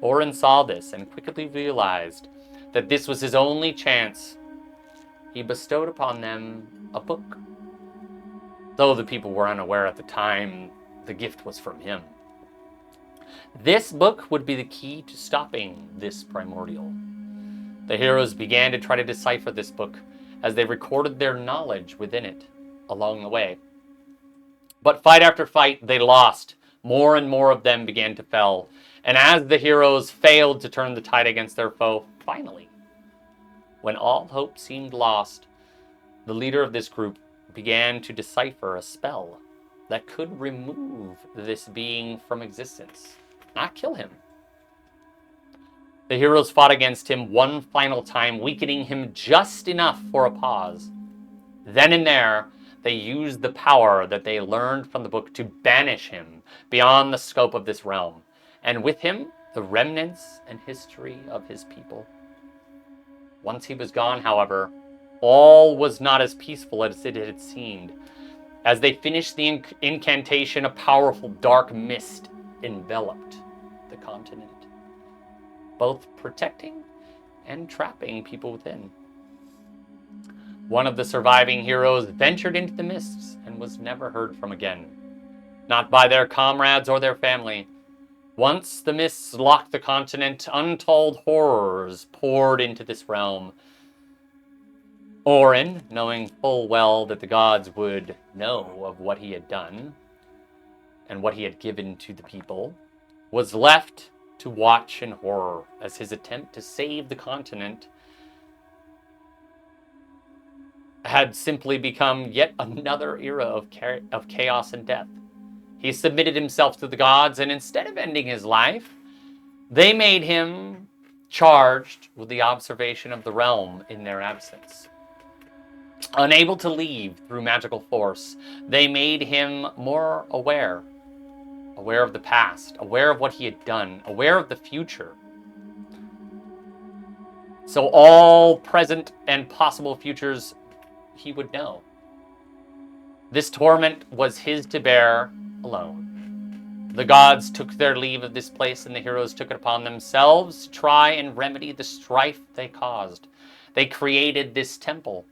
Orin saw this and quickly realized that this was his only chance. He bestowed upon them a book. Though the people were unaware at the time, the gift was from him. This book would be the key to stopping this primordial. The heroes began to try to decipher this book as they recorded their knowledge within it along the way. But fight after fight, they lost. More and more of them began to fail. And as the heroes failed to turn the tide against their foe, finally, when all hope seemed lost, the leader of this group began to decipher a spell that could remove this being from existence, not kill him. The heroes fought against him one final time, weakening him just enough for a pause. Then and there, they used the power that they learned from the book to banish him beyond the scope of this realm, and with him, the remnants and history of his people. Once he was gone, however, all was not as peaceful as it had seemed. As they finished the incantation, a powerful dark mist enveloped the continent, both protecting and trapping people within. One of the surviving heroes ventured into the mists and was never heard from again, not by their comrades or their family. Once the mists locked the continent, untold horrors poured into this realm. Orin, knowing full well that the gods would know of what he had done and what he had given to the people, was left to watch in horror as his attempt to save the continent had simply become yet another era of chaos and death. He submitted himself to the gods, and instead of ending his life, they made him charged with the observation of the realm in their absence. Unable to leave through magical force, they made him more aware of the past, aware of what he had done, aware of the future. So all present and possible futures he would know. This torment was his to bear alone. The gods took their leave of this place, and the heroes took it upon themselves to try and remedy the strife they caused. They created this temple,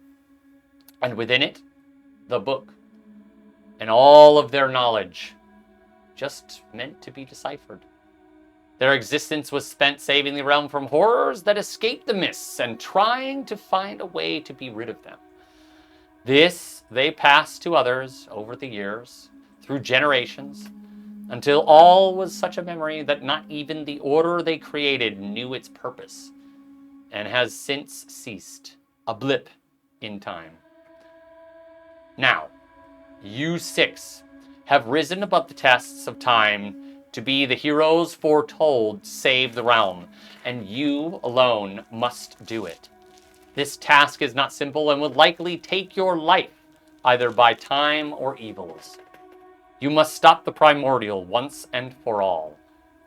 and within it, the book, and all of their knowledge, just meant to be deciphered. Their existence was spent saving the realm from horrors that escaped the mists and trying to find a way to be rid of them. This they passed to others over the years, through generations, until all was such a memory that not even the order they created knew its purpose, and has since ceased, a blip in time. Now, you six have risen above the tests of time to be the heroes foretold to save the realm, and you alone must do it. This task is not simple and would likely take your life, either by time or evils. You must stop the primordial once and for all.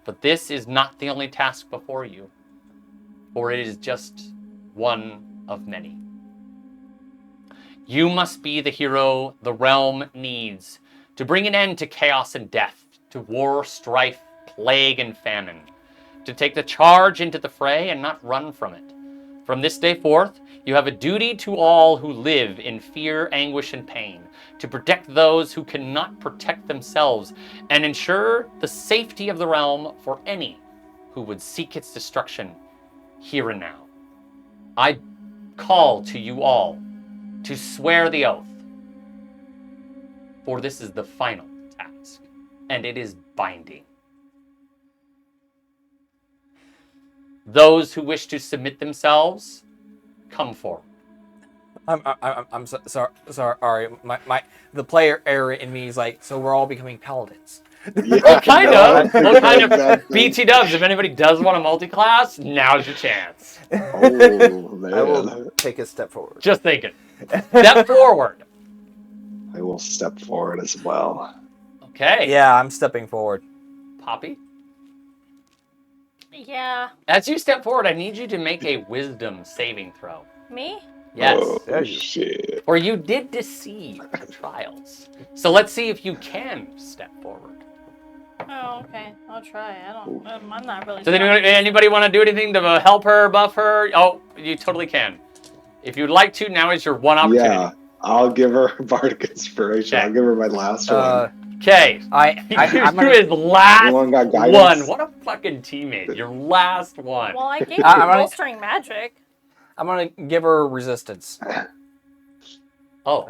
But this is not the only task before you, for it is just one of many. You must be the hero the realm needs to bring an end to chaos and death, to war, strife, plague, and famine, to take the charge into the fray and not run from it. From this day forth, you have a duty to all who live in fear, anguish, and pain, to protect those who cannot protect themselves, and ensure the safety of the realm for any who would seek its destruction here and now. I call to you all to swear the oath, for this is the final task, and it is binding. Those who wish to submit themselves, come forward. I'm sorry. My the player error in me is like, so we're all becoming paladins. Well, kind of. Well, kind of. Exactly. BT dubs. If anybody does want a multi-class, now's your chance. Oh, man. I will take a step forward. Just thinking. Step forward. I will step forward as well. Okay. Yeah, I'm stepping forward. Poppy. Yeah. As you step forward, I need you to make a wisdom saving throw. Me? Yes. Oh, shit. Or you did deceive the trials. So let's see if you can step forward. Oh, okay. I'll try. I'm not really. Does anybody want to do anything to help her, buff her? Oh, you totally can. If you'd like to, now is your one opportunity. Yeah, I'll give her Bardic Inspiration. Okay. I'll give her my last one. Okay. I'm You his last Anyone got guidance? one. What a fucking teammate. Your last one. Well, I gave you I'm gonna- bolstering magic. gonna give her resistance. Oh.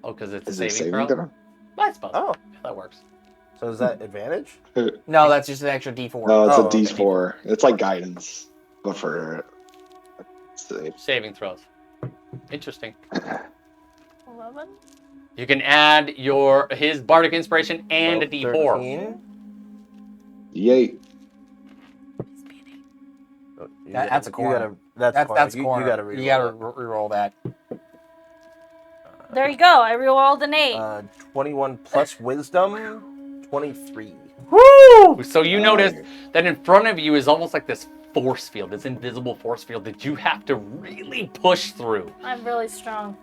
Oh, because it's Is a it saving saving throw? throw? I suppose. Oh, That works. so is that advantage? No, that's just an extra D4. No, it's Oh, a okay. D4. It's like guidance, but for save. Saving throws. Interesting. 11. You can add his bardic inspiration and a 12, D4. 13. Yay! Oh, That's a corner. That's That's corner. corner. You gotta reroll. You gotta re-roll that. There you go. I rerolled an 8. 21 plus wisdom, 23. Woo! So you notice Nice. that in front of you is almost like this force field, this invisible force field that you have to really push through. I'm really strong.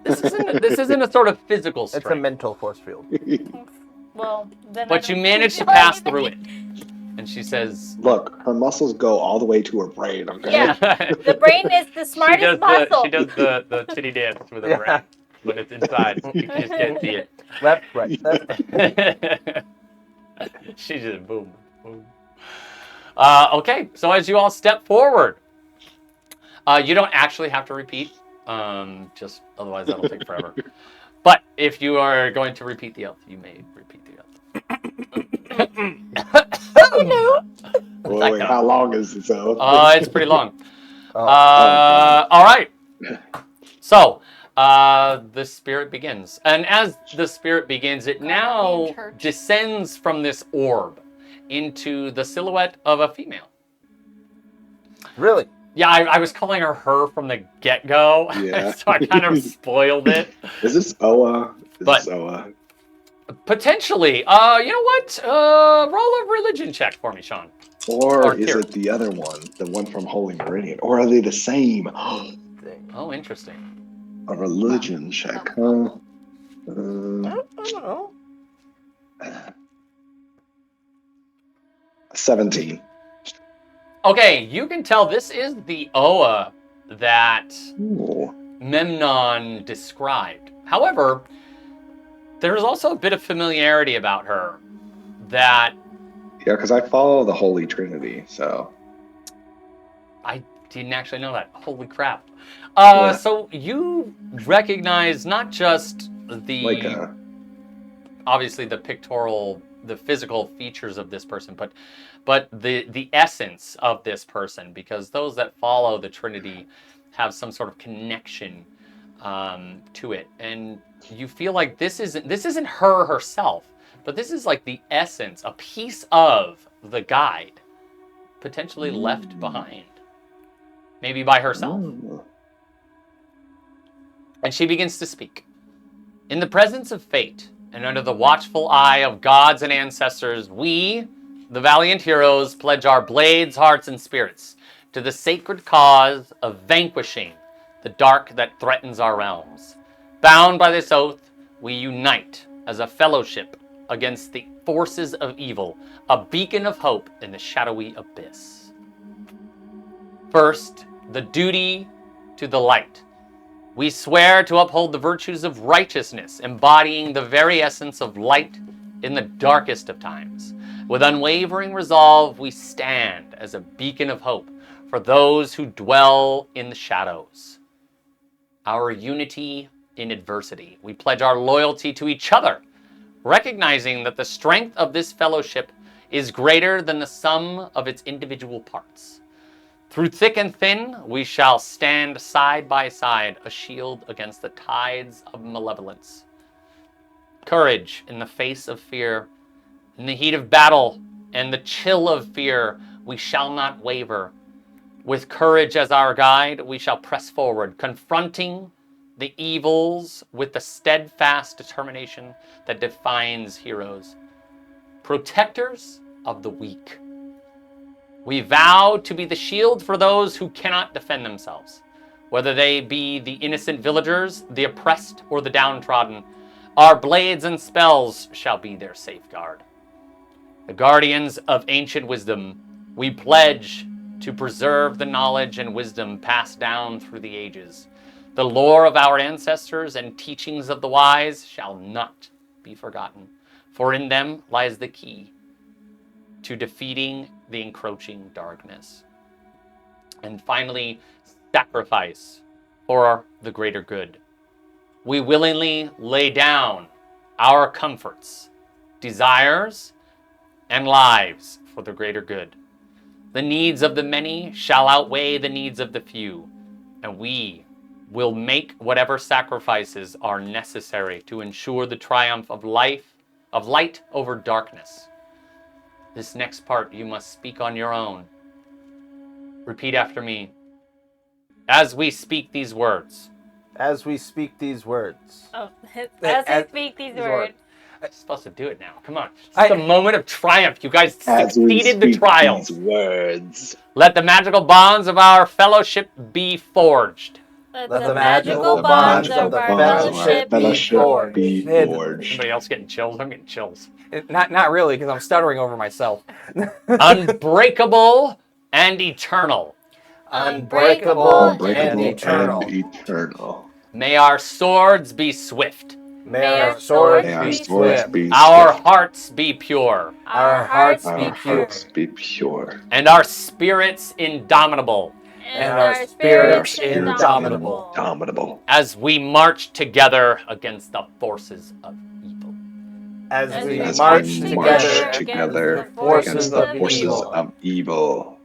This isn't a sort of physical strength. It's a mental force field. Well, then. But you managed to pass through it. And she says, Look, her muscles go all the way to her brain. Okay. Yeah. The brain is the smartest muscle. She does the titty dance with her brain when it's inside. You just can't see it. Left, right, left. She just boom, boom. Okay, so as you all step forward, you don't actually have to repeat. Just otherwise that'll take forever. But if you are going to repeat the oath, you may repeat the oath. Wait, how long is this oath? It's pretty long. Oh, All right. So, the spirit begins. And as the spirit begins, it now in church. descends from this orb into the silhouette of a female. really? Yeah, I was calling her from the get-go, Yeah. so I kind of spoiled it. Is this Oa? But- This Oa? Potentially. You know what? Roll a religion check for me, Sean. Or is Kira. it the other one, the one from Holy Meridian? Or are they the same? Dang. Oh, interesting. A religion check, huh? I don't know. 17. Okay, you can tell this is the Oa that Ooh. Memnon described. However, there's also a bit of familiarity about her that Yeah, because I follow the Holy Trinity, so. I didn't actually know that. Holy crap. Yeah. So you recognize not just the Like, obviously the pictorial, the physical features of this person, but the essence of this person, because those that follow the Trinity have some sort of connection to it, and you feel like this isn't her herself, but this is like the essence, a piece of the guide, potentially left behind, maybe by herself. ooh. And she begins to speak. In the presence of fate, and under the watchful eye of gods and ancestors, we, the valiant heroes, pledge our blades, hearts, and spirits to the sacred cause of vanquishing the dark that threatens our realms. Bound by this oath, we unite as a fellowship against the forces of evil, a beacon of hope in the shadowy abyss. First, the duty to the light. We swear to uphold the virtues of righteousness, embodying the very essence of light in the darkest of times. With unwavering resolve, we stand as a beacon of hope for those who dwell in the shadows. Our unity in adversity. We pledge our loyalty to each other, recognizing that the strength of this fellowship is greater than the sum of its individual parts. Through thick and thin, we shall stand side by side, a shield against the tides of malevolence. Courage in the face of fear. In the heat of battle and the chill of fear, we shall not waver. With courage as our guide, we shall press forward, confronting the evils with the steadfast determination that defines heroes. Protectors of the weak. We vow to be the shield for those who cannot defend themselves, whether they be the innocent villagers, the oppressed, or the downtrodden. Our blades and spells shall be their safeguard. The guardians of ancient wisdom, we pledge to preserve the knowledge and wisdom passed down through the ages. The lore of our ancestors and teachings of the wise shall not be forgotten, for in them lies the key to defeating the encroaching darkness. And finally, sacrifice for the greater good. We willingly lay down our comforts, desires, and lives for the greater good. The needs of the many shall outweigh the needs of the few, and we will make whatever sacrifices are necessary to ensure the triumph of light over darkness. This next part you must speak on your own. Repeat after me. As we speak these words. As we speak these words. Oh, as we speak these words. I'm supposed to do it now. Come on. It's the moment of triumph. You guys succeeded the trial. These words. Let the magical bonds of our fellowship be forged. Let the magical bonds of our fellowship be forged. Anybody else getting chills? I'm getting chills. Not really, because I'm stuttering over myself. Unbreakable and eternal. Unbreakable and Unbreakable eternal. and eternal. May our swords be swift. May our swords May our be swords swift. be Our swift. hearts be pure. Our hearts Our be pure. hearts be pure. And our spirits indomitable. And our our spirits spirits indomitable. Indomitable. As we march together against the forces of evil. As we As march we together together against the forces against of the forces evil. of evil.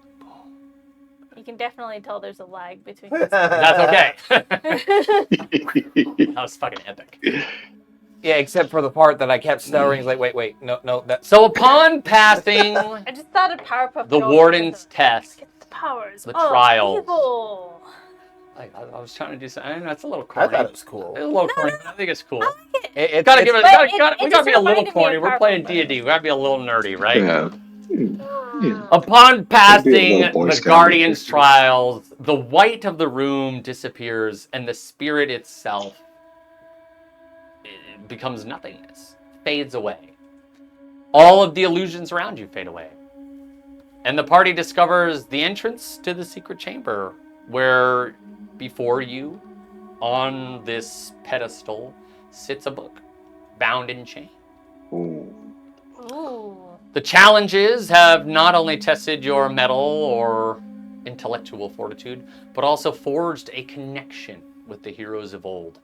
You can definitely tell there's a lag between. That's okay. That was fucking epic. Yeah, except for the part that I kept stuttering. It's like, wait, no, that's... So upon passing I just thought of Powerpuff the Girls warden's because of test, the powers the of trials. evil. I was trying to do something. That's a little I corny. thought it was cool. It's a little corny, but I think it's cool. It's Gotta give it. But We it gotta just be a little reminded me corny. of We're playing Powerpuff D&D. We gotta be a little nerdy, right? Yeah. Yeah. Upon passing little Boy the Scout Guardian's with you. trials, the white of the room disappears, and the spirit itself becomes nothingness, fades away. All of the illusions around you fade away. And the party discovers the entrance to the secret chamber, where before you, on this pedestal, sits a book, bound in chain. Ooh. Ooh. The challenges have not only tested your mettle or intellectual fortitude, but also forged a connection with the heroes of old,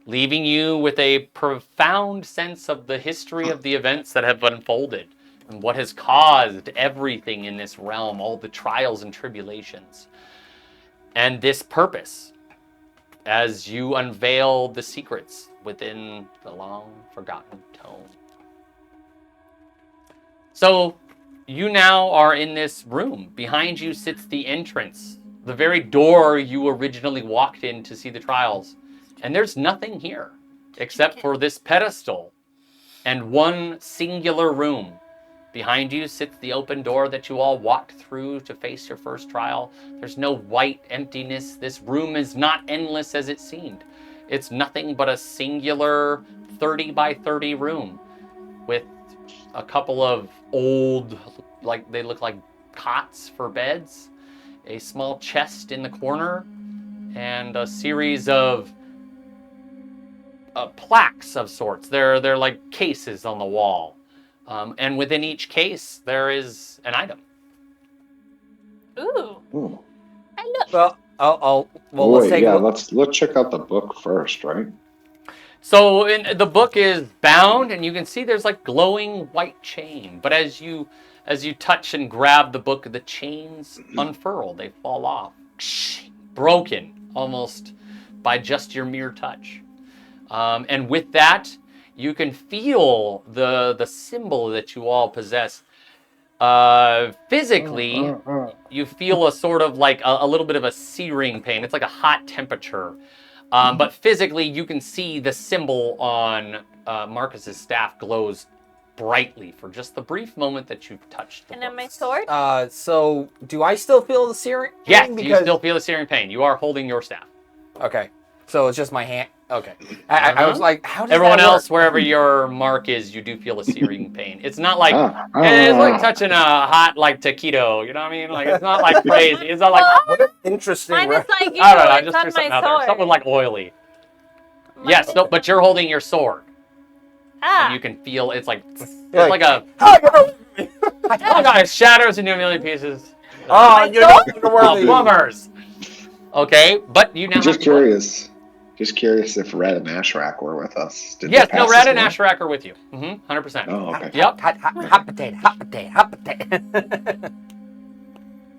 leaving you with a profound sense of the history of the events that have unfolded and what has caused everything in this realm, all the trials and tribulations. And this purpose, as you unveil the secrets within the long forgotten tome. So you now are in this room. Behind you sits the entrance, the very door you originally walked in to see the trials. And there's nothing here except for this pedestal and one singular room. Behind you sits the open door that you all walked through to face your first trial. There's no white emptiness. This room is not endless as it seemed. It's nothing but a singular 30 by 30 room with a couple of old, like they look like cots for beds, a small chest in the corner, and a series of plaques of sorts. They're like cases on the wall And within each case, there is an item. Ooh. Ooh. I look. Well, Oh, let's wait, take yeah, a look. let's check out the book first, right? So the book is bound, and you can see there's like glowing white chain. But as you touch and grab the book, the chains unfurl. They fall off, broken almost by just your mere touch. And with that, you can feel the symbol that you all possess. Physically, you feel a sort of like a little bit of a searing pain. It's like a hot temperature. But physically, you can see the symbol on Marcus's staff glows brightly for just the brief moment that you've touched the And then book. my sword. So do I still feel the searing? Yes, pain? you still feel the searing pain. You are holding your staff. Okay. So it's just my hand. Okay. I was like, how does Everyone that else, work? wherever your mark is, you do feel a searing pain. It's not like Ah, it's like ah. touching a hot like taquito. You know what I mean? Like it's not like crazy. It's not like Well, What an interesting. mine is like you I don't know. know, I it's just on threw something my out there. sword. Something like oily. Mine Yes, is- no, but you're holding your sword, Ah. and you can feel it's like You're like a Oh, oh god, it shatters into a million pieces. Oh, you're no longer Oh, worthy. bummers. Okay, but you now Just have the book. curious. Just curious if Red and Ashrak were with us. Did Yes, they no, pass Rad as and well? Ashrak are with you. 100%. Oh, okay. Yep. hot potato, hot potato, hot potato.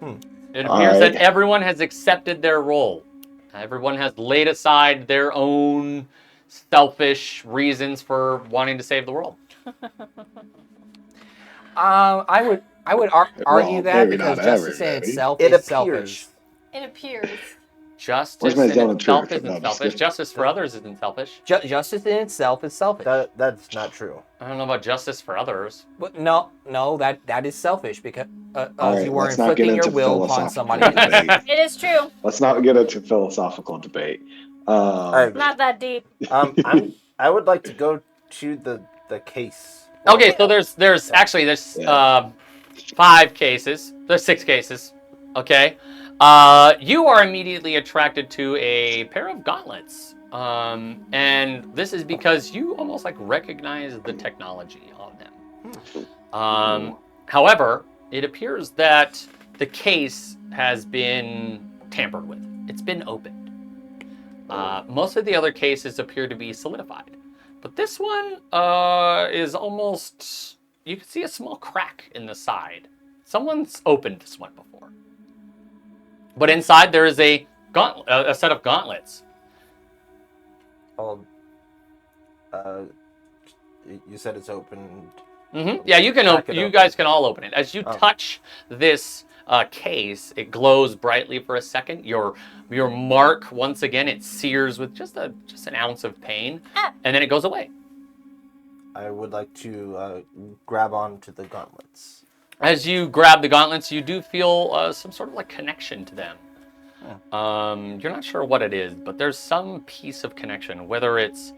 It appears Alright. that everyone has accepted their role. Everyone has laid aside their own selfish reasons for wanting to save the world. I would argue Well, that maybe because not justice in everybody. itself It is appears. selfish. It appears. Justice Where's my in Zealot itself Truth? No, isn't I'm just selfish. kidding. Justice for others isn't selfish. Justice in itself is selfish. That's not true. I don't know about justice for others. But no, that is selfish because All you right, are let's not get inflicting your into will upon philosophical somebody else. debate. It is true. Let's not get into philosophical debate. I agree. Not that deep. I would like to go to the case. Okay, so there's actually Yeah. 5 cases. There's 6 cases. Okay. You are immediately attracted to a pair of gauntlets. And this is because you almost like recognize the technology on them. However, it appears that the case has been tampered with. It's been opened. Most of the other cases appear to be solidified. But this one is almost... You can see a small crack in the side. Someone's opened this one before. But inside there is a set of gauntlets. Called. You said it's open. Yeah, you can. Crack it You open. guys can all open it. As you Oh. touch this case, it glows brightly for a second. Your mark, once again, it sears with just an ounce of pain, and then it goes away. I would like to grab onto the gauntlets. As you grab the gauntlets, you do feel some sort of like connection to them. You're not sure what it is, but there's some piece of connection, whether it's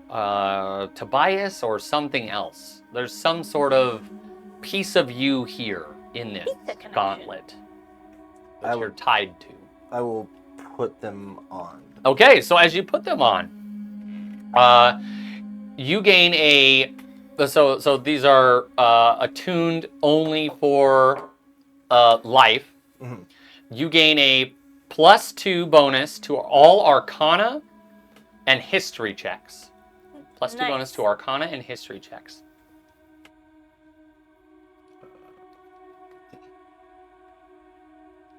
Tobias or something else. There's some sort of piece of you here in this connection. gauntlet that you're tied to. I will put them on. Okay, so as you put them on, you gain a... So these are attuned only for life. Mhm. You gain a +2 bonus to all Arcana and History checks. +2 Nice. bonus to Arcana and History checks.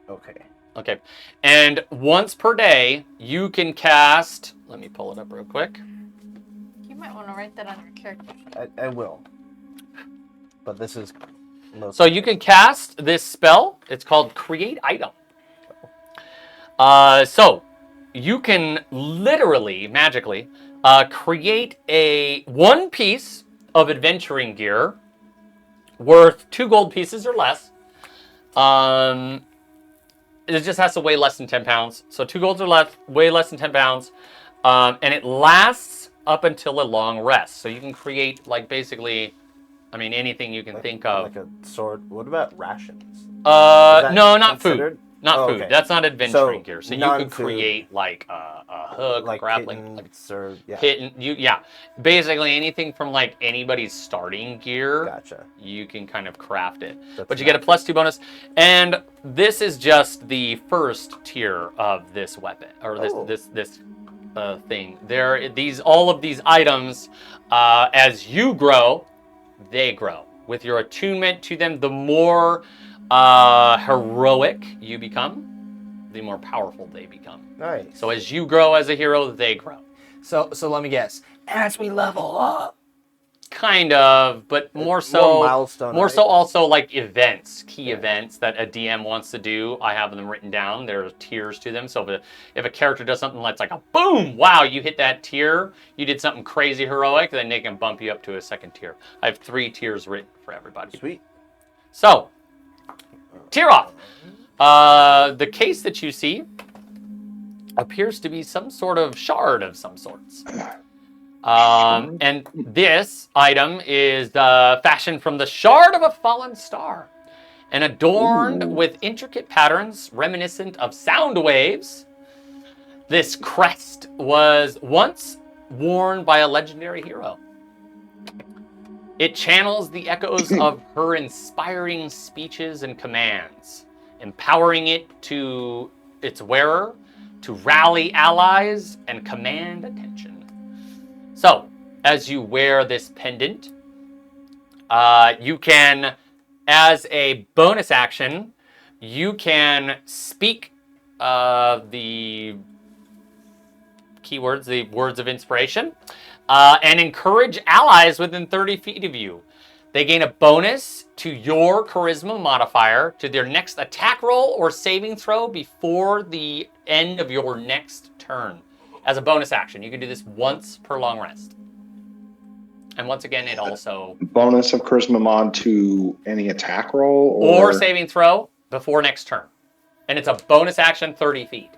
Okay. Okay. And once per day, you can cast... Let me pull it up real quick. You might want to write that on your character sheet. I will. But this is. So you can cast this spell. It's called Create Item. So you can literally, magically, create one piece of adventuring gear worth 2 gold pieces or less. It just has to weigh less than 10 pounds. So 2 golds or less, weigh less than 10 pounds. And it lasts up until a long rest. So you can create, like, basically, anything you can think of. Like a sword. What about rations? No, not food. Considered? Not Oh, food. okay. That's not adventuring So, gear. So you non-food. could create like a hook, Like grappling, kittens or yeah. yeah. Basically anything from like anybody's starting gear. Gotcha. You can kind of craft it. That's But you get a +2 bonus. And this is just the first tier of this weapon or this thing. All of these items, as you grow, they grow. With your attunement to them, the more heroic you become, the more powerful they become. Nice. So as you grow as a hero, they grow. So let me guess. As we level up. Kind of, but more so. More milestone. More right? so also like events, key events that a DM wants to do. I have them written down. There's tiers to them. So if a character does something that's like a boom, wow, you hit that tier, you did something crazy heroic, then they can bump you up to a second tier. I have 3 tiers written for everybody. Sweet. So, tier off. The case that you see appears to be some sort of shard of some sorts. And this item is fashioned from the shard of a fallen star and adorned with intricate patterns reminiscent of sound waves. This crest was once worn by a legendary hero. It channels the echoes of her inspiring speeches and commands, empowering its wearer to rally allies and command attention. So, as you wear this pendant, you can, as a bonus action, you can speak the keywords, the words of inspiration, and encourage allies within 30 feet of you. They gain a bonus to your charisma modifier to their next attack roll or saving throw before the end of your next turn. As a bonus action, you can do this once per long rest. And once again, it also... Bonus of charisma mod to any attack roll? Or saving throw before next turn. And it's a bonus action 30 feet.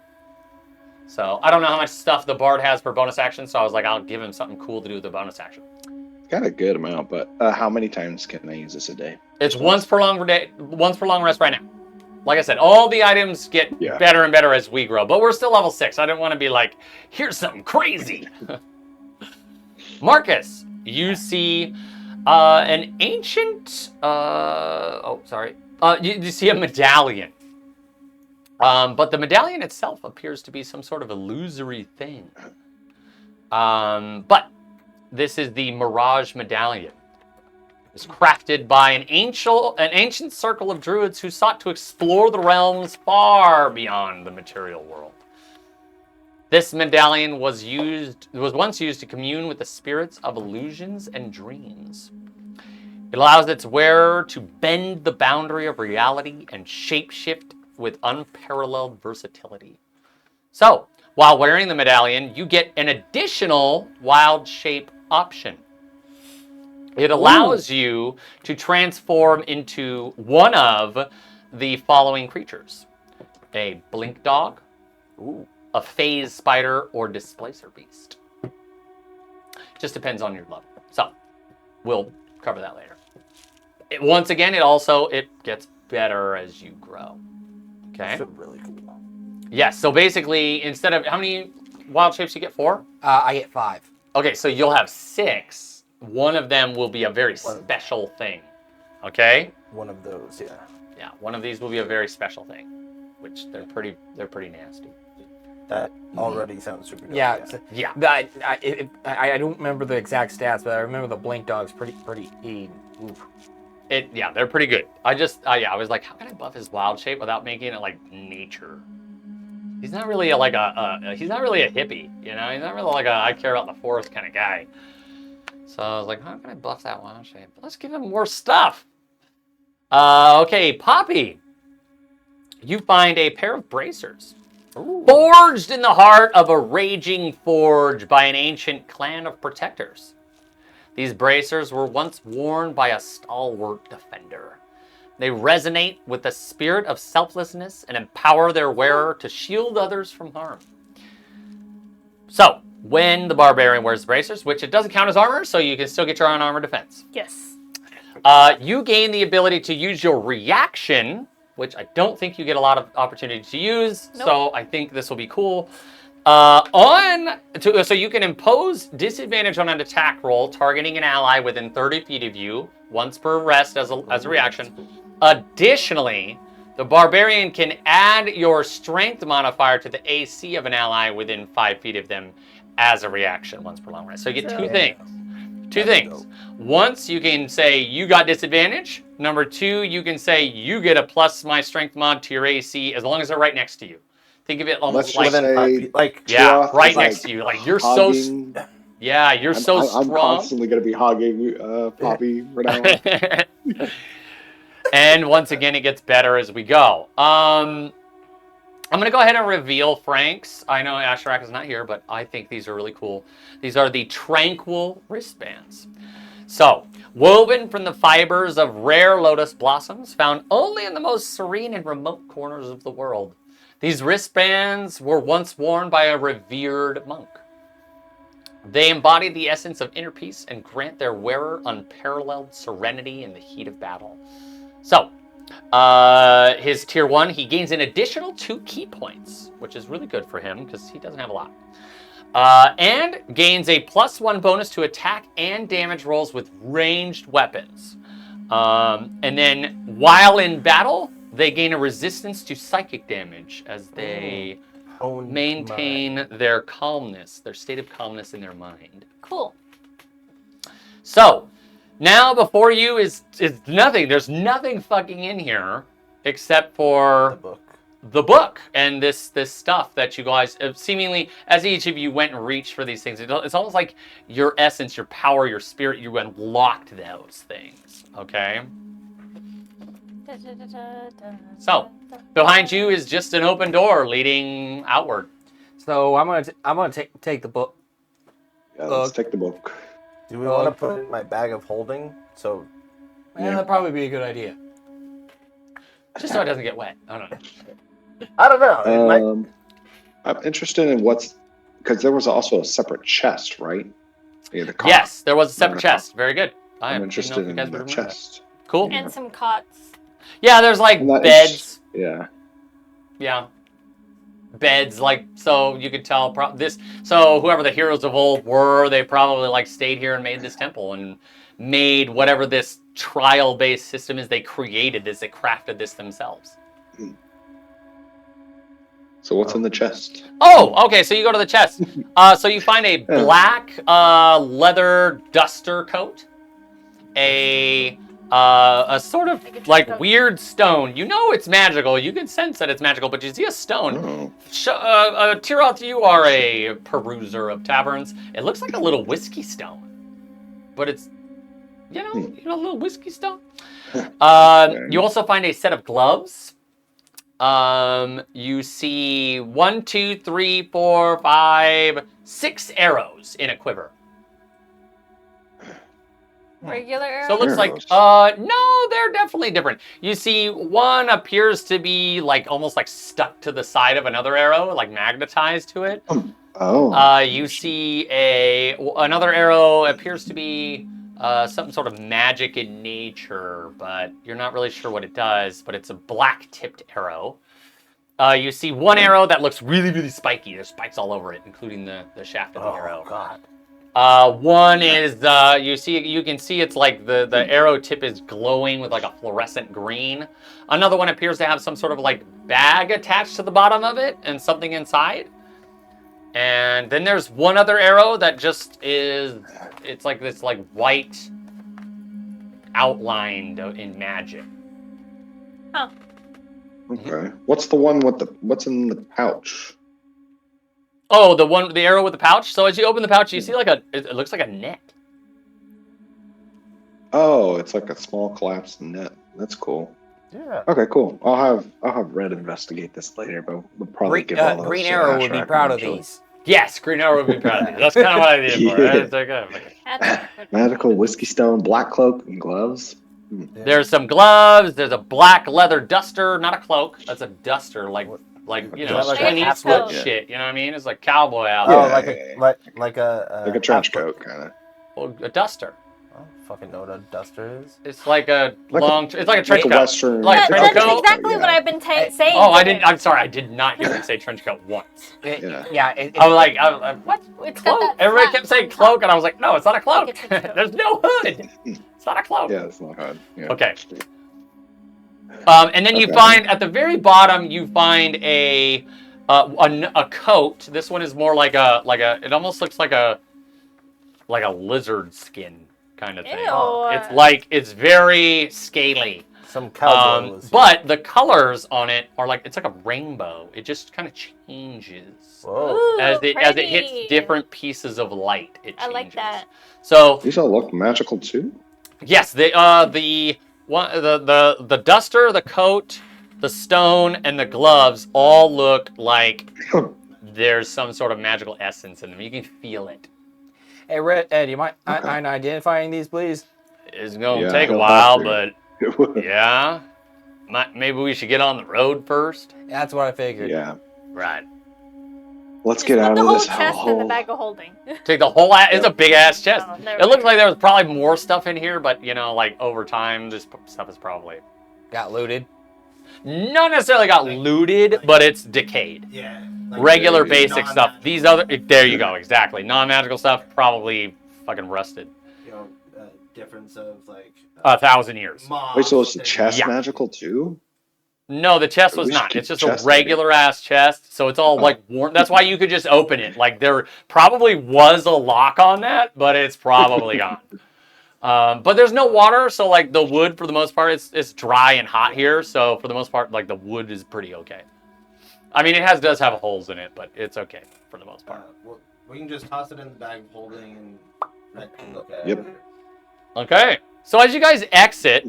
So I don't know how much stuff the bard has for bonus action, so I was like, I'll give him something cool to do with the bonus action. Got a good amount, but how many times can I use this a day? It's once per long rest right now. Like I said, all the items get better and better as we grow, but we're still level 6. I didn't want to be like, here's something crazy. Marcus, you see an ancient... you see a medallion. But the medallion itself appears to be some sort of illusory thing. But this is the Mirage Medallion. It's crafted by an ancient circle of druids who sought to explore the realms far beyond the material world. This medallion was once used to commune with the spirits of illusions and dreams. It allows its wearer to bend the boundary of reality and shapeshift with unparalleled versatility. So, while wearing the medallion, you get an additional wild shape option. It allows you to transform into one of the following creatures: a blink dog, a phase spider, or displacer beast. Just depends on your level. So, we'll cover that later. Once again, it gets better as you grow. Okay. That's really cool. Yes, so basically, instead of, how many wild shapes you get? 4? I get 5. Okay, so you'll have 6. One of them will be a very special thing. Okay? One of those, yeah. Yeah, one of these will be a very special thing, which they're pretty nasty. That already sounds super dope. Yeah. Yeah. I don't remember the exact stats, but I remember the blink dog's pretty. Oof. They're pretty good. I was like, how can I buff his wild shape without making it like nature? He's not really he's not really a hippie, you know? He's not really like I care about the forest kind of guy. So I was like, how can I buff that wild shape? Let's give him more stuff. Okay, Poppy. You find a pair of bracers. Ooh. Forged in the heart of a raging forge by an ancient clan of protectors. These bracers were once worn by a stalwart defender. They resonate with the spirit of selflessness and empower their wearer to shield others from harm. So, when the barbarian wears the bracers, which it doesn't count as armor, so you can still get your unarmored defense. Yes. You gain the ability to use your reaction which I don't think you get a lot of opportunity to use. Nope. So I think this will be cool. So you can impose disadvantage on an attack roll targeting an ally within 30 feet of you once per rest as a reaction. Additionally, the barbarian can add your strength modifier to the AC of an ally within 5 feet of them as a reaction once per long rest. So you get two things. Two That's things. dope. Once you can say you got disadvantage. Number two, you can say you get a plus my strength mod to your AC as long as they're right next to you. Think of it Let's almost just like, Within 5 say feet, like yeah, Tiroth right is, next to you. Like you're so, hugging. yeah, you're so I'm strong. constantly going to be hugging Poppy for now. And once again, it gets better as we go. I'm going to go ahead and reveal Frank's. I know Asherak is not here, but I think these are really cool. These are the Tranquil wristbands. So, woven from the fibers of rare lotus blossoms found only in the most serene and remote corners of the world. These wristbands were once worn by a revered monk. They embody the essence of inner peace and grant their wearer unparalleled serenity in the heat of battle. So, his tier 1, he gains an additional 2 key points, which is really good for him because he doesn't have a lot. And gains a +1 bonus to attack and damage rolls with ranged weapons. And then while in battle, they gain a resistance to psychic damage as they maintain their calmness, their state of calmness in their mind. Cool. So, now before you is nothing. There's nothing fucking in here except for the book and this stuff that you guys seemingly, as each of you went and reached for these things, it's almost like your essence, your power, your spirit, you unlocked those things. Okay. So behind you is just an open door leading outward. So I'm gonna take the book. Yeah, let's take the book. Do we want to put it in my bag of holding? So, Yeah, that'd probably be a good idea. Just so it doesn't get wet. I don't know. I don't know. I'm interested in because there was also a separate chest, right? Yeah, the cot. Yes, there was a separate chest. Very good. I'm interested in the chest. Cool. And some cots. Yeah, there's like beds. Yeah. Yeah. Beds, like, so you could tell so whoever the heroes of old were, they probably like stayed here and made this temple and made whatever this trial-based system is. They created this, they crafted this themselves. So what's in the chest? Oh, okay, so you go to the chest. So you find a black leather duster coat, a sort of like weird stone. You know it's magical. You can sense that it's magical, but you see a stone. Oh. Tiroth, you are a peruser of taverns. It looks like a little whiskey stone, but it's, you know, a little whiskey stone. You also find a set of gloves. You see 1, 2, 3, 4, 5, 6 arrows in a quiver. Regular arrows? So it looks like, no, they're definitely different. You see one appears to be like almost like stuck to the side of another arrow, like magnetized to it. Oh. You see another arrow appears to be some sort of magic in nature, but you're not really sure what it does, but it's a black-tipped arrow. You see one arrow that looks really, really spiky. There's spikes all over it, including the shaft of the arrow. Oh, God. One is, you can see it's like the arrow tip is glowing with like a fluorescent green. Another one appears to have some sort of like bag attached to the bottom of it and something inside. And then there's one other arrow that just it's like this like white outlined in magic. Huh. Okay. What's the one with what's in the pouch? Oh, the arrow with the pouch. So as you open the pouch, you see like it looks like a net. Oh, it's like a small collapsed net. That's cool. Yeah. Okay, cool. I'll have Red investigate this later, but we'll probably give all those Green to Arrow would be Asherak proud of eventually. these. Yes, Green Arrow would be proud of you. That's kind of what I did for. Yeah. It's okay. Magical whiskey stone, black cloak, and gloves. There's some gloves. There's a black leather duster, not a cloak. That's a duster, like you know, Like a Clint half Eastwood coat. shit. You know what I mean? It's like cowboy Oh, outfit. like a like a trench coat, kind of. Well, a duster. don't fucking know what a duster is. It's like a Like a- long. It's like a trench Like a coat. Western. Like a That, trench that's coat. exactly yeah. what I've been saying. Oh, I to didn't. him. I'm sorry. I did not hear him say trench coat once. Yeah. I was like, what? It's got Cloak? that Everybody flap kept saying on top. cloak, and I was like, no, it's not a Like cloak. a trench coat. There's no hood. It's not a cloak. Yeah, it's not hard. Yeah. Okay. And then you Okay. find at the very bottom, you find a coat. This one is more like a It almost looks like a lizard skin kind of thing. Ew. It's very scaly. Some cowboy was. But the colors on it are it's like a rainbow. It just kind of changes Whoa. Ooh, as it pretty. hits different pieces of light. It changes. I like that. So These all look magical too. yes, the duster, the coat, the stone, and the gloves all look like there's some sort of magical essence in them. You can feel it. Hey, Ed, do you mind Okay. identifying these, please? It's gonna Yeah, take a he'll while, have but yeah. Maybe we should get on the road first. That's what I figured. Yeah. Right. Let's Just get put out the of whole this chest in the hellhole. bag of holding. Take the whole it's a big ass chest. Oh, there It we looks go. like there was probably more stuff in here, but like over time, this stuff is probably Got looted. not necessarily got looted, but it's decayed. Yeah. Regular there you basic stuff. These other, there you go, exactly. Non-magical stuff probably fucking rusted. You know, difference of like 1,000 years. Wait, so is the chest Yeah. magical too? No, the chest was We should not. keep It's just the a chest regular ass chest, so it's all like worn. That's why you could just open it. Like there probably was a lock on that, but it's probably gone. But there's no water, so like the wood for the most part, it's dry and hot here. So for the most part, like the wood is pretty okay. I mean, it does have holes in it, but it's okay for the most part. We can just toss it in the bag of holding and Red can look at Yep. it. Okay. So as you guys exit,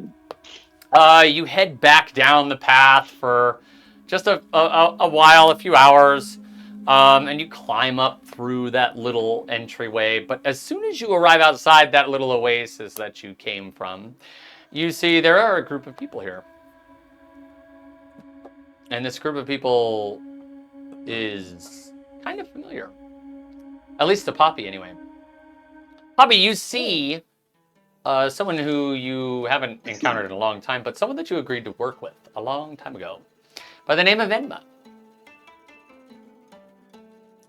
you head back down the path for just a while, a few hours, and you climb up through that little entryway. But as soon as you arrive outside that little oasis that you came from, you see there are a group of people here. And this group of people is kind of familiar. At least to Poppy, anyway. Poppy, you see someone who you haven't encountered in a long time, but someone that you agreed to work with a long time ago, by the name of Enma.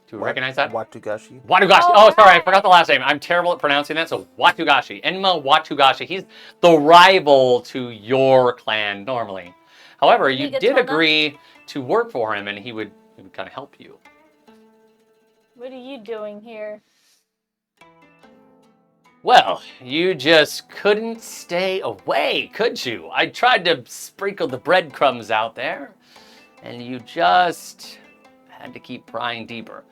Do you recognize that? Watugashi. Watugashi. Oh, Oh, sorry, I right. forgot the last name. I'm terrible at pronouncing that, so Watugashi. Enma Watugashi. He's the rival to your clan normally. However, you He gets did well done. agree to work for him, and he would kind of help you. What are you doing here? Well, you just couldn't stay away, could you? I tried to sprinkle the breadcrumbs out there, and you just had to keep prying deeper.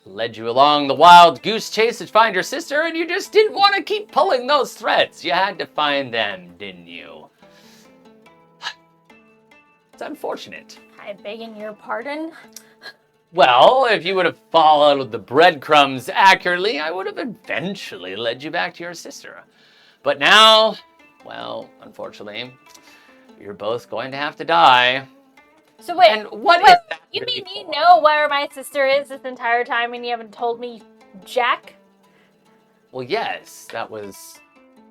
Led you along the wild goose chase to find your sister, and you just didn't want to keep pulling those threads. You had to find them, didn't you? It's unfortunate. I begging your pardon. Well, if you would have followed the breadcrumbs accurately, I would have eventually led you back to your sister. But now, well, unfortunately, you're both going to have to die. So wait, And what wait, is that you really mean you for? know where my sister is this entire time and you haven't told me Jack? Well, yes, that was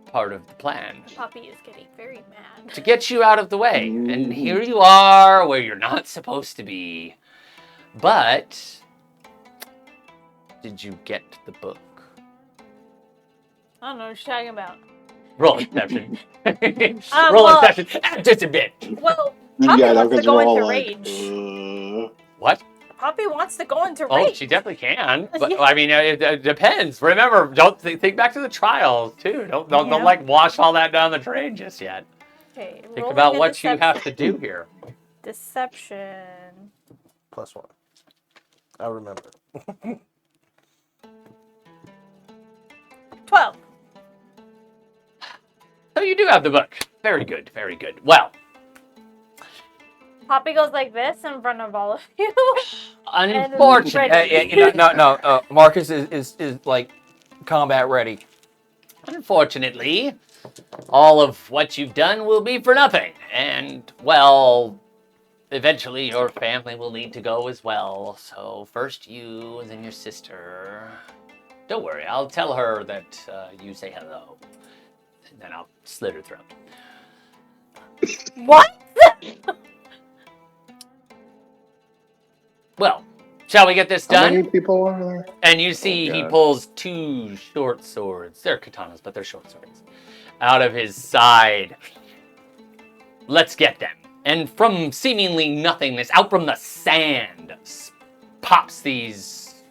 part of the plan. Poppy is getting very mad. To get you out of the way. And here you are where you're not supposed to be. But did you get the book? I don't know what you're talking about. Roll exception. Roll well- exception. Just a bit. Well, Poppy Yeah, wants to because go we're all into like, rage. What? Poppy wants to go into Oh, rage. she definitely can. But Yeah. I mean, it depends. Remember, don't think back to the trials too. Don't Yeah. like wash all that down the drain just yet. Okay, Think rolling about a what you have to deception. do here. Deception. +1. I remember. 12. So you do have the book. Very good. Very good. Well, Poppy goes like this in front of all of you. unfortunately, No. Marcus is like combat ready. unfortunately, all of what you've done will be for nothing. And, well, eventually your family will need to go as well. So first you and then your sister. Don't worry, I'll tell her that you say hello. and then I'll slit her throat. What? Well, shall we get this How done? many people are there? And you see he God. pulls 2 short swords. They're katanas, but they're short swords. Out of his side. Let's get them. And from seemingly nothingness, out from the sand, pops these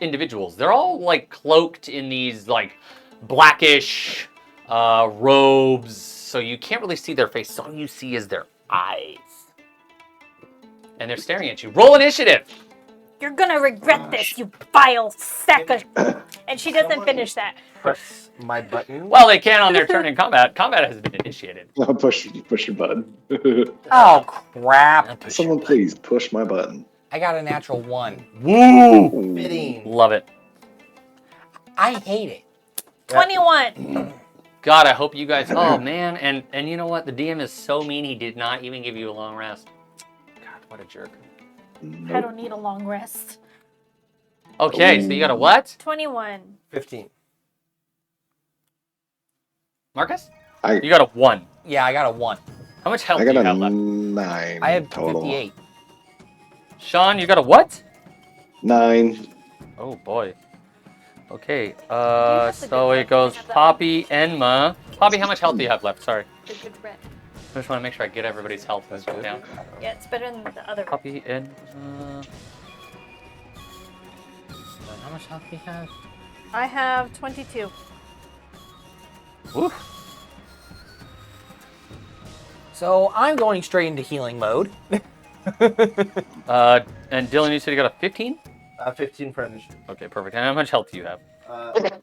individuals. They're all like cloaked in these like blackish robes, so you can't really see their face. All you see is their eyes. And they're staring at you. Roll initiative. You're gonna regret this, you vile sack of... And she doesn't finish that. Press my button. Well, they can on their turn in combat. Combat has been initiated. I'll push your button. Oh crap! Someone please push my button. I got a natural 1. Woo! Fitting. Love it. I hate it. 21. God, I hope you guys. Oh man, and you know what? The DM is so mean. He did not even give you a long rest. God, what a jerk. I don't need a long rest. Okay, so you got a what? 21. 15. Marcus? I You got a 1. Yeah, I got a 1. How much health I do got you a have left? 9. I have total. 58. Sean, you got a what? 9. Oh boy. Okay, have the so good it goes rest. I have that Poppy, Enma. Poppy, how much health do you have left? Sorry. The good red. I just want to make sure I get everybody's health down. Yeah, it's better than the other one. Poppy, Enma. How much health do you have? I have 22. Woo. So I'm going straight into healing mode. And Dylan, you said you got a 15? 15 for initiative. Okay, perfect. And how much health do you have?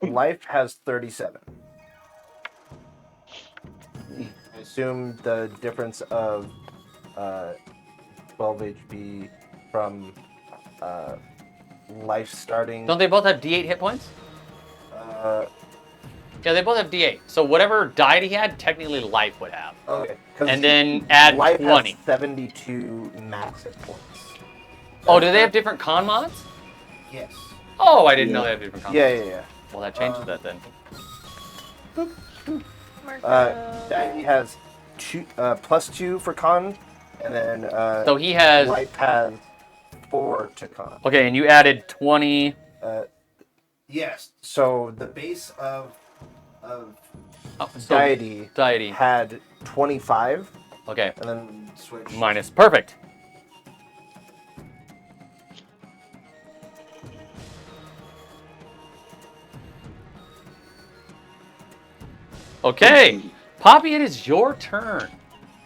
Life has 37. I assume the difference of 12 HP from life starting. Don't they both have D8 hit points? Uh, Yeah, they both have D8. So whatever died he had, technically life would have. okay. 'Cause And then add life 20. has 72 max hit points. Oh, do they have different con mods? Yes. Oh, I didn't know they have different con mods. Yeah. Well, that changes that then. He has +2 for con, and then So he has... life has 4 to con. Okay, and you added 20... Yes. So the base of Oh, so deity had 25, Okay, and then switch. minus. Perfect. Okay, Poppy, it is your turn.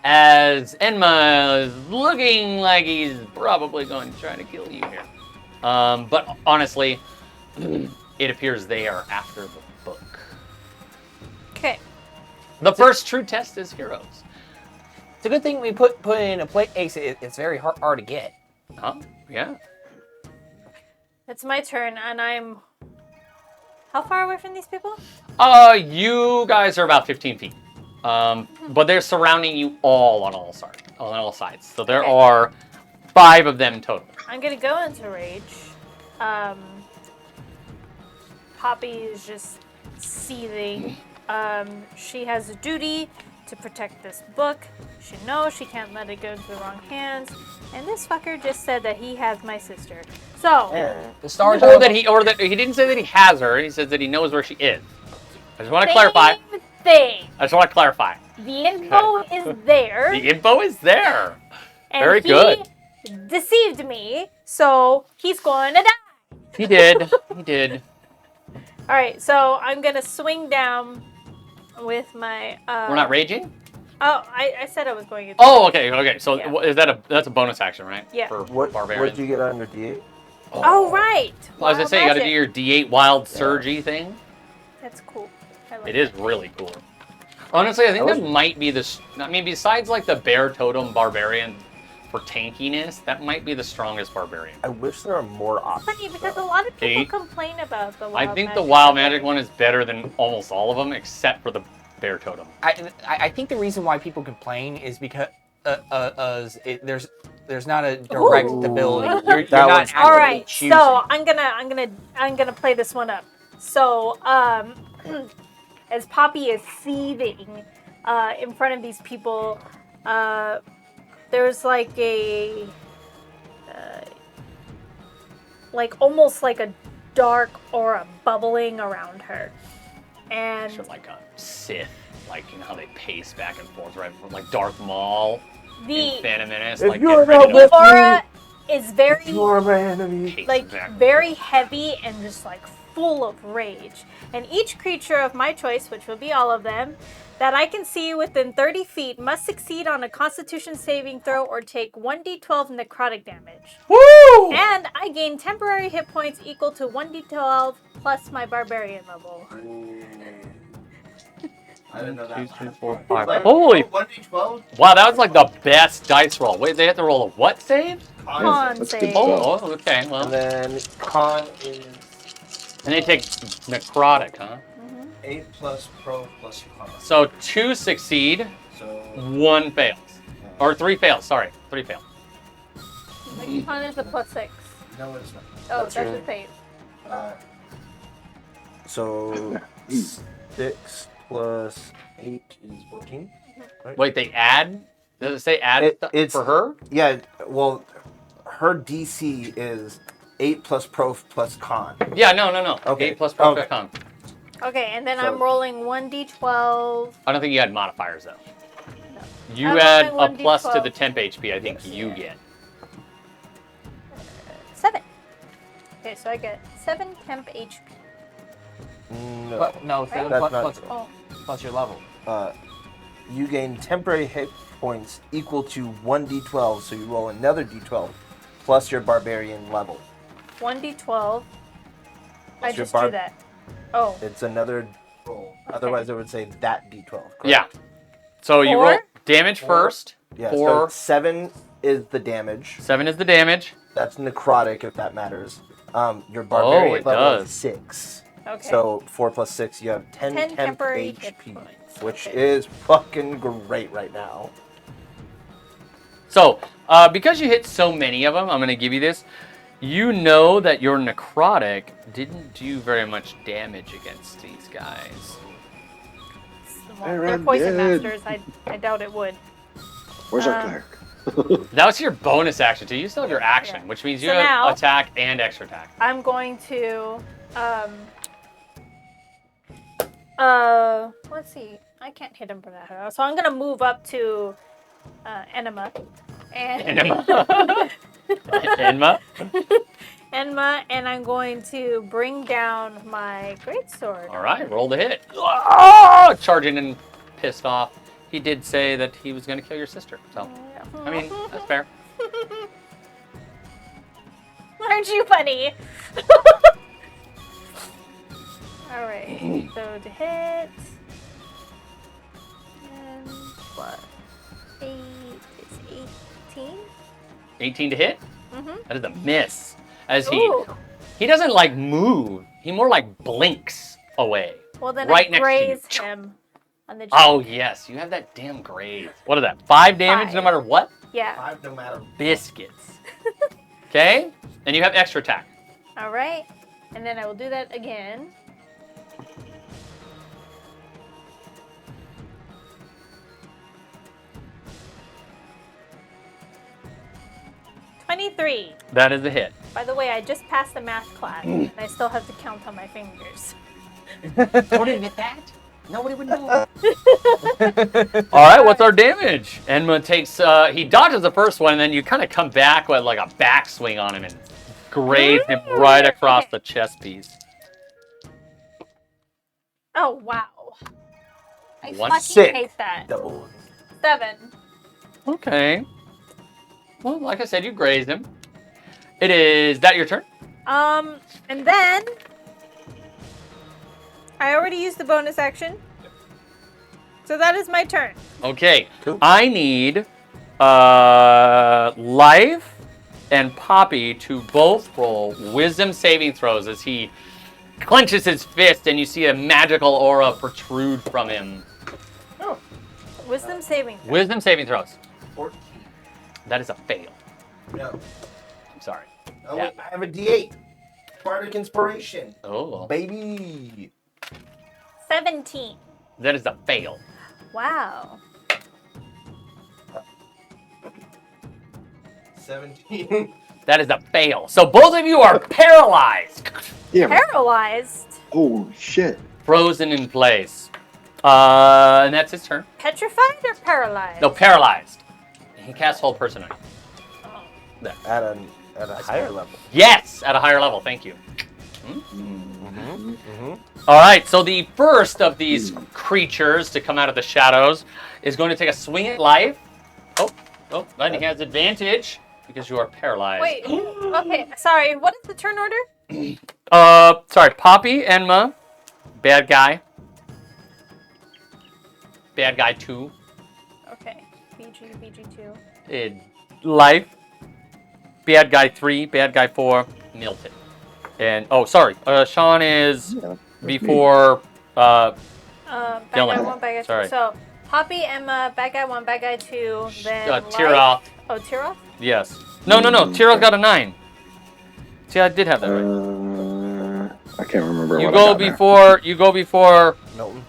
As Enma is looking like he's probably going to try to kill you here. But honestly, it appears they are after the book. Okay. The first true test is heroes. It's a good thing we put in a place. It's very hard to get. Huh? Yeah. It's my turn, and I'm... How far away from these people? You guys are about 15 feet. But they're surrounding you all on all sides. So there Okay. are 5 of them total. I'm gonna go into rage. Poppy is just seething. She has a duty to protect this book. She knows she can't let it go into the wrong hands. And this fucker just said that he has my sister. So, The stars Or are that he didn't say that he has her. He says that he knows where she is. I just want to clarify. same thing. I just want to clarify. The info is there. The info is there. and very he good. deceived me, so he's going to die. He did. He did. All right, so I'm gonna swing down with my. We're not raging? Oh, I said I was going to. Oh, okay, okay. So Yeah. is that that's a bonus action, right? Yeah. For What barbarian. did you get on your D8? Oh, right. Well, I was gonna Wild say you got to do magic. your D8 wild surgy thing. That's cool. I like It is really cool. Honestly, I think I that might be I mean, besides like the bear totem barbarian for tankiness, that might be the strongest barbarian. I wish there were more options. Funny because a lot of people 8. complain about the I wild think magic. the wild magic one is better than almost all of them, except for the bear totem. I think the reason why people complain is because there's not a direct Ooh. ability. You're That not one's- actually All right, choosing. so I'm gonna play this one up. So as Poppy is seething in front of these people. There's like a almost like a dark aura bubbling around her, and Sure, like a Sith, like you know how they pace back and forth, right? Like Darth Maul in the Phantom Menace, If like you're get ready not with to aura is very You are my enemy. pace like back. very heavy and just like full of rage. And each creature of my choice, which will be all of them, that I can see within 30 feet must succeed on a Constitution saving throw or take 1d12 necrotic damage. Woo! And I gain temporary hit points equal to 1d12 plus my barbarian level. I didn't know that. 1, 2, 3, 4, 5. Like, Holy! 1d12? Wow, that was like the best dice roll. Wait, they have to roll a what save? Con that's save. good Oh, okay. Well, And then con is and they take necrotic, huh? 8 plus pro plus con. So 2 succeed, So 1 fails, or 3 fails. Sorry, 3 fail. Like con is a plus 6. no, it's not. Oh, That's that's right. a save. So 6 plus 8 is 14. Right? Wait, they add? Does it say add It's for her? Yeah. Well, her DC is 8 plus pro plus con. Yeah, no. Okay. 8 plus pro Okay. con. Okay, and then So- I'm rolling 1d12. I don't think you had modifiers though. You I'm add a rolling plus to 1d12. the temp HP. I think Yes. you get. 7. Okay, so I get 7 temp HP. No. But no, 7 That's plus, not plus, true. Oh, plus your level. You gain temporary hit points equal to 1d12, so you roll another d12 plus your barbarian level. 1d12. I your just drew that. Oh. It's another roll. Otherwise, it would say that d12. Correct? Yeah. So you 4? roll damage first. Yeah. 4. So 7 is the damage. 7 is the damage. That's necrotic, if that matters. Your barbarian it level does. is 6. Okay. So 4 plus 6, you have 10, 10 temp temporary hit HP, points. which Okay. is fucking great right now. So, because you hit so many of them, I'm going to give you this. You know that your necrotic didn't do very much damage against these guys. Well, they're poison masters. I doubt it would. Where's our Uh, cleric? That was your bonus action too. You still have your action, Yeah. which means you So have now- attack and extra attack. I'm going to let's see. I can't hit him from that. So I'm gonna move up to Enema. And Enema. Enma. Enma, and I'm going to bring down my greatsword. All right, roll the hit. Ah! Charging and pissed off. He did say that he was going to kill your sister. So, I mean, that's fair. Aren't you funny? All right. So to hit, and what? 8 is 18. 18 to hit. Mhm. That is a miss. As Ooh. he doesn't like move. He more like blinks away. Well, then Right I next to you. graze him on the cheek. Oh yes, you have that damn graze. What is that? 5 damage no 5. matter what? Yeah. 5 no matter. Biscuits. Okay? And you have extra attack. All right. And then I will do that again. $23. That is a hit. By the way, I just passed the math class, and I still have to count on my fingers. Don't admit that. Nobody would know. All right, what's our damage? Enma takes, he dodges the first one, and then you kind of come back with like a backswing on him and graze him right across Okay. the chest piece. Oh, wow. I One fucking sick. hate that. Double. 7. Okay. Well, like I said, you grazed him. It is that your turn? And then I already used the bonus action. So that is my turn. Okay. Cool. I need Life and Poppy to both roll wisdom saving throws as he clenches his fist and you see a magical aura protrude from him. Wisdom saving. Wisdom saving throws. 14. That is a fail. No. I'm sorry. Oh, Yeah. wait, I have a D8. Bardic Inspiration. Oh. Baby. 17. That is a fail. Wow. 17. That is a fail. So both of you are paralyzed. Yeah. Paralyzed. Oh shit. Frozen in place. And that's his turn. Petrified or paralyzed? No, paralyzed. He casts Hold Person on you. Oh. There. At a higher level. Yes, at a higher level. Thank you. Mm-hmm. All right, so the first of these creatures to come out of the shadows is going to take a swing at life. Oh, and he has advantage because you are paralyzed. Wait. Okay. Sorry. What is the turn order? Sorry, Poppy, Enma, bad guy. Bad guy 2. Okay. BG2. Life. Bad guy 3, bad guy 4, Milton. And Sean is before Bad Dylan. guy 1, bad guy 2. Sorry. So, Poppy, Emma, bad guy 1, bad guy 2, then Life. Tiroth. Oh, Tiroth? Yes. No. Tiroth got a 9. See, I did have that right. I can't remember. You what go I got there. before. You go before. Milton.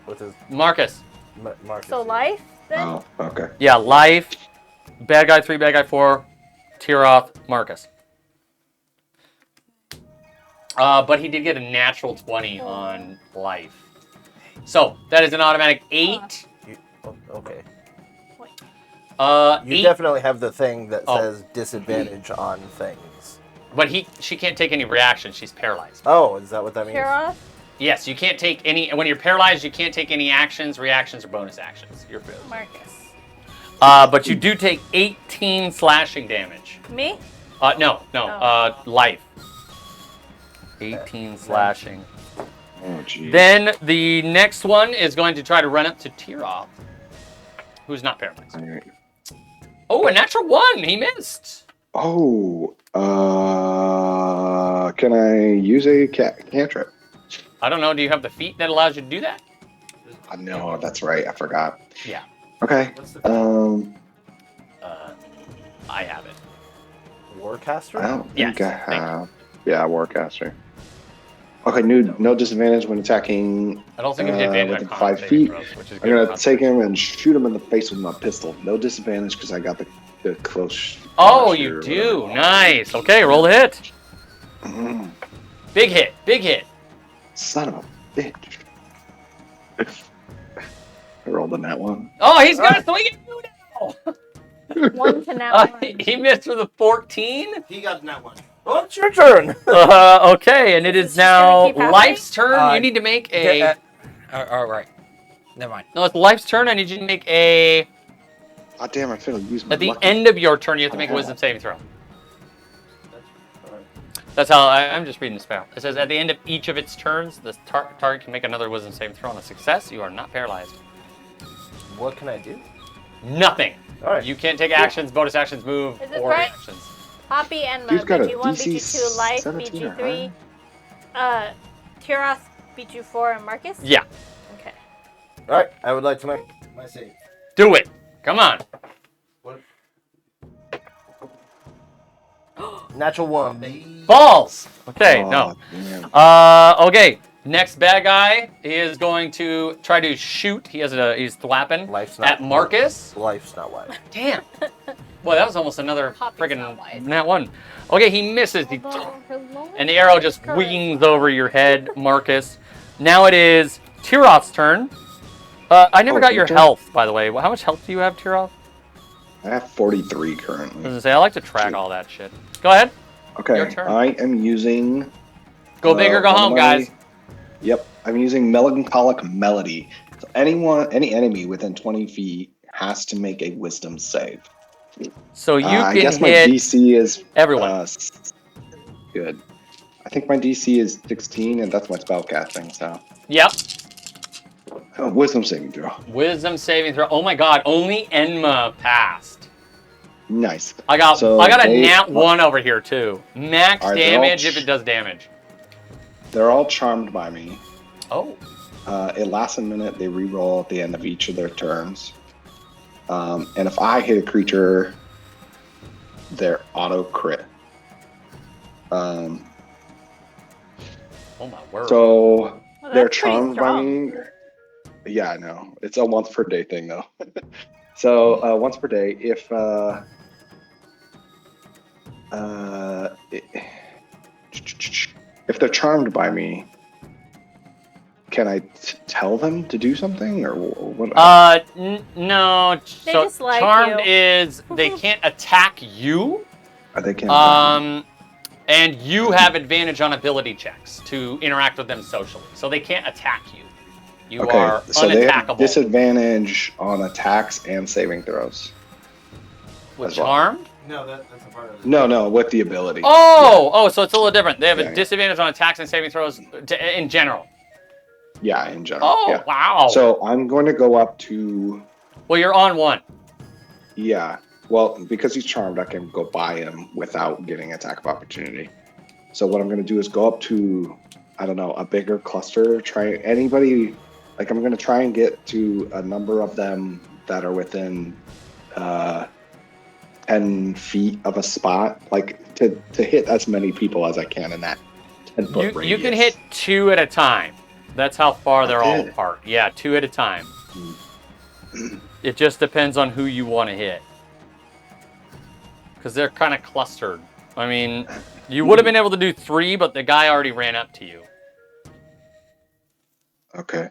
With his Marcus. Marcus. So, Life, then? Oh, okay. Yeah, Life. Bad guy 3, bad guy 4, Tiroth, Marcus. But he did get a natural 20 on Life. So that is an automatic 8. Okay. You 8. definitely have the thing that Oh. says disadvantage on things. But she can't take any reactions. She's paralyzed. Oh, is that what that means? Tiroth? Yes, you can't take any. When you're paralyzed, you can't take any actions, reactions, or bonus actions. You're paralyzed. Marcus. But you do take 18 slashing damage. Me? No. Oh. Life. 18 slashing. Oh, geez. Then the next one is going to try to run up to Tiroth, who's not paralyzed. All right. Oh, a natural 1. He missed. Oh, can I use a cantrip? I don't know. Do you have the feat that allows you to do that? No, that's right. I forgot. Yeah. Okay. I have it. Warcaster? I don't think Yes, I have. Yeah, Warcaster. Okay, no disadvantage when attacking. I don't think you did advantage within on 5 saving feet. throws, which is I'm good. gonna take him and shoot him in the face with my pistol. No disadvantage because I got the close. Oh, shooter you or do. whatever. Nice. Okay, roll the hit. Mm, Big hit. Big hit. son of a bitch. I rolled a nat 1. Oh, he's got to swing at you now. 1 to now. He missed with a 14. He got that one. Oh, it's your turn. Okay, and it Is is this just now gonna keep happening? Life's turn. Uh, You need to make a. All right. Never mind. No, it's Life's turn. I need you to make a. Ah, damn! I failed to use my At the lucky. end of your turn, you have to make a Wisdom saving throw. That's how I'm just reading the spell. It says at the end of each of its turns, the target can make another Wisdom saving throw. On a success, you are not paralyzed. What can I do? Nothing. All right. You can't take actions, bonus actions, move, Is this or right? reactions. Poppy and You've got a BG1, DC BG2, Life, 17 or BG3. Tiroth, BG4, and Marcus? Yeah, Okay. All right. I would like to make my save. do it. Come on. What? Natural 1. Balls. Okay, Oh, no. damn. Okay. Next bad guy is going to try to shoot. He's thwapping Life's not at Marcus. Life's not wide. Damn. Well, that was almost another Poppy's not friggin' wide. nat 1. Okay, he misses. Although her lowest And the arrow just current- wings over your head, Marcus. Now it is Tiroth's turn. I never Oh, got your okay. health, by the way. How much health do you have, Tiroth? I have 43 I was currently. gonna say, I like to track all that shit. Go ahead. Okay, your turn. I am using. Go big or go one of home, my- guys. Yep, I'm using Melancholic Melody. So any enemy within 20 feet has to make a Wisdom save. So you I can guess my hit DC is everyone. Good. I think my DC is 16, and that's my spell casting. So Yep. Wisdom saving throw. Wisdom saving throw. Oh my god, only Enma passed. Nice. I got So a they- nat 1 over here too. Max Alright, they're all damage if it does damage. They're all charmed by me. Oh. It lasts a minute. They re-roll at the end of each of their turns. And if I hit a creature, they're auto crit. Oh my word. So they're That's pretty charmed by strong. me. Yeah, I know. It's a once per day thing though. So once per day, if they're charmed by me, can I tell them to do something or what? No. They So just like charmed you. is they can't attack you. They can't attack me. And you have advantage on ability checks to interact with them socially, so they can't attack you. You are so they have unattackable. disadvantage on attacks and saving throws. With as well. charmed? No, that's a part of it. No, with the ability. Oh, so it's a little different. They have a Yeah. disadvantage on attacks and saving throws in general. Yeah, in general. Oh, yeah. wow. So I'm going to go up to. Well, you're on one. Yeah. Well, because he's charmed, I can go by him without getting attack of opportunity. So what I'm going to do is go up to, I don't know, a bigger cluster. Try anybody. Like I'm going to try and get to a number of them that are within 10 feet of a spot. Like to hit as many people as I can in that 10-foot radius. You can hit 2 at a time. That's how far they're all Okay. apart. Yeah, 2 at a time. It just depends on who you want to hit. Because they're kind of clustered. I mean, you would have been able to do 3, but the guy already ran up to you. Okay.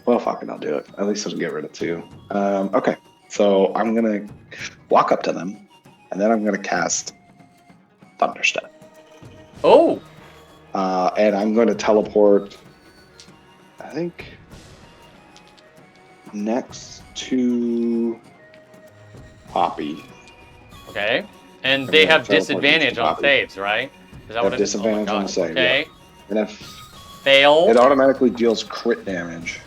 Well, fuck it, I'll do it. At least it'll get rid of 2. Okay, so I'm gonna walk up to them, and then I'm gonna cast Thunderstep. Oh! And I'm going to teleport, I think, next to Poppy. Okay. And I'm they gonna have teleport disadvantage next to on Poppy. saves, right? Is that Have what it is? disadvantage on the save, Okay. And if Fail. it automatically deals crit damage.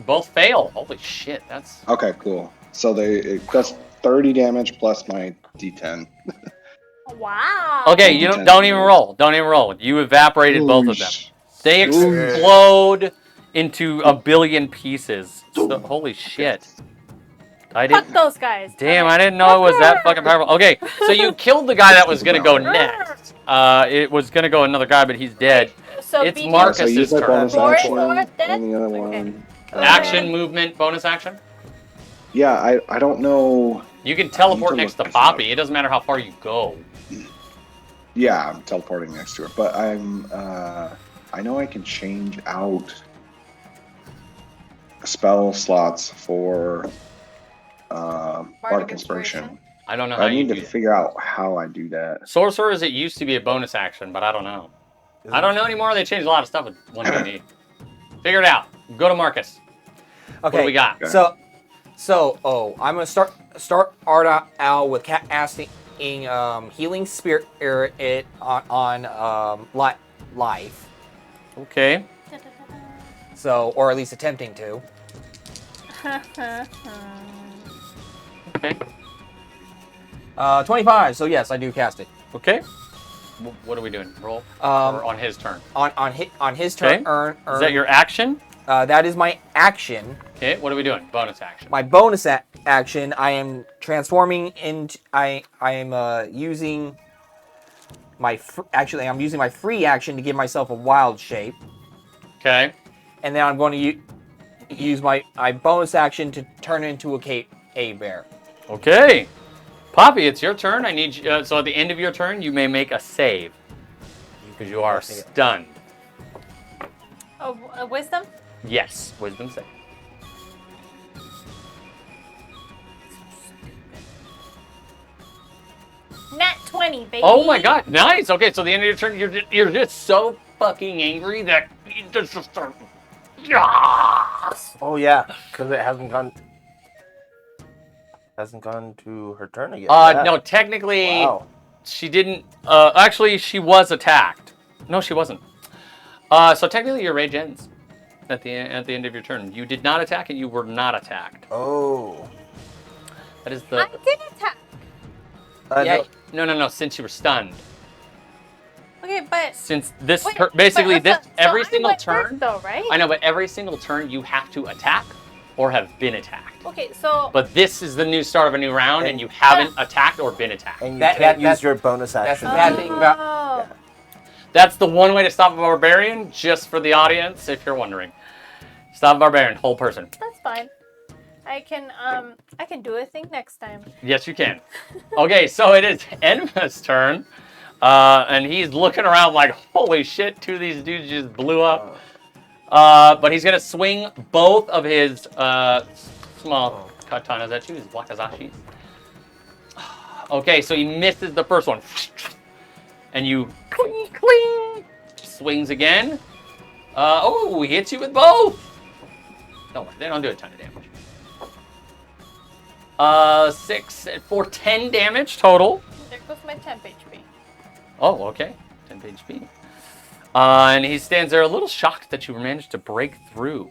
Both fail. Holy shit, that's... Okay, cool. So it does 30 damage plus my D10. Wow. Okay, you don't even roll. Don't even roll. You evaporated both of them. They explode into a billion pieces. So, holy shit. I Fuck didn't... those guys. Damn, I didn't know it was that fucking powerful. Okay, so you killed the guy that was gonna go next. It was gonna go another guy, but he's dead. So It's BJ Marcus. So I use my turn. bonus Four, action four, on dead? the other Okay. one. Action, movement, bonus action. Yeah, I don't know. You can teleport to next to look this Poppy. up. It doesn't matter how far you go. Yeah, I'm teleporting next to her, but I know I can change out spell slots for Bardic Inspiration. I don't know how I you need do to that. figure out how I do that. Sorcerers, it used to be a bonus action, but I don't know. I don't know anymore. They changed a lot of stuff with 1D. Figure it out. Go to Marcus. Okay. What do we got? Okay. I'm gonna start Art out with casting healing spirit on life. Okay. So, or at least attempting to. Okay. 25. So yes, I do cast it. Okay. What are we doing? Roll? Or on his turn? On his turn. Okay. Earn. Is that your action? That is my action. Okay. What are we doing? Bonus action. My bonus action, I am transforming into. I am using my I'm using my free action to give myself a wild shape, Okay. and then I'm going to use my bonus action to turn into a bear. Okay. Poppy, it's your turn. I need you, so at the end of your turn, you may make a save because you are stunned. Oh, wisdom? Yes. Wisdom save. Nat 20, baby. Oh my god, nice. Okay, so the end of your turn, you're just so fucking angry that you just start. Oh yeah, because it hasn't gone to her turn again. Yeah. No, technically, Wow. she didn't. Actually, she was attacked. No, she wasn't. So technically, your rage ends at the end of your turn. You did not attack, and you were not attacked. Oh. That is the. I did attack. Yeah. No. Since you were stunned. Okay, but Since this, wait, basically but, this, so every I single went turn. first though, right? I know, but every single turn you have to attack or have been attacked. Okay, so But this is the new start of a new round, and you haven't attacked or been attacked. And you That- can't that's- use your bonus that's action. the bad thing about- Oh. That's the one way to stop a barbarian, just for the audience, if you're wondering. Stop a barbarian, whole person. That's fine. I can do a thing next time. Yes, you can. Okay, so it is Enma's turn. And he's looking around like, holy shit, two of these dudes just blew up. But he's going to swing both of his small katanas at you, his wakazashis. Okay, so he misses the first one. And you cling, cling. Swings again. He hits you with both. Don't worry, they don't do a ton of damage. 6 for 10 damage total. There goes my temp HP. Oh, okay. 10 HP. And he stands there a little shocked that you managed to break through.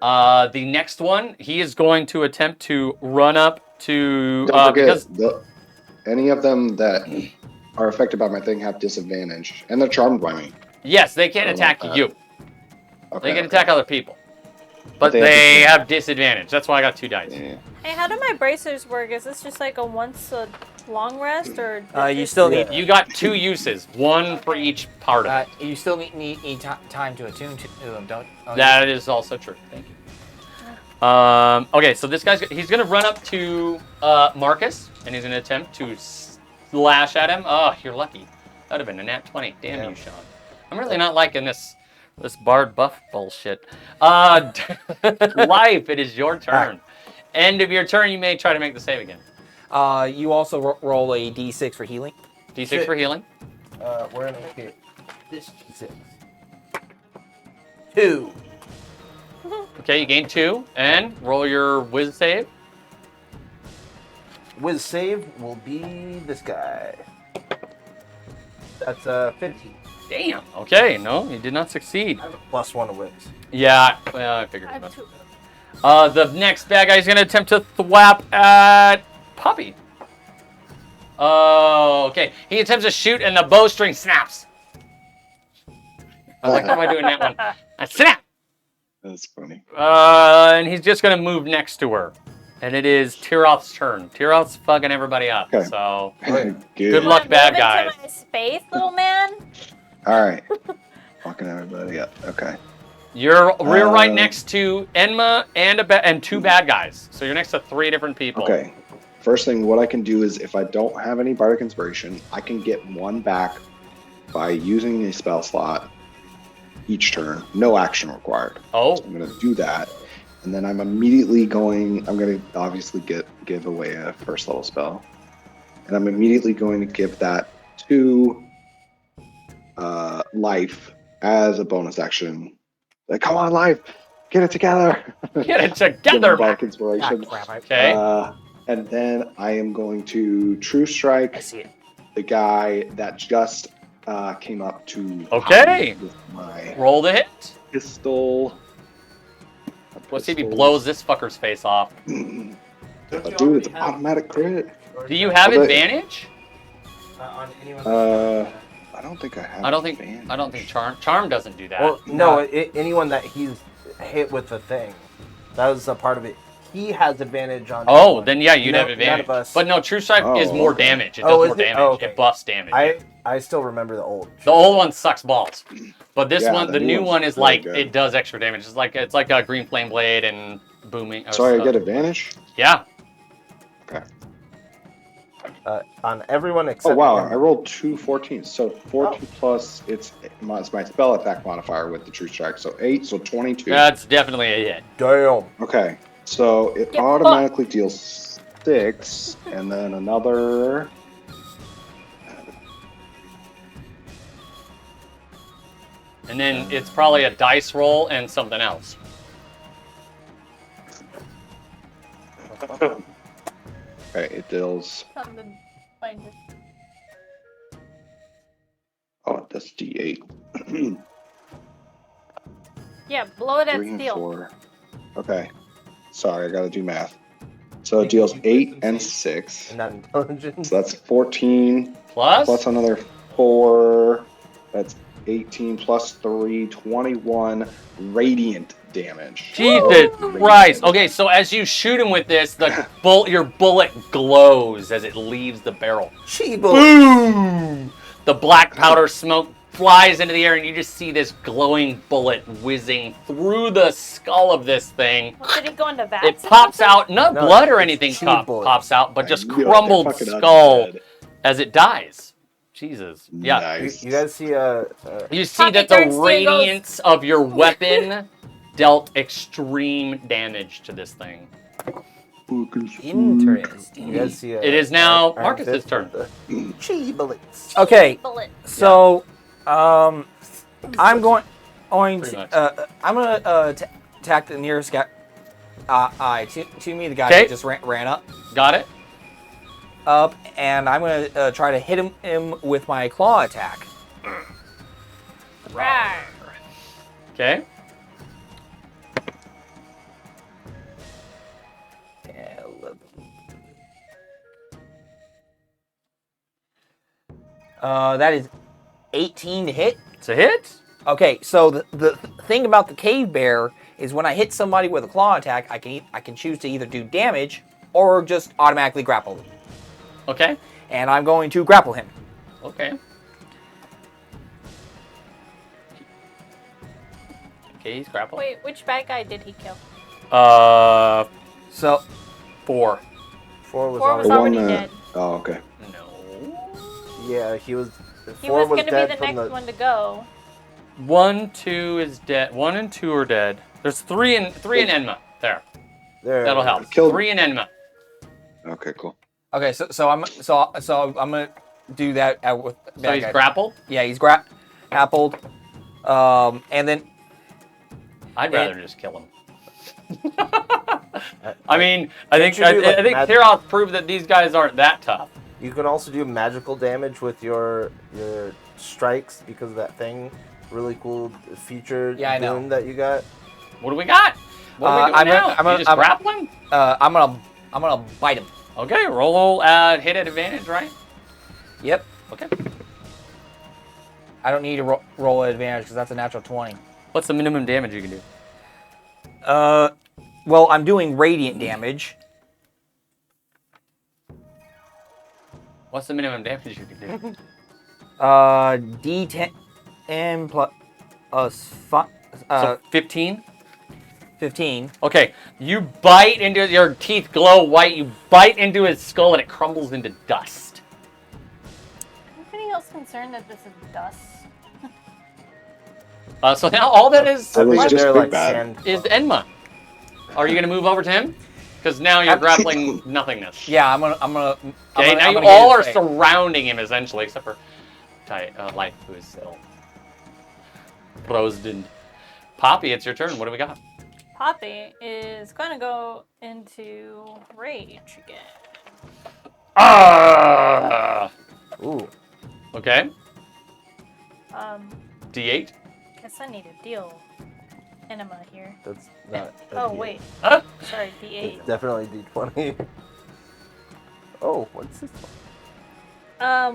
The next one, he is going to attempt to run up to... Don't forget, any of them that are affected by my thing have disadvantage. And they're charmed by me. Yes, they can attack you. Okay, They can attack other people. But they have disadvantage. That's why I got 2 dice. Yeah. Hey, how do my bracers work? Is this just like a once a long rest, or You still need You got 2 uses, one for each part of it. you still need time to attune to them, don't? That is also true. Thank you. Okay, so this he's gonna run up to Marcus, and he's gonna attempt to slash at him. Oh, you're lucky. That'd have been a nat 20. Damn you, Sean. I'm really not liking this bard buff bullshit. Life, it is your turn. End of your turn, you may try to make the save again. You also roll a d6 for healing. D6 for healing. We're gonna get this 6. 2. Okay, you gain 2, and roll your whiz save. Whiz save will be this guy. That's 15. Damn. Okay, no, you did not succeed. I have a +1 to whiz. Yeah, well, I figured I as much. have 2. The next bad guy is going to attempt to thwap at Poppy. Oh, okay. He attempts to shoot, and the bowstring snaps. I like how I'm doing that one. Snap! That's funny. And he's just going to move next to her. And it is Tiroth's turn. Tiroth's fucking everybody up. Okay. So, Good. Good luck, Move bad into guys. my space, little man. All right. Fucking everybody up. Okay. you're right next to Enma and 2 bad guys. So you're next to 3 different people. Okay. First thing, what I can do is if I don't have any Bardic Inspiration, I can get 1 back by using a spell slot each turn. No action required. Oh. So I'm going to do that. And then I'm immediately going, I'm going to obviously give away a first level spell. And I'm immediately going to give that to Life as a bonus action. Like, come on, Life, get it together. Get it Give him together. Bardic Inspiration. Okay. And then I am going to True Strike I see it. the guy that just came up to Okay. with my Roll the hit. pistol. Let's see if he blows this fucker's face off. If I do, it's automatic crit. Do you have Okay. advantage? On anyone? I don't think I have. I don't think advantage. Charm doesn't do that. Well, no, anyone that he's hit with the thing. That was a part of it. He has advantage on. Oh, anyone. then yeah, you'd No, have none advantage. of us. But no, True Strike Oh, is more okay. damage. It does Oh, more is it? damage. Oh, okay. It buffs damage. I still remember the old. The old one sucks balls. But this Yeah, one, the the new new one's one is really like good. it does extra damage. It's like a green flame blade and booming. Sorry, I get advantage. Yeah. Okay. On everyone except. Oh wow, him. I rolled 2 14s. So 14 plus it's my spell attack modifier with the True Strike. So 8, so 22. That's definitely a hit. Damn. Okay, so it Get automatically deals 6, and then another. And then it's probably a dice roll and something else. Okay, it deals. Something. Find it. Oh, that's D8. Yeah, blow it at 3 and steel. 4. Okay, sorry, I gotta do math. So it deals 8 and 6. And not intelligence. So that's 14 Plus? plus another 4. That's 18 plus 3, 21 radiant damage. Jesus Christ. Okay, so as you shoot him with this, your bullet glows as it leaves the barrel. Chibo. Boom! The black powder smoke flies into the air, and you just see this glowing bullet whizzing through the skull of this thing. Well, did he go into vats? It or pops something? out, not No, blood or it's anything chi bullets. pops out, but I just knew it, they're crumbled fucking skull undead. as it dies. Jesus. Yeah. Nice. You guys see You see Poppy that the turns to you and goes- radiance of your weapon dealt extreme damage to this thing. Interesting. you guys see It is now Iron Marcus's Fist turn. with the chi bullets. Okay, Bullet. so I'm going Pretty to much. I'm gonna attack the nearest guy. To me, the guy Okay. that just ran up, Got it? and I'm gonna try to hit him with my claw attack. Rawr. Okay. That is 18 to hit. It's a hit. Okay, so the thing about the cave bear is when I hit somebody with a claw attack, I can choose to either do damage or just automatically grapple them. Okay. And I'm going to grapple him. Okay. Okay, he's grappled. Wait, which bad guy did he kill? So 4. 4 was Four was The already one already that. dead. Oh, okay. No. yeah, he was. He 4 was was going to dead be the from next one to go. 1, 2 is dead. 1 and 2 are dead. There's 3 in Enma. There. There. That'll help. Killed- 3 in Enma. Okay, cool. okay, so I'm gonna do that with So bad he's guy. grappled. Yeah, he's grappled. And then I'd rather just kill him. I mean, I think Can't you do, like, I think mag- Kiroth proved that these guys aren't that tough. You can also do magical damage with your strikes because of that thing. Really cool feature Yeah, I know. boon that you got. What do we got? What are we doing I'm now? gonna- You just grappling? I'm gonna bite him. Okay, roll hit at advantage, right? Yep. Okay. I don't need to roll at advantage because that's a natural 20. What's the minimum damage you can do? Well, I'm doing radiant damage. What's the minimum damage you can do? D10 plus 5, So 15? 15. Okay, you bite into your teeth glow white. You bite into his skull and it crumbles into dust. Anybody else concerned that this is dust? So now all that is I was think just they're big like bad. sand. is Enma. Are you gonna move over to him? Because now you're grappling nothingness. Yeah, I'm gonna. Okay, now I'm you gonna all hit are his face. surrounding him essentially, except for Life, who is still frozen. Poppy, it's your turn. What do we got? Poppy is going to go into rage again. Ah! Ooh, Okay, Um, D8. guess I need to deal enema here. that's not. a Oh D8. wait, Huh? sorry, D8. It's definitely D20. Oh, what's this one?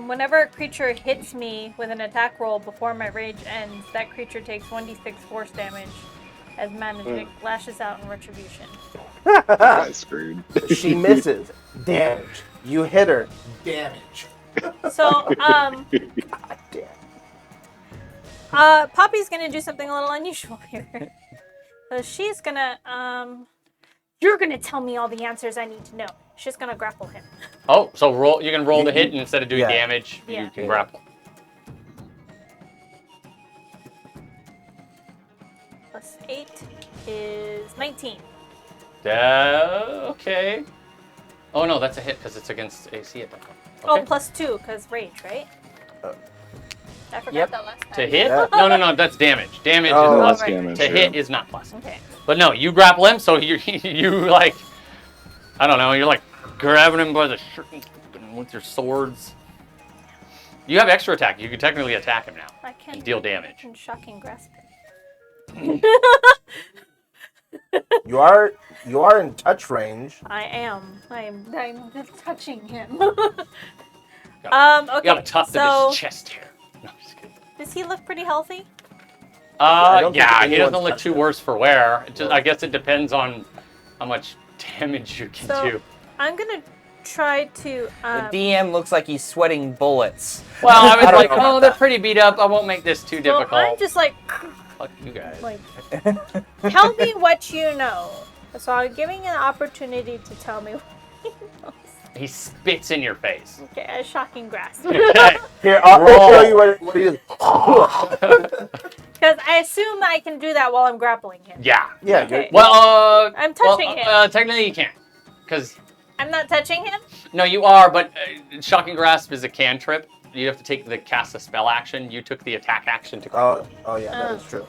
Whenever a creature hits me with an attack roll before my rage ends, that creature takes 1d6 force damage as magic lashes out in retribution. Guy's screwed. She misses. Damage. You hit her. Damage. So, God damn. Poppy's gonna do something a little unusual here. So she's gonna, you're gonna tell me all the answers I need to know. She's gonna grapple him. Oh, so roll. You can roll the hit, and instead of doing Yeah. damage, Yeah. you can Yeah. grapple. Plus 8 is 19. Okay. Oh no, that's a hit because it's against AC at that point. Oh, Okay. plus 2, because rage, right? I forgot Yep. that last time. To hit? Yeah. No, that's damage. Damage Oh. is Less plus. right. damage. To yeah. hit is not plus. Okay. But no, you grapple him, so you like, I don't know, you're like grabbing him by the shirt with your swords. You have extra attack. You can technically attack him now I can and deal damage. can shocking grasp him. You are in touch range. I am. I'm touching him. You Okay. got a tuft so of his chest hair. No, I'm just kidding. does he look pretty healthy? don't think Yeah, he doesn't anyone's look touched too him. worse for wear. It just, I guess it depends on how much damage you can So do. I'm gonna try to. The DM looks like he's sweating bullets. Well, I was I don't like, know about oh, they're pretty beat up. I won't make this too So difficult. I'm just like, Fuck you guys. tell me what you know. So I'm giving an opportunity to tell me what he knows. He spits in your face. Okay, a shocking grasp. Okay. Here, I'll show you what he is. Because I assume I can do that while I'm grappling him. Yeah. Yeah, Okay. Well, I'm touching him. Technically you can't. Because, I'm not touching him? no, you are, but Shocking Grasp is a cantrip. You have to take the cast a spell action. You took the attack action to grapple. Oh yeah, that is true.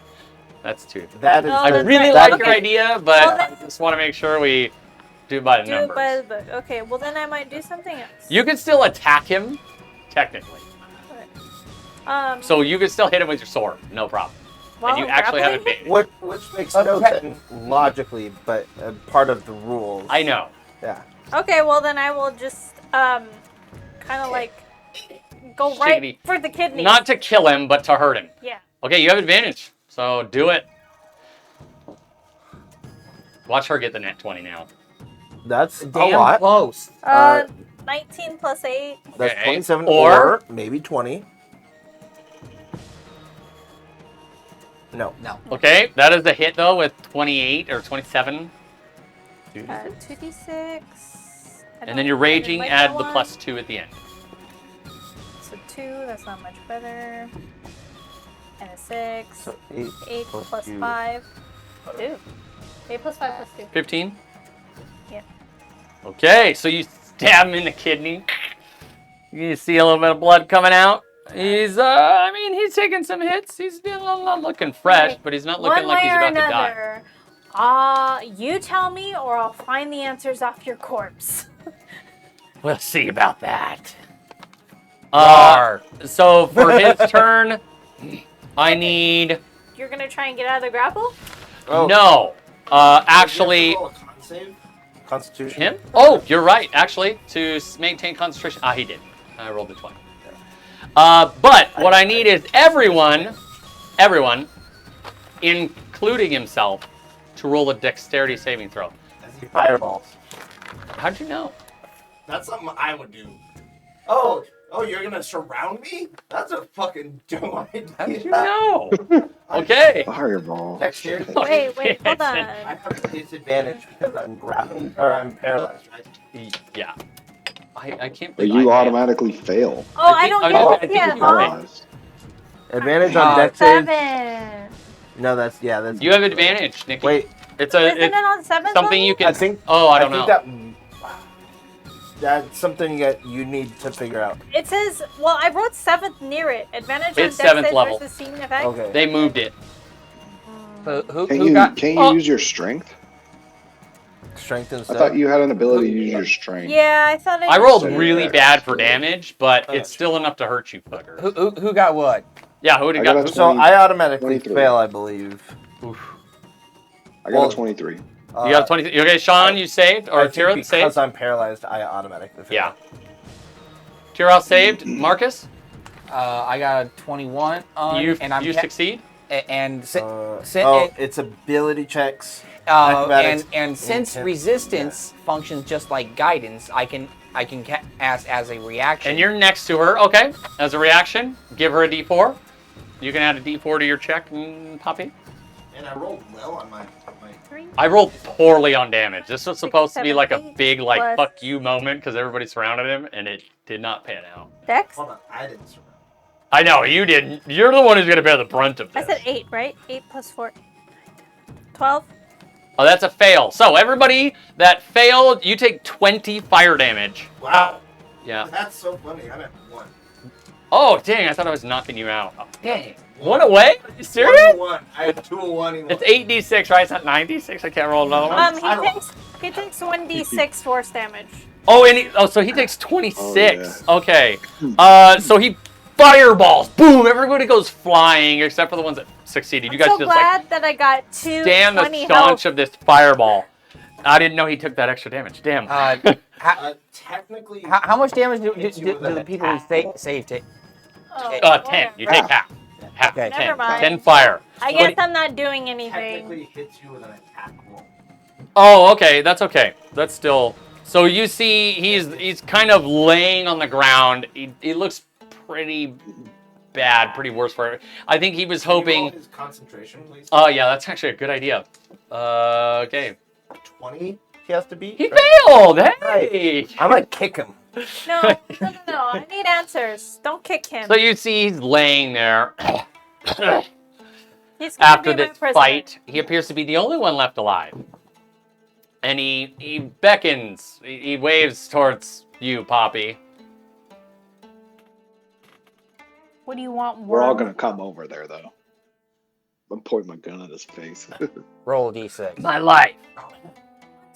That's two. That is. Oh, I that's really right. like your Okay. idea, but Well, then- I just want to make sure we do it by the Do numbers. it by the book. Okay, well then I might do something else. You can still attack him, technically. So you can still hit him with your sword, no problem. while And you I'm actually have grappling advantage. Which makes no sense logically, but part of the rules. I know. Yeah. him? Okay, well then I will just kind of like go right Shiggity. for the kidney. Not to kill him, but to hurt him. Yeah. Okay, you have advantage, so do it. Watch her get the net 20 now. That's a Damn lot. close. 19 plus 8. That's Okay. 27 Or- or maybe 20. No. No. Okay, that is a hit though with 28 or 27. 2d6. And then you're raging, add the +2 at the end. So 2, that's not much better. And a 6. So 8 8 plus plus two. 5. Ooh. 8 plus 5 plus 2. 15? Yep. Okay, so you stab him in the kidney. You see a little bit of blood coming out. He's, he's taking some hits. He's not looking fresh, but he's not looking One like way he's or about to die. another. You tell me, or I'll find the answers off your corpse. We'll see about that. Rawr. So for his turn, I need... You're gonna try and get out of the grapple? Oh. No. Actually... Constitution. Him? Oh, you're right. Actually, to maintain concentration. Ah, he did. I rolled the 20. But what I need is everyone, including himself, to roll a dexterity saving throw. Fireballs. How'd you know? That's something I would do. Oh, you're gonna surround me? That's a fucking dumb idea. How did you know? Okay. Fireball. Dexterity. Wait, hold on. I have disadvantage because I'm grappling, or I'm paralyzed, right? Yeah. I can't But believe you I automatically fail. Oh, I don't I get think it. you Yeah, may. Paralyzed. Advantage on dex saves. 7. No, that's You have advantage, Nikki. Wait, It's Isn't it it's on 7th something you level? can. I think. Oh, I don't know. That's something that you need to figure out. It says, well, I wrote 7th near it. Advantage It's on dex 7th saves level. versus scene effect. Okay. They moved it. So who Can't you, got? can't you Oh. use your strength? Strength and I stuff. thought you had an ability to use your strength. Yeah, I thought I rolled So really dex. bad for damage, but Oh, it's still enough to hurt you, fucker. Who got what? Yeah, who would have I got got? a Who? So I automatically 23. fail, I believe. Oof. I got Well, a 23. You got a 20. Okay, Sean, you saved, I or think Tira because saved. I'm paralyzed, I automatically fail. Yeah. Tira saved. Marcus, I got a 21 on, you and I'm you succeed. and It's ability checks. and acrobatics, since intent. resistance functions just like guidance, I can cast as a reaction. And you're next to her. Okay. As a reaction, give her a D4. You can add a D4 to your check, Poppy. And I rolled well on my 3. I rolled poorly on damage. This was supposed to be like a 7, big, like, plus- fuck you moment because everybody surrounded him, and it did not pan out. Dex? Hold on, I didn't surround. I know, you didn't. You're the one who's going to bear the brunt of this. I said 8, right? 8 plus 4. 12? Oh, that's a fail. So, everybody that failed, you take 20 fire damage. Wow. Yeah. That's so funny. I'm at 1. Oh, dang, I thought I was knocking you out. Oh, dang. One away? Are you serious? 1. I had 2 1. It's 8d6, right? It's not 9d6? I can't roll another one. He takes 1d6 force damage. Oh, so he takes 26. Oh, Okay. So he fireballs. Boom! Everybody goes flying except for the ones that succeeded. You guys I'm so just glad that I got 2 stand the 20 staunch health. of this fireball. I didn't know he took that extra damage. Damn. Technically. how much damage do Hits you with the an people who save take? Oh, 10. You whatever. take half. Half. Okay. 10. Never mind. 10 fire. I guess I'm not doing anything. Technically hits you with an attack roll. Oh, okay. That's okay. That's still So you see, he's kind of laying on the ground. He looks pretty bad, pretty worse for it. I think he was hoping. His concentration, please. Oh yeah, that's actually a good idea. Okay. 20. He has to be. He right? failed. Hey. I'm gonna kick him. No. I need answers. Don't kick him. So you see, he's laying there. He's gonna After be my this prisoner. fight, he appears to be the only one left alive. And he beckons. He waves towards you, Poppy. What do you want, We're all worm? gonna come over there, though. I'm pointing my gun at his face. Roll a d6. My life.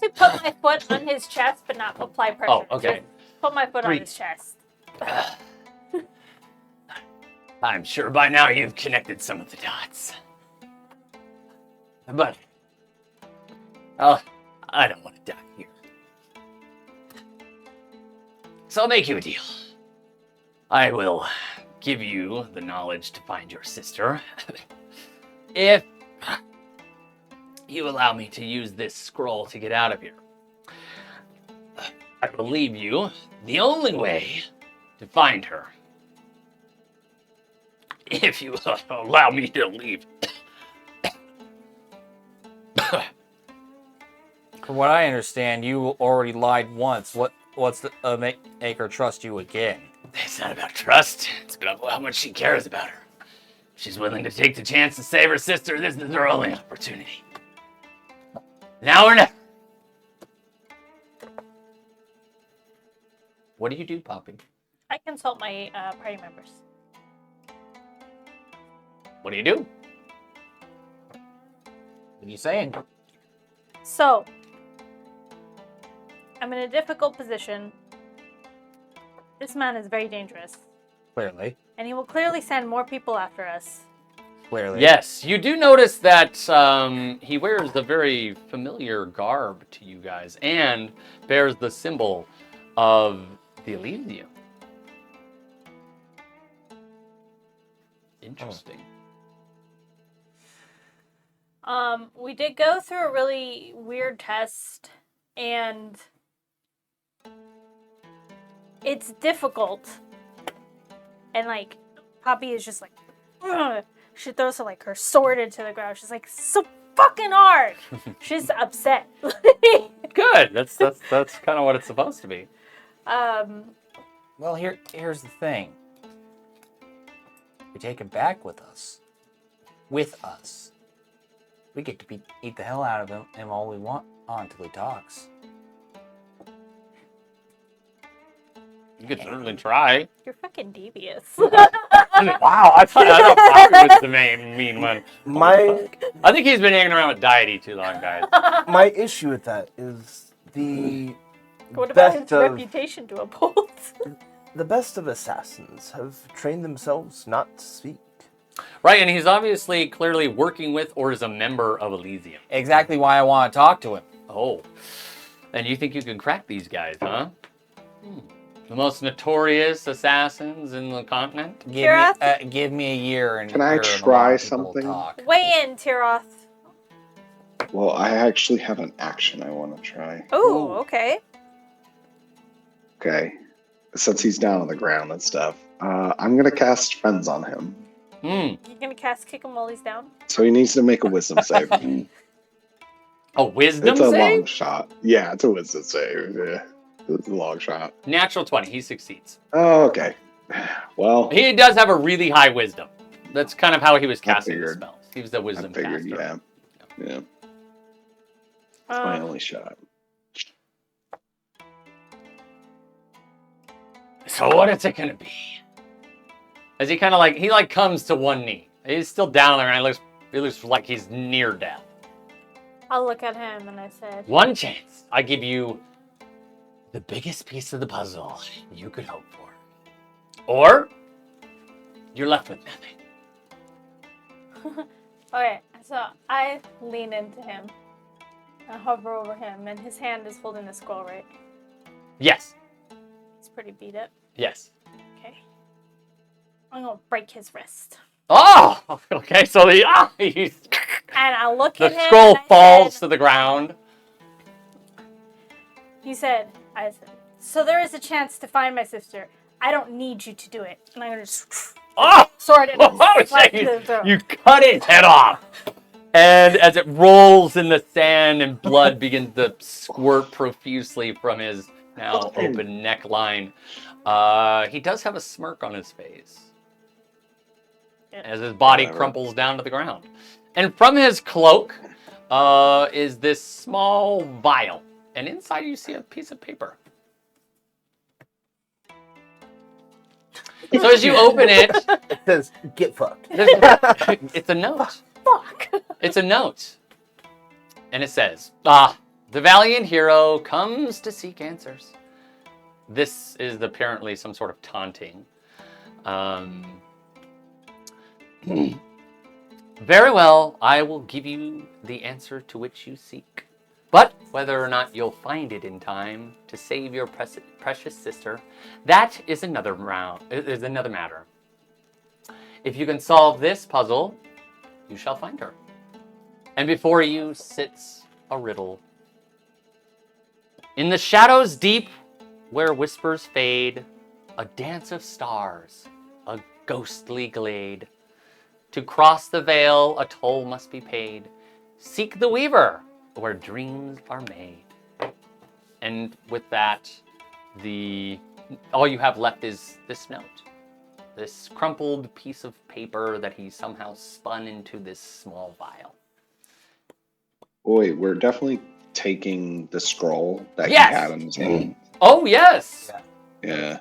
To put my foot on his chest, but not apply pressure. Oh, okay. Just put my foot 3. on his chest. I'm sure by now you've connected some of the dots. But I don't want to die here. So I'll make you a deal. I will give you the knowledge to find your sister if you allow me to use this scroll to get out of here. I will leave you the only way to find her. If you allow me to leave. From what I understand, you already lied once. What's the make her trust you again? It's not about trust. It's about how much she cares about her. If she's willing to take the chance to save her sister, this is her only opportunity. Now or never. What do you do, Poppy? I consult my party members. What do you do? What are you saying? So, I'm in a difficult position. This man is very dangerous, Clearly. and he will clearly send more people after us. Clearly. Yes, you do notice that he wears a very familiar garb to you guys and bears the symbol of the Elysium. Interesting. We did go through a really weird test, and it's difficult. And like, Poppy is just like, ugh. She throws her sword into the ground. She's like, so fucking hard. She's upset. Good. That's kind of what it's supposed to be. Well, here's the thing. We take him back with us. With us. We get to eat the hell out of him all we want until he talks. You could certainly try. You're fucking devious. Wow, I thought Poppy was the mean one. My I think he's been hanging around with Deity too long, guys. my issue with that is the What about best his of reputation to uphold? the best of assassins have trained themselves not to speak. Right, and he's obviously clearly working with or is a member of Elysium. Exactly why I want to talk to him. Oh, and you think you can crack these guys, huh? The most notorious assassins in the continent? Give me a year and Can I hear him try allow people to something? talk. Weigh in, Tiroth. Well, I actually have an action I want to try. Oh, okay. Okay. Since he's down on the ground and stuff, I'm going to cast Friends on him. Hmm. You're gonna cast kick him while he's down? So he needs to make a wisdom save. A wisdom It's a save? long shot. Yeah, it's a wisdom save. Yeah. It's a long shot. Natural 20, he succeeds. Oh, okay. Well, He does have a really high wisdom. That's kind of how he was casting the figured. spells. He was a I wisdom figured, caster. yeah. That's my only shot. So what is it gonna be? As he kind of he comes to one knee. He's still down on the ground. He looks like he's near death. I'll look at him and I said, One chance. I give you the biggest piece of the puzzle you could hope for. Or you're left with nothing. okay, so I lean into him. I hover over him, and his hand is holding the scroll, right? Yes. He's pretty beat up. Yes. Okay. I'm gonna break his wrist. Oh! Okay, so he's... And I look The at him. scroll and I falls said, to the ground. He said, I said, so there is a chance to find my sister. I don't need you to do it. And I'm going to just sword and slap to the throat. You cut his head off. And as it rolls in the sand and blood begins to squirt profusely from his now open neckline, he does have a smirk on his face as his body crumples down to the ground. And from his cloak is this small vial. And inside you see a piece of paper. So as you open it, It says, get fucked. it's a note. Fuck. It's a note. And it says, the valiant hero comes to seek answers. This is apparently some sort of taunting. Very well, I will give you the answer to which you seek. But whether or not you'll find it in time to save your precious sister, that is another matter. If you can solve this puzzle, you shall find her. And before you sits a riddle. In the shadows deep, where whispers fade, a dance of stars, a ghostly glade. To cross the veil, a toll must be paid. Seek the weaver, where dreams are made. And with that, all you have left is this note. This crumpled piece of paper that he somehow spun into this small vial. Wait, we're definitely taking the scroll that Yes! he had in his hand. Oh, yes! Yeah.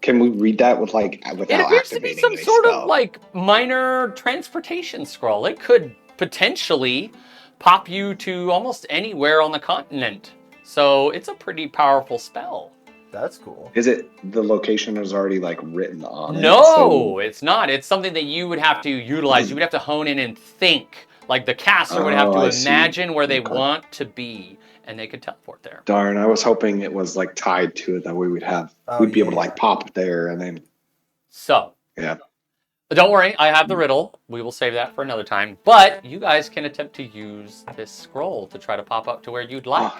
Can we read that without It appears to be activating some any sort spell? of minor transportation scroll. It could potentially pop you to almost anywhere on the continent. So it's a pretty powerful spell. That's cool. Is it the location is already written on it? No, it's not. It's something that you would have to utilize. You would have to hone in and think. Like the caster would have to I see. imagine where they Okay. want to be, and they could teleport there. Darn, I was hoping it was tied to it that we would have. We'd be able to pop there and then. So, Yeah. but don't worry, I have the riddle. We will save that for another time. But you guys can attempt to use this scroll to try to pop up to where you'd like.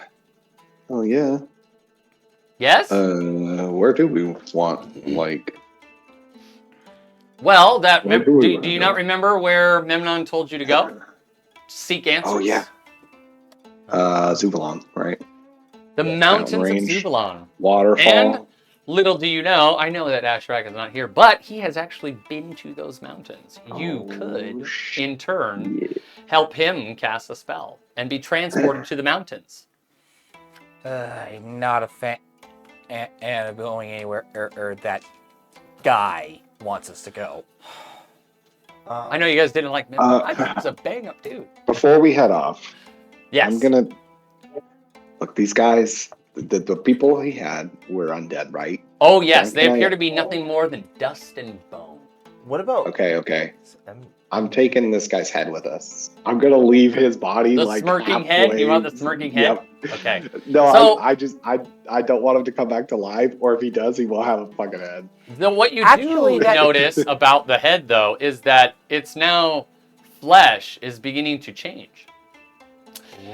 Oh yeah. Yes? Where do we want Well, Where do we do wanna you go? not remember where Memnon told you to go? Seek answers? Oh yeah. Zuvalon, right? The mountains of Mountain range. Zuvalon. Waterfall. And little do you know, I know that Ashrak is not here, but he has actually been to those mountains. You could, in turn, help him cast a spell and be transported to the mountains. I'm not a fan of going anywhere or that guy wants us to go. I know you guys didn't like Memnon. I thought he was a bang-up dude. Before we head off, Yes. I'm gonna look. These guys, the people he had were undead, right? Oh, yes. They Can I- appear to be nothing more than dust and bone. What about? Okay. I'm taking this guy's head with us. I'm gonna leave his body The smirking head? halfway. You want the smirking head? Yep. Okay. No, So- I don't want him to come back to life, or if he does, he will have a fucking head. Then what you Actually, do that- notice about the head, though, is that it's now flesh is beginning to change.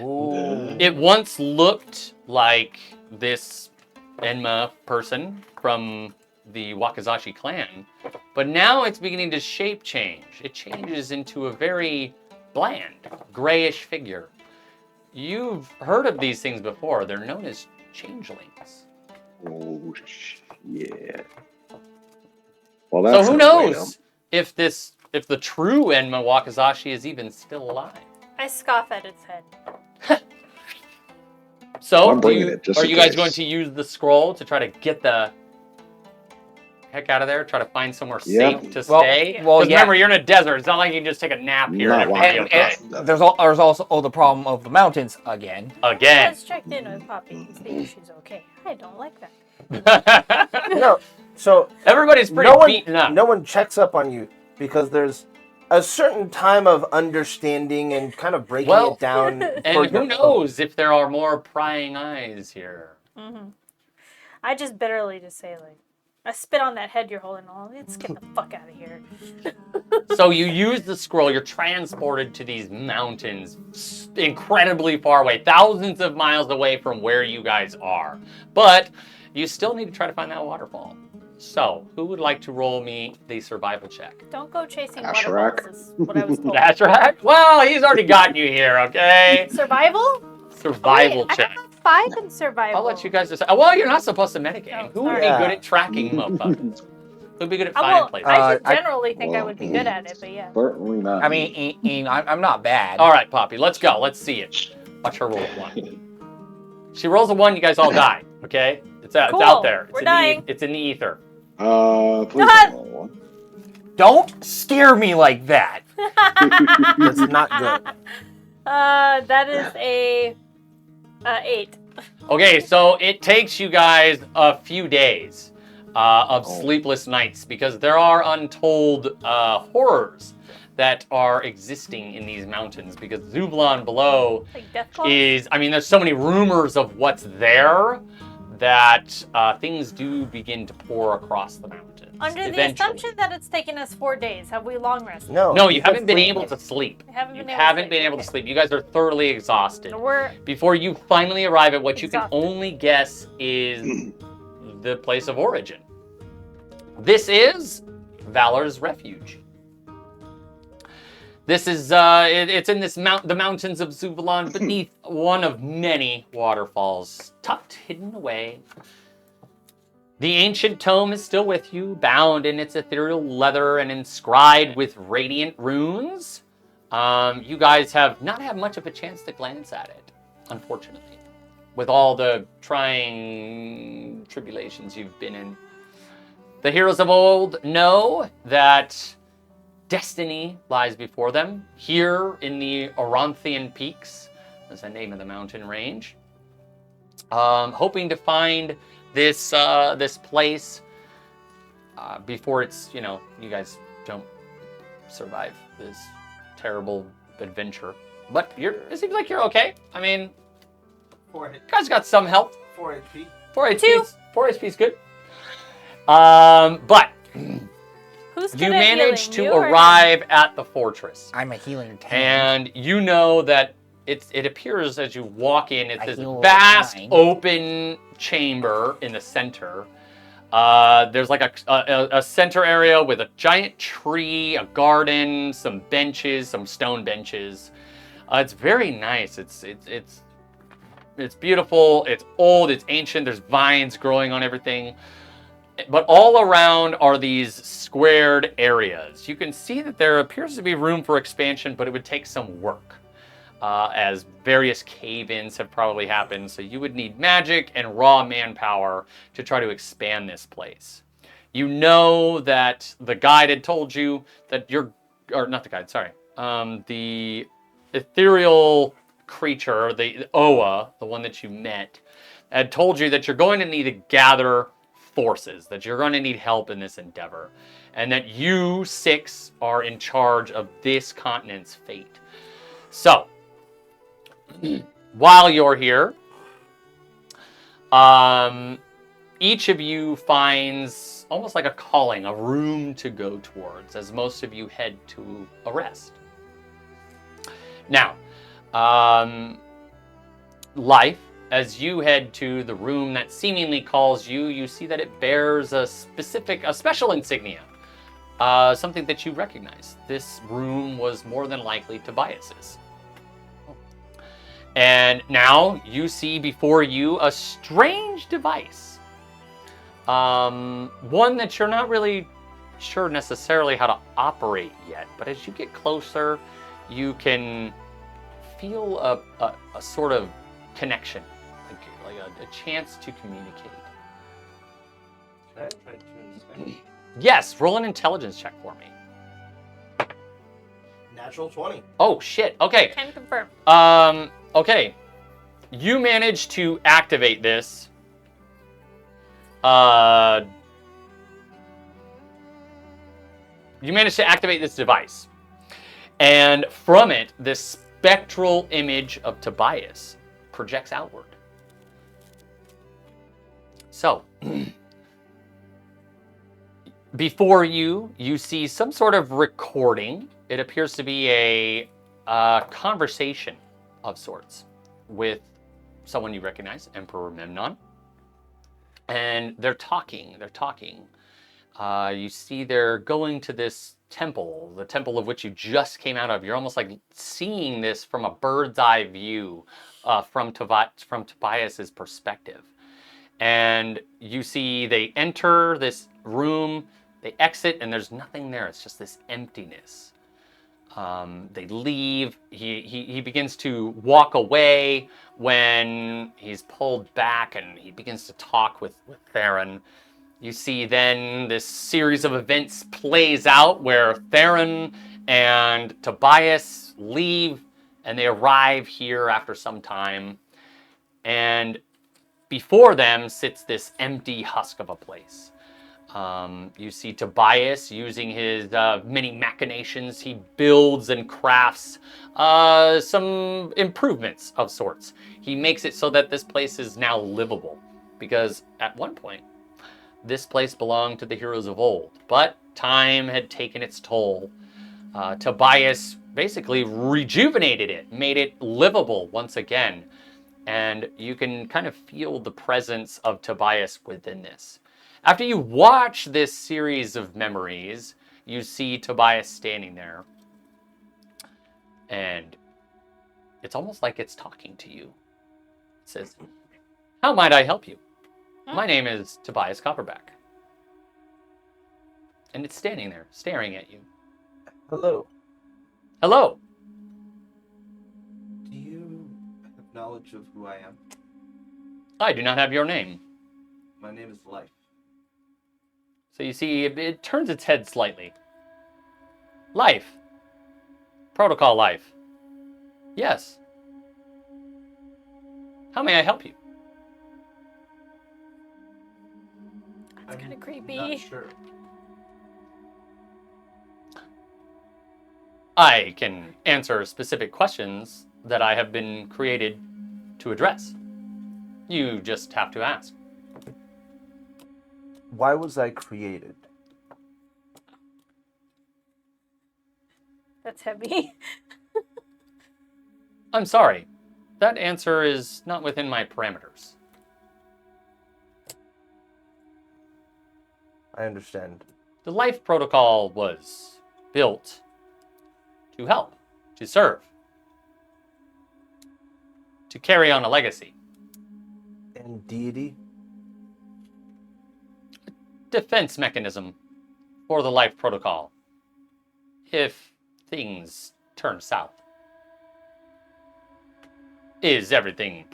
Ooh. It once looked like this Enma person from the Wakizashi clan, but now it's beginning to shape change. It changes into a very bland, grayish figure. You've heard of these things before. They're known as changelings. Oh shit. Well, So that's who no way, knows if the true Enma Wakizashi is even still alive? I scoff at its head. So, I'm bringing it, just are in you guys case. going to use the scroll to try to get the heck out of there? Try to find somewhere Yeah. safe to Well- stay? well, 'Cause yeah. remember, you're in a desert. It's not like you can just take a nap here. Not and walking everything will be across okay. the- There's also the problem of the mountains again. Again. Let's check in with Poppy and see if she's okay. I don't like that. No. So Everybody's pretty beaten up. no one checks up on you because there's a certain time of understanding and kind of breaking Well, it down. for And your who own. knows if there are more prying eyes here? I just bitterly just say, I spit on that head you're holding on. Let's get the fuck out of here. So you use the scroll, you're transported to these mountains incredibly far away, thousands of miles away from where you guys are. But you still need to try to find that waterfall. So, who would like to roll me the survival check? Don't go chasing Asherak. waterfalls is what I was told. That's right. Well, he's already gotten you here, okay? Survival? Survival Wait, check. I got 5 in survival. I'll let you guys decide. Well, you're not supposed to metagame. Oh, Who would be sorry. good at tracking motherfuckers? Who'd be good at I, finding will, places? I just I- generally think I would be good at it, but yeah. Certainly not. I mean, I'm not bad. All right, Poppy, let's go. Let's see it. Watch her roll a 1. She rolls a 1, you guys all die, okay? It's out Cool. there. We're dying. It's in the ether. Please God. don't roll one. Don't scare me like that. That's not good. That is a 8. Okay, so it takes you guys a few days of sleepless nights because there are untold horrors that are existing in these mountains because Zublan below Like death claws? is, I mean, there's so many rumors of what's there that things do begin to pour across the mountains. Under the eventually. assumption that it's taken us 4 days, have we long rested? No. No, you haven't been able to sleep. We haven't You been able haven't to been able to okay. sleep. You guys are thoroughly exhausted. We're Before you finally arrive at what you can Exhausted. only guess is the place of origin. This is Valor's Refuge. This is, it's in the mountains of Zuvalon beneath one of many waterfalls, tucked hidden away. The ancient tome is still with you, bound in its ethereal leather and inscribed with radiant runes. You guys have not had much of a chance to glance at it, unfortunately, with all the trying tribulations you've been in. The heroes of old know that destiny lies before them. Here in the Oranthian Peaks, that's the name of the mountain range, hoping to find this place before it's, you guys don't survive this terrible adventure. But it seems like you're okay. I mean, 4 you guys got some health. 4 HP. 4 Two. HP is good. But who's good you at managed healing, to you or him? arrive at the fortress. I'm a healing tank. And you know that it appears as you walk in, it's I this heal over vast time. open chamber in the center. There's like a center area with a giant tree, a garden, some benches, some stone benches. It's very nice. It's beautiful. It's old. It's ancient. There's vines growing on everything. But all around are these squared areas. You can see that there appears to be room for expansion, but it would take some work. As various cave-ins have probably happened, so you would need magic and raw manpower to try to expand this place. You know that the guide had told you that not the guide, sorry. The ethereal creature, the Oa, the one that you met, had told you that you're going to need to gather forces, that you're going to need help in this endeavor, and that you 6 are in charge of this continent's fate. So, while you're here, each of you finds almost like a calling, a room to go towards, as most of you head to a rest. Now, life, as you head to the room that seemingly calls you, you see that it bears a special insignia, something that you recognize. This room was more than likely Tobias's. And now you see before you a strange device. One that you're not really sure necessarily how to operate yet, but as you get closer, you can feel a sort of connection, like a chance to communicate. Can I try to understand? Yes, roll an intelligence check for me. Natural 20. Oh shit, okay. Can confirm. Okay. You managed to activate this. You managed to activate this device. And from it, this spectral image of Tobias projects outward. So, Before you, you see some sort of recording. It appears to be a conversation of sorts with someone you recognize, Emperor Memnon. And they're talking. You see they're going to this temple, the temple of which you just came out of. You're almost like seeing this from a bird's eye view from Tobias's perspective. And you see they enter this room, they exit, and there's nothing there. It's just this emptiness. They leave. He begins to walk away when he's pulled back, and he begins to talk with Theron. You see then this series of events plays out where Theron and Tobias leave, and they arrive here after some time. And before them sits this empty husk of a place. You see Tobias using his many machinations. He builds and crafts some improvements of sorts. He makes it so that this place is now livable, because at one point, this place belonged to the heroes of old, but time had taken its toll. Tobias basically rejuvenated it, made it livable once again, and you can kind of feel the presence of Tobias within this. After you watch this series of memories, you see Tobias standing there, and it's almost like it's talking to you. It says, "How might I help you? My name is Tobias Copperback." And it's standing there, staring at you. Hello. Hello. Do you have knowledge of who I am? I do not have your name. My name is Life. So you see, it turns its head slightly. Life. Protocol Life. Yes. How may I help you? That's kind of creepy. Not sure. I can answer specific questions that I have been created to address. You just have to ask. Why was I created? That's heavy. I'm sorry. That answer is not within my parameters. I understand. The Life Protocol was built to help, to serve, to carry on a legacy. And deity? Defense mechanism for the Life Protocol if things turn south. Is everything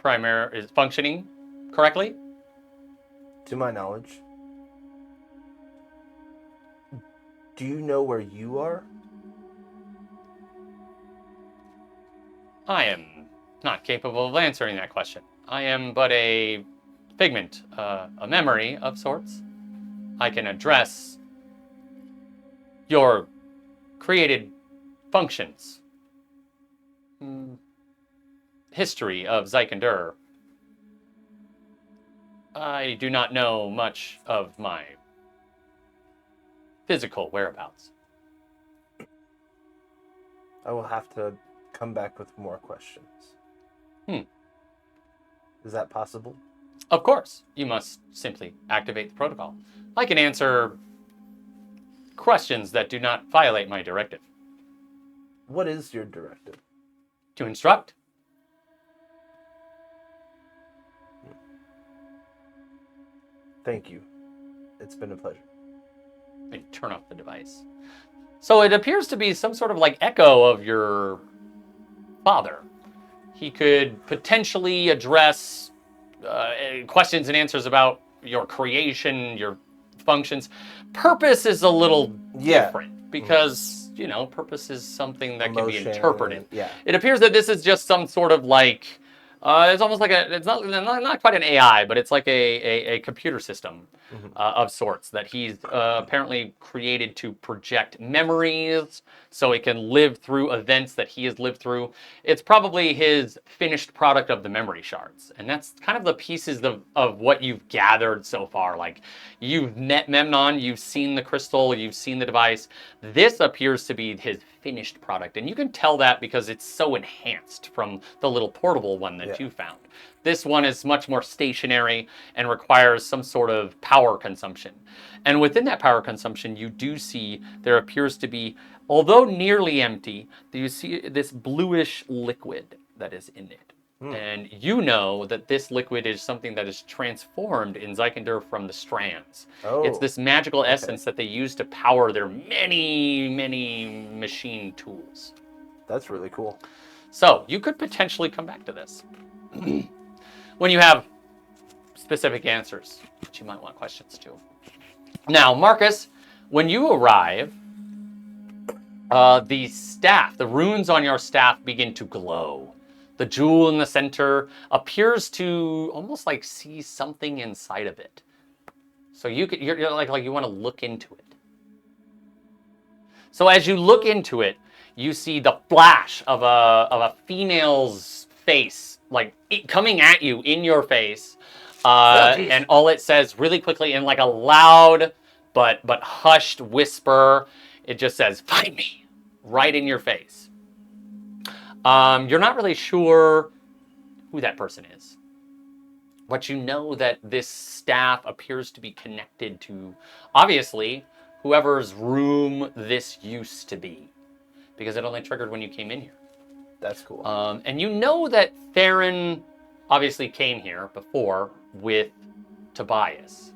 is functioning correctly? To my knowledge. Do you know where you are? I am not capable of answering that question. I am but a figment, a memory of sorts. I can address your created functions. History of Zykandur. I do not know much of my physical whereabouts. I will have to come back with more questions. Is that possible? Of course, you must simply activate the protocol. I can answer questions that do not violate my directive. What is your directive? To instruct? Thank you. It's been a pleasure. And turn off the device. So it appears to be some sort of like echo of your father. He could potentially address questions and answers about your creation, your functions. Purpose is a little different because, you know, purpose is something that can be Emotion, interpreted. yeah. It appears that this is just some sort of like It's almost like it's not quite an AI, but it's like a computer system of sorts that he's apparently created to project memories so it can live through events that he has lived through. It's probably his finished product of the memory shards. And that's kind of the pieces of what you've gathered so far. Like, you've met Memnon, you've seen the crystal, you've seen the device. This appears to be his finished product. And you can tell that because it's so enhanced from the little portable one that you found. This one is much more stationary and requires some sort of power consumption. And within that power consumption, you do see there appears to be, although nearly empty, you see this bluish liquid that is in it. And you know that this liquid is something that is transformed in Zykander from the strands. It's this magical essence that they use to power their many, many machine tools. That's really cool. So you could potentially come back to this when you have specific answers, which you might want questions to. Now, Marcus, when you arrive, the staff, the runes on your staff begin to glow. The jewel in the center appears to almost like see something inside of it. So you're like you want to look into it. So as you look into it, you see the flash of a female's face, like coming at you in your face, and all it says really quickly in like a loud but hushed whisper, it just says, "Find me," right in your face. You're not really sure who that person is, but you know that this staff appears to be connected to, obviously, whoever's room this used to be, because it only triggered when you came in here. That's cool. And you know that Theron obviously came here before with Tobias.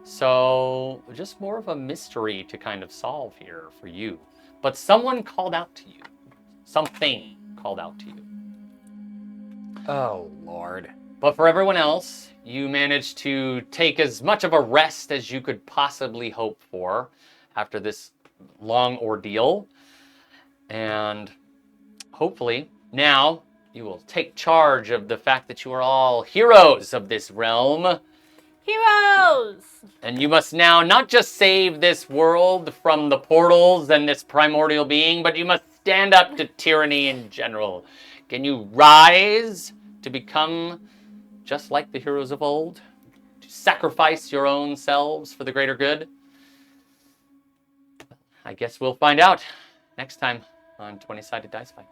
So just more of a mystery to kind of solve here for you. But someone called out to you. Something called out to you. Oh, Lord. But for everyone else, you managed to take as much of a rest as you could possibly hope for after this long ordeal. And hopefully now you will take charge of the fact that you are all heroes of this realm. Heroes! And you must now not just save this world from the portals and this primordial being, but you must stand up to tyranny in general. Can you rise to become just like the heroes of old? To sacrifice your own selves for the greater good? I guess we'll find out next time on 20-Sided Dice Fight.